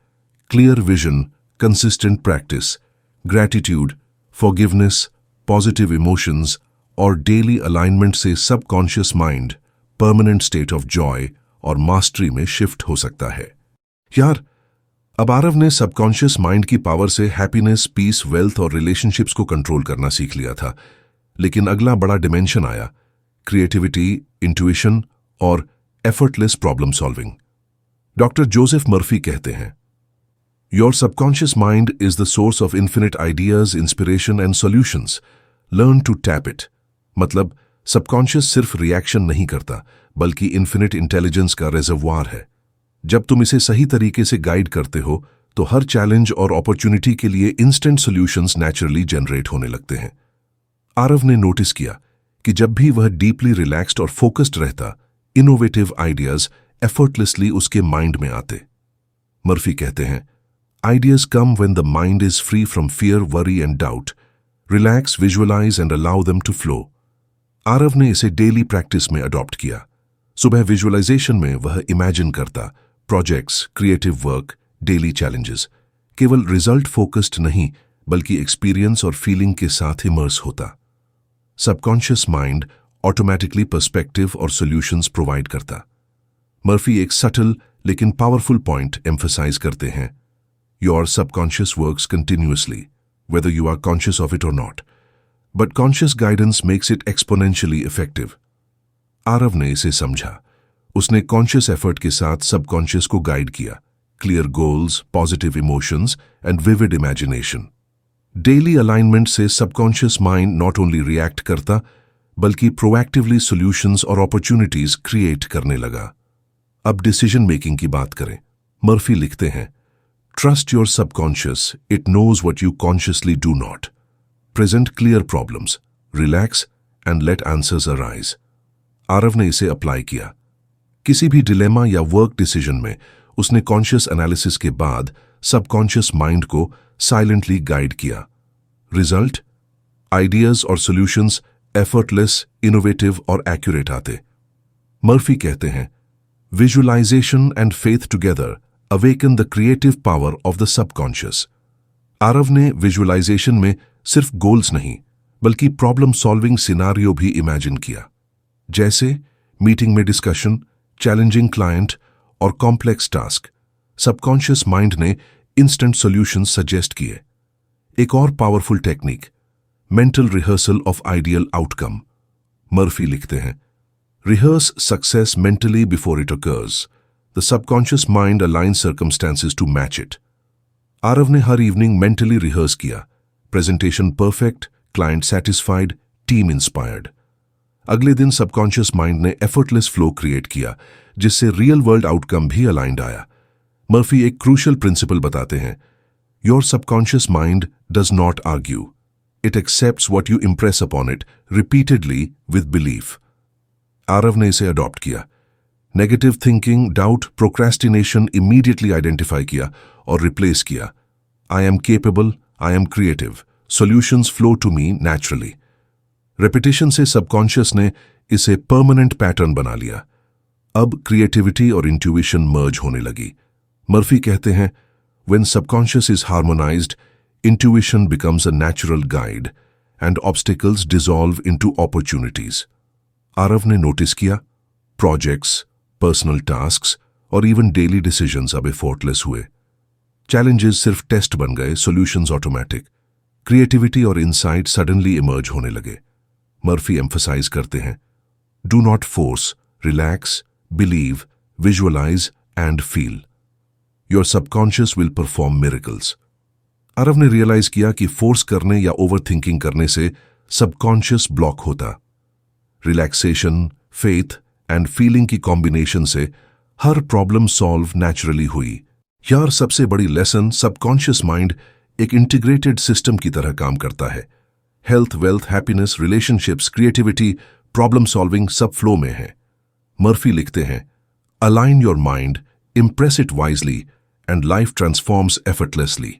Clear vision, consistent practice, gratitude, forgiveness, positive emotions और डेली अलाइनमेंट से subconscious mind permanent state of Joy और मास्टरी में शिफ्ट हो सकता है। यार, अब आरव ने सबकॉन्शियस माइंड की पावर से हैप्पीनेस, पीस, वेल्थ और रिलेशनशिप्स को कंट्रोल करना सीख लिया था, लेकिन अगला बड़ा डिमेंशन आया, क्रिएटिविटी, इंट्यूशन और effortless problem solving. Doctor Joseph Murphy कहते हैं, your subconscious mind is the source of infinite ideas, inspiration and solutions. Learn to tap it. मतलब सबकॉन्शियस सिर्फ रिएक्शन नहीं करता, बल्कि इन्फिनिट इंटेलिजेंस का रिजर्वॉर है। जब तुम इसे सही तरीके से गाइड करते हो तो हर चैलेंज और अपॉर्चुनिटी के लिए इंस्टेंट सॉल्यूशंस नेचुरली जनरेट होने लगते हैं। आरव ने नोटिस किया कि जब भी वह डीपली रिलैक्स्ड और फोकस्ड रहता, इनोवेटिव आइडियाज एफर्टलेसली उसके माइंड में आते। मर्फी कहते हैं, ideas come when the mind is free from fear, worry and doubt. Relax, visualise and allow them to flow. Aarav ने इसे डेली प्रैक्टिस में अडॉप्ट किया। सुबह विजुअलाइजेशन में वह इमेजिन करता projects, creative work, daily challenges. केवल रिजल्ट फोकस्ड नहीं, बल्कि एक्सपीरियंस और फीलिंग के साथ इमर्स होता। सबकॉन्शियस माइंड ऑटोमेटिकली पर्सपेक्टिव और सॉल्यूशंस प्रोवाइड करता। मर्फी एक सटल लेकिन पावरफुल पॉइंट एम्फसाइज करते हैं, your subconscious works continuously, whether you are conscious of it or not. But conscious guidance makes it exponentially effective. Aarav ने इसे समझा। उसने कॉन्शियस एफर्ट के साथ सबकॉन्शियस को गाइड किया, clear goals, positive emotions and vivid imagination. Daily alignment से subconscious mind not only react करता, बल्कि प्रोएक्टिवली सॉल्यूशंस और अपॉर्चुनिटीज क्रिएट करने लगा। अब डिसीजन मेकिंग की बात करें। मर्फी लिखते हैं, trust your subconscious, it knows what you consciously do not. Present clear problems, relax and let answers arise. Aarav ने इसे अप्लाई किया। किसी भी डिलेमा या वर्क डिसीजन में उसने कॉन्शियस एनालिसिस के बाद सबकॉन्शियस माइंड को साइलेंटली गाइड किया। रिजल्ट, आइडियाज और सॉल्यूशंस एफर्टलेस, इनोवेटिव और एक्यूरेट आते। मर्फी कहते हैं, visualisation and faith together awaken the creative power of the subconscious. Aarav ने विजुअलाइजेशन में सिर्फ गोल्स नहीं, बल्कि प्रॉब्लम सॉल्विंग सिनारियो भी इमेजिन किया, जैसे मीटिंग में डिस्कशन, चैलेंजिंग क्लाइंट और कॉम्प्लेक्स टास्क। सबकॉन्शियस माइंड ने इंस्टेंट सॉल्यूशंस सजेस्ट किए। एक और powerful technique, mental rehearsal of ideal outcome. Murphy लिखते हैं, rehearse success mentally before it occurs. The subconscious mind aligns circumstances to match it. Aarav ने हर evening mentally rehearse किया, presentation perfect, client satisfied, team inspired. अगले दिन subconscious mind ने effortless flow create किया, जिससे real world outcome भी aligned आया। Murphy एक क्रूशियल प्रिंसिपल बताते हैं, your subconscious mind does not argue, it accepts what you Impress upon it repeatedly with belief. Aarav ने इसे अडॉप्ट किया। Negative thinking, doubt, procrastination immediately identify किया और रिप्लेस किया, I am capable, I am creative, solutions flow to me naturally. Repetition से subconscious ने इसे permanent pattern बना लिया। अब क्रिएटिविटी और इंट्यूशन मर्ज होने लगी। मर्फी कहते हैं, when subconscious is harmonised, intuition becomes a natural guide and obstacles dissolve into opportunities. Aarav ने नोटिस किया, प्रोजेक्ट्स, पर्सनल टास्क्स और इवन डेली डिसीजंस अब एफर्टलेस हुए। चैलेंजेस सिर्फ टेस्ट बन गए, सॉल्यूशंस ऑटोमेटिक। क्रिएटिविटी और इंसाइट सडनली इमर्ज होने लगे। मर्फी एम्फसाइज करते हैं, do not force, relax, believe, visualise and feel. Your subconscious will perform miracles. Aarav ने रियलाइज किया कि फोर्स करने या ओवर थिंकिंग करने से सबकॉन्शियस ब्लॉक होता। रिलैक्सेशन, फेथ एंड फीलिंग की कॉम्बिनेशन से हर प्रॉब्लम सॉल्व नेचुरली हुई। यार सबसे बड़ी लेसन, सबकॉन्शियस माइंड एक इंटीग्रेटेड सिस्टम की तरह काम करता है। Health, wealth, happiness, relationships, creativity, problem solving सब फ्लो में है। मर्फी लिखते हैं, align your mind, impress it wisely and life transforms effortlessly.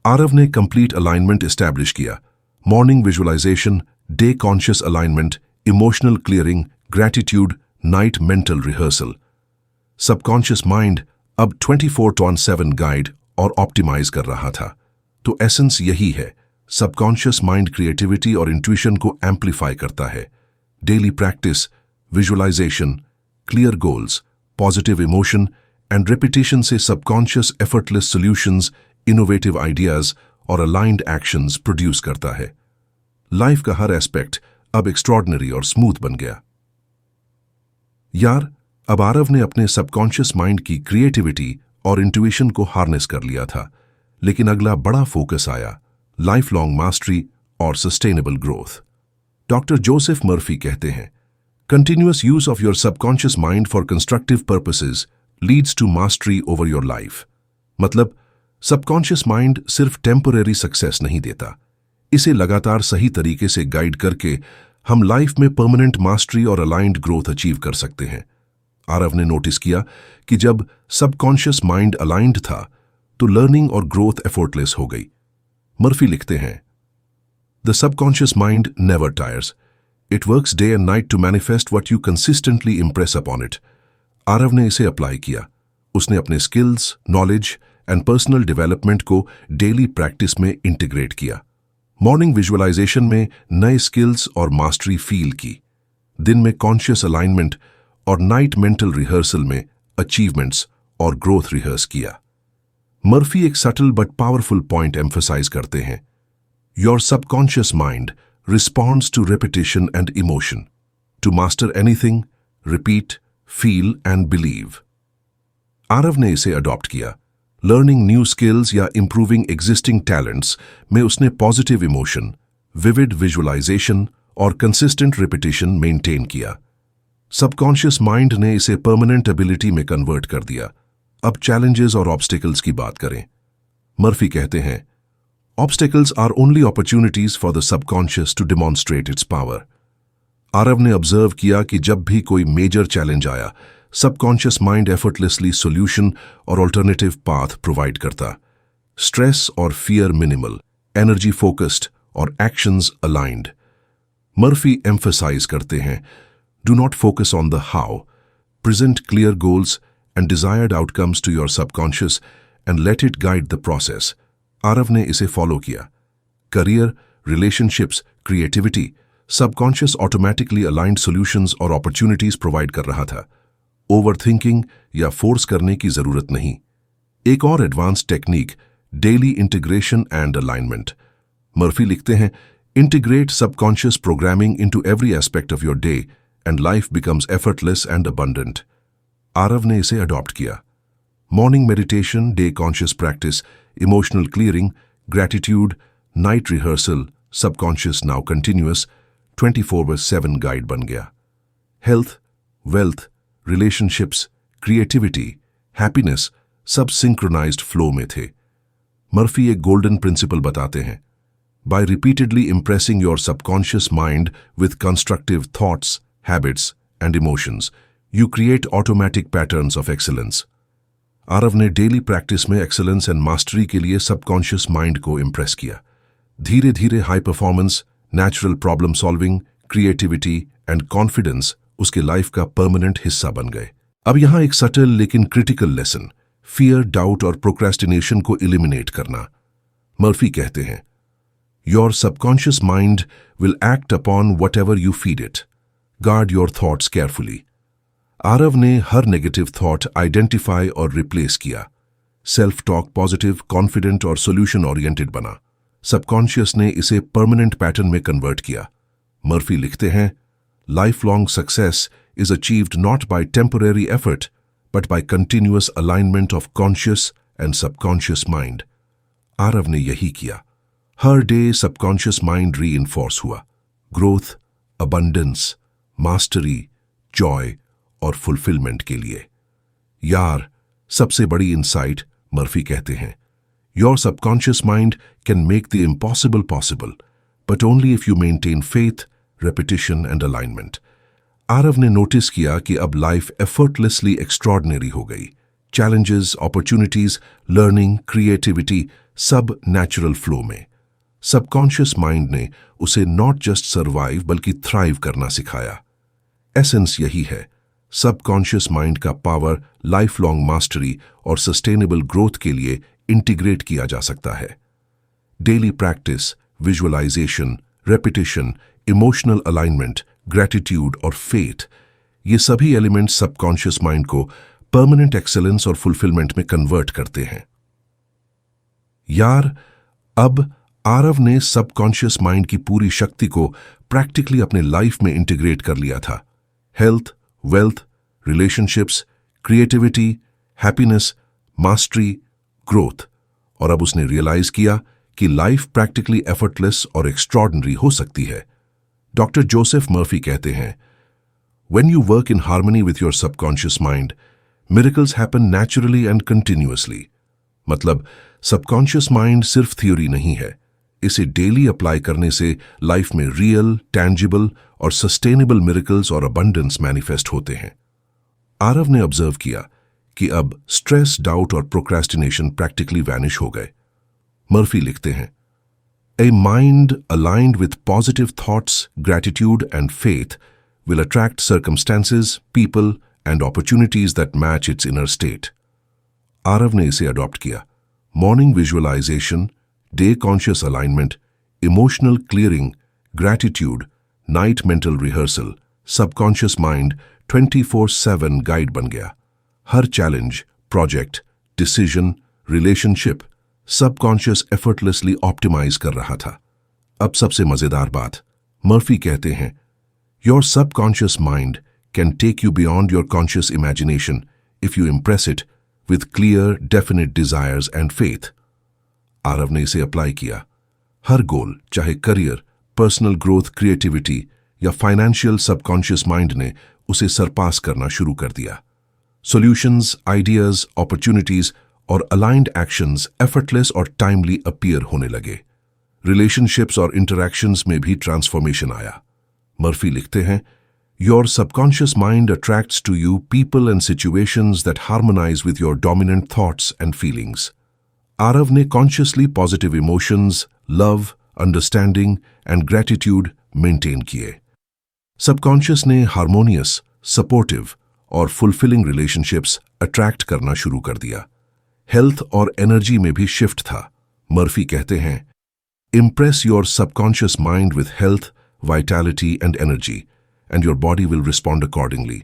Aarav ने कंप्लीट अलाइनमेंट एस्टैब्लिश किया, morning visualisation, day conscious alignment, emotional clearing, gratitude, night mental rehearsal. Subconscious mind अब 24/7 guide और optimise कर रहा था। तो एसेंस यही है, सबकॉन्शियस माइंड क्रिएटिविटी और इंट्यूशन को एम्पलीफाई करता है। Daily practice, visualization, clear goals, positive emotion and repetition से subconscious effortless solutions, innovative ideas और अलाइंड एक्शंस प्रोड्यूस करता है। लाइफ का हर एस्पेक्ट अब एक्स्ट्रॉर्डिनरी और स्मूथ बन गया। यार, अब आरव ने अपने सबकॉन्शियस माइंड की क्रिएटिविटी और इंट्यूशन को हार्नेस कर लिया था, लेकिन अगला बड़ा फोकस आया, लाइफ लॉन्ग मास्टरी और sustainable growth. Doctor Joseph Murphy कहते हैं, continuous use of your subconscious mind for constructive purposes leads to mastery over your life. मतलब, सबकॉन्शियस माइंड सिर्फ टेम्पररी सक्सेस नहीं देता, इसे लगातार सही तरीके से गाइड करके हम लाइफ में परमानेंट मास्टरी और अलाइंड ग्रोथ अचीव कर सकते हैं। आरव ने नोटिस किया कि जब सबकॉन्शियस माइंड अलाइंड था तो लर्निंग और ग्रोथ एफर्टलेस हो गई। मर्फी लिखते हैं, the subconscious mind never tires, it works day and night to manifest what you consistently impress upon it. Aarav ने इसे अप्लाई किया। उसने अपने skills, knowledge and personal development को डेली प्रैक्टिस में इंटीग्रेट किया। मॉर्निंग विजुअलाइजेशन में नए स्किल्स और मास्टरी फील की, दिन में कॉन्शियस अलाइनमेंट और नाइट मेंटल रिहर्सल में अचीवमेंट्स और ग्रोथ रिहर्स किया। मर्फी एक subtle but powerful point emphasise करते हैं, your subconscious mind responds to repetition and emotion. To master anything, repeat, feel and believe. Aarav ने इसे अडॉप्ट किया। लर्निंग न्यू स्किल्स या इंप्रूविंग एग्जिस्टिंग टैलेंट्स में उसने पॉजिटिव इमोशन, विविड विजुअलाइजेशन और consistent repetition maintain किया। सबकॉन्शियस माइंड ने इसे परमानेंट एबिलिटी में कन्वर्ट कर दिया। अब चैलेंजेस और ऑब्स्टिकल्स की बात करें। मर्फी कहते हैं, obstacles are only opportunities for the subconscious to demonstrate its power. Aarav ने ऑब्जर्व किया कि जब भी कोई मेजर चैलेंज आया, सबकॉन्शियस माइंड एफर्टलेसली सॉल्यूशन और अल्टरनेटिव पाथ प्रोवाइड करता। स्ट्रेस और फियर मिनिमल, एनर्जी फोकस्ड और एक्शंस अलाइंड। मर्फी एम्फसाइज करते हैं, do not focus on the how, present clear goals and desired outcomes to your subconscious and let it guide the process. Aarav ने इसे follow किया। Career, relationships, creativity, subconscious automatically aligned solutions और opportunities provide कर रहा था। Overthinking या force करने की जरूरत नहीं। एक और advance technique, daily integration and alignment. Murphy लिखते हैं, integrate subconscious programming into every aspect of your day and life becomes effortless and abundant. Aarav ने इसे अडॉप्ट किया। Morning meditation, day conscious practice, emotional clearing, gratitude, night rehearsal, subconscious now continuous 24/7 guide बन गया। Health, wealth, relationships, creativity, happiness सब synchronised flow में थे। Murphy एक golden principal बताते हैं, bye repeatedly impressing your subconscious mind with constructive thoughts, habits and emotions, you create automatic patterns of excellence. Aarav ने daily practice में एक्सीलेंस एंड मास्टरी के लिए सबकॉन्शियस माइंड को इंप्रेस किया। धीरे धीरे high performance, natural problem solving, creativity and confidence उसके life का परमानेंट हिस्सा बन गए। अब यहां एक सटल लेकिन क्रिटिकल लेसन, फियर, डाउट और प्रोक्रेस्टिनेशन को एलिमिनेट करना। मर्फी कहते हैं, your subconscious mind will act upon what ever you feed it, guard your thoughts carefully. Aarav ने हर नेगेटिव थॉट आइडेंटिफाई और रिप्लेस किया। सेल्फ टॉक पॉजिटिव, कॉन्फिडेंट और सोल्यूशन ओरिएंटेड बना। सबकॉन्शियस ने इसे परमानेंट पैटर्न में कन्वर्ट किया। मर्फी लिखते हैं, lifelong success is achieved not by temporary effort, but by continuous alignment of conscious and subconscious mind. Aarav ने यही किया। हर डे सबकॉन्शियस माइंड रीइंफोर्स हुआ। ग्रोथ, अबंडेंस, मास्टरी, जॉय और फुलफिलमेंट के लिए। यार, सबसे बड़ी इंसाइट, मर्फी कहते हैं, your subconscious mind can make the impossible possible, but only if you maintain faith, repetition and alignment. Aarav ने नोटिस किया कि अब लाइफ एफर्टलेसली एक्स्ट्रॉर्डिनरी हो गई। चैलेंजेस, अपॉर्चुनिटीज, लर्निंग, क्रिएटिविटी सब नेचुरल फ्लो में। सबकॉन्शियस माइंड ने उसे नॉट जस्ट सर्वाइव बल्कि थ्राइव करना सिखाया। एसेंस यही है, सबकॉन्शियस माइंड का पावर लाइफ लॉन्ग मास्टरी और सस्टेनेबल ग्रोथ के लिए इंटीग्रेट किया जा सकता है। Daily practice, visualisation, repetition, emotional alignment, gratitude और फेथ, ये सभी एलिमेंट्स सबकॉन्शियस माइंड को परमानेंट एक्सेलेंस और फुलफिलमेंट में कन्वर्ट करते हैं। यार, अब आरव ने सबकॉन्शियस माइंड की पूरी शक्ति को प्रैक्टिकली अपने लाइफ में इंटीग्रेट कर लिया था। Health, wealth, relationships, creativity, happiness, mastery, growth. और अब उसने रियलाइज किया कि लाइफ प्रैक्टिकली एफर्टलेस और एक्स्ट्रॉर्डिनरी हो सकती है। डॉक्टर जोसेफ मर्फी कहते हैं, When you work in harmony with your subconscious mind, miracles happen naturally and continuously. मतलब सबकॉन्शियस माइंड सिर्फ थ्योरी नहीं है, इसे डेली अप्लाई करने से लाइफ में रियल, टैंजिबल और सस्टेनेबल मिरेकल्स और अबंडेंस मैनिफेस्ट होते हैं। आरव ने ऑब्जर्व किया कि अब स्ट्रेस, डाउट और प्रोक्रेस्टिनेशन प्रैक्टिकली वैनिश हो गए। मर्फी लिखते हैं, A mind aligned with positive thoughts, gratitude and faith will attract circumstances, people and opportunities that match its inner state. Aarav ने इसे अडॉप्ट किया। Morning visualisation, day conscious alignment, emotional clearing, gratitude, night mental rehearsal, subconscious mind 24/7 guide बन गया। हर challenge, project, decision, relationship subconscious effortlessly optimize कर रहा था। अब सबसे मजेदार बात, मर्फी कहते हैं, Your subconscious mind can take you beyond your conscious imagination if you impress it with clear, definite desires and faith. Aarav ने इसे अप्लाई किया। हर गोल, चाहे करियर, पर्सनल ग्रोथ, क्रिएटिविटी या फाइनेंशियल, सबकॉन्शियस माइंड ने उसे सरपास करना शुरू कर दिया। सॉल्यूशंस, आइडियाज, अपॉर्चुनिटीज और अलाइंड एक्शंस एफर्टलेस और टाइमली अपीयर होने लगे। रिलेशनशिप्स और इंटरैक्शंस में भी ट्रांसफॉर्मेशन आया। मर्फी लिखते हैं, Your subconscious mind attracts to you people and situations that harmonize with your dominant thoughts and feelings. Aarav ने consciously positive emotions, love, understanding and gratitude maintain किए। सबकॉन्शियस ने हार्मोनियस, सपोर्टिव और fulfilling relationships attract करना शुरू कर दिया। Health और energy में भी शिफ्ट था। मर्फी कहते हैं, Impress your subconscious mind with health, vitality and energy, and your body will respond accordingly.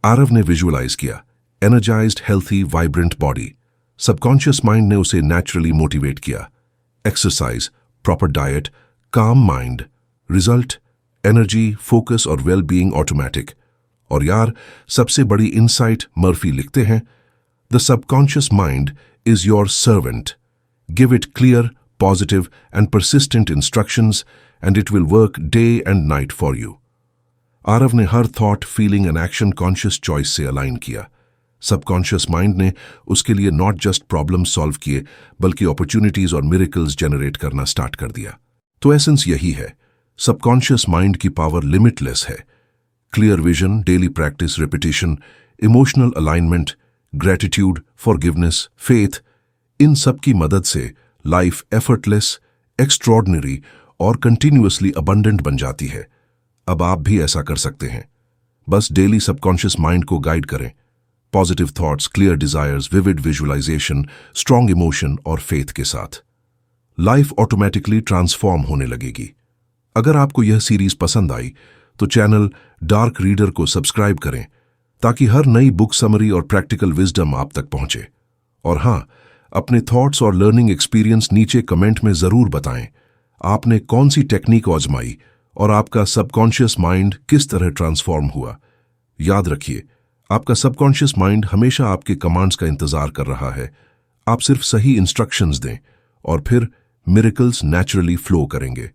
Aarav ने विजुअलाइज किया, energized, healthy, vibrant body. Subconscious mind ने उसे नेचुरली मोटिवेट किया। एक्सरसाइज, प्रॉपर डाइट, काम माइंड, रिजल्ट, एनर्जी, फोकस और well being automatic. और यार, सबसे बड़ी इंसाइट, मर्फी लिखते हैं, the subconscious mind is your servant. Give it clear, positive and persistent instructions and it will work day and night for you. Aarav ने हर thought, feeling and action conscious choice से align किया। Subconscious mind ने उसके लिए not just problem solve किए बल्कि opportunities और मिरेकल्स जनरेट करना स्टार्ट कर दिया। तो एसेंस यही है, सबकॉन्शियस माइंड की पावर लिमिटलेस है। Clear vision, daily practice, repetition, emotional alignment, gratitude, forgiveness, faith, इन सब की मदद से लाइफ एफर्टलेस, एक्स्ट्रॉर्डिनरी और कंटिन्यूअसली अबंडेंट बन जाती है। अब आप भी ऐसा कर सकते हैं। बस डेली सबकॉन्शियस माइंड को गाइड करें। Positive thoughts, clear desires, vivid visualisation, strong emotion और फेथ के साथ लाइफ ऑटोमेटिकली ट्रांसफॉर्म होने लगेगी। अगर आपको यह सीरीज पसंद आई तो चैनल डार्क रीडर को सब्सक्राइब करें ताकि हर नई बुक समरी और प्रैक्टिकल विजडम आप तक पहुंचे। और हाँ, अपने थॉट्स और लर्निंग एक्सपीरियंस नीचे कमेंट में जरूर बताएं। आपने कौन सी टेक्निक आजमाई और आपका सबकॉन्शियस माइंड किस तरह ट्रांसफॉर्म हुआ। याद रखिए, आपका सबकॉन्शियस माइंड हमेशा आपके कमांड्स का इंतजार कर रहा है। आप सिर्फ सही इंस्ट्रक्शंस दें और फिर मिरेकल्स नेचुरली फ्लो करेंगे।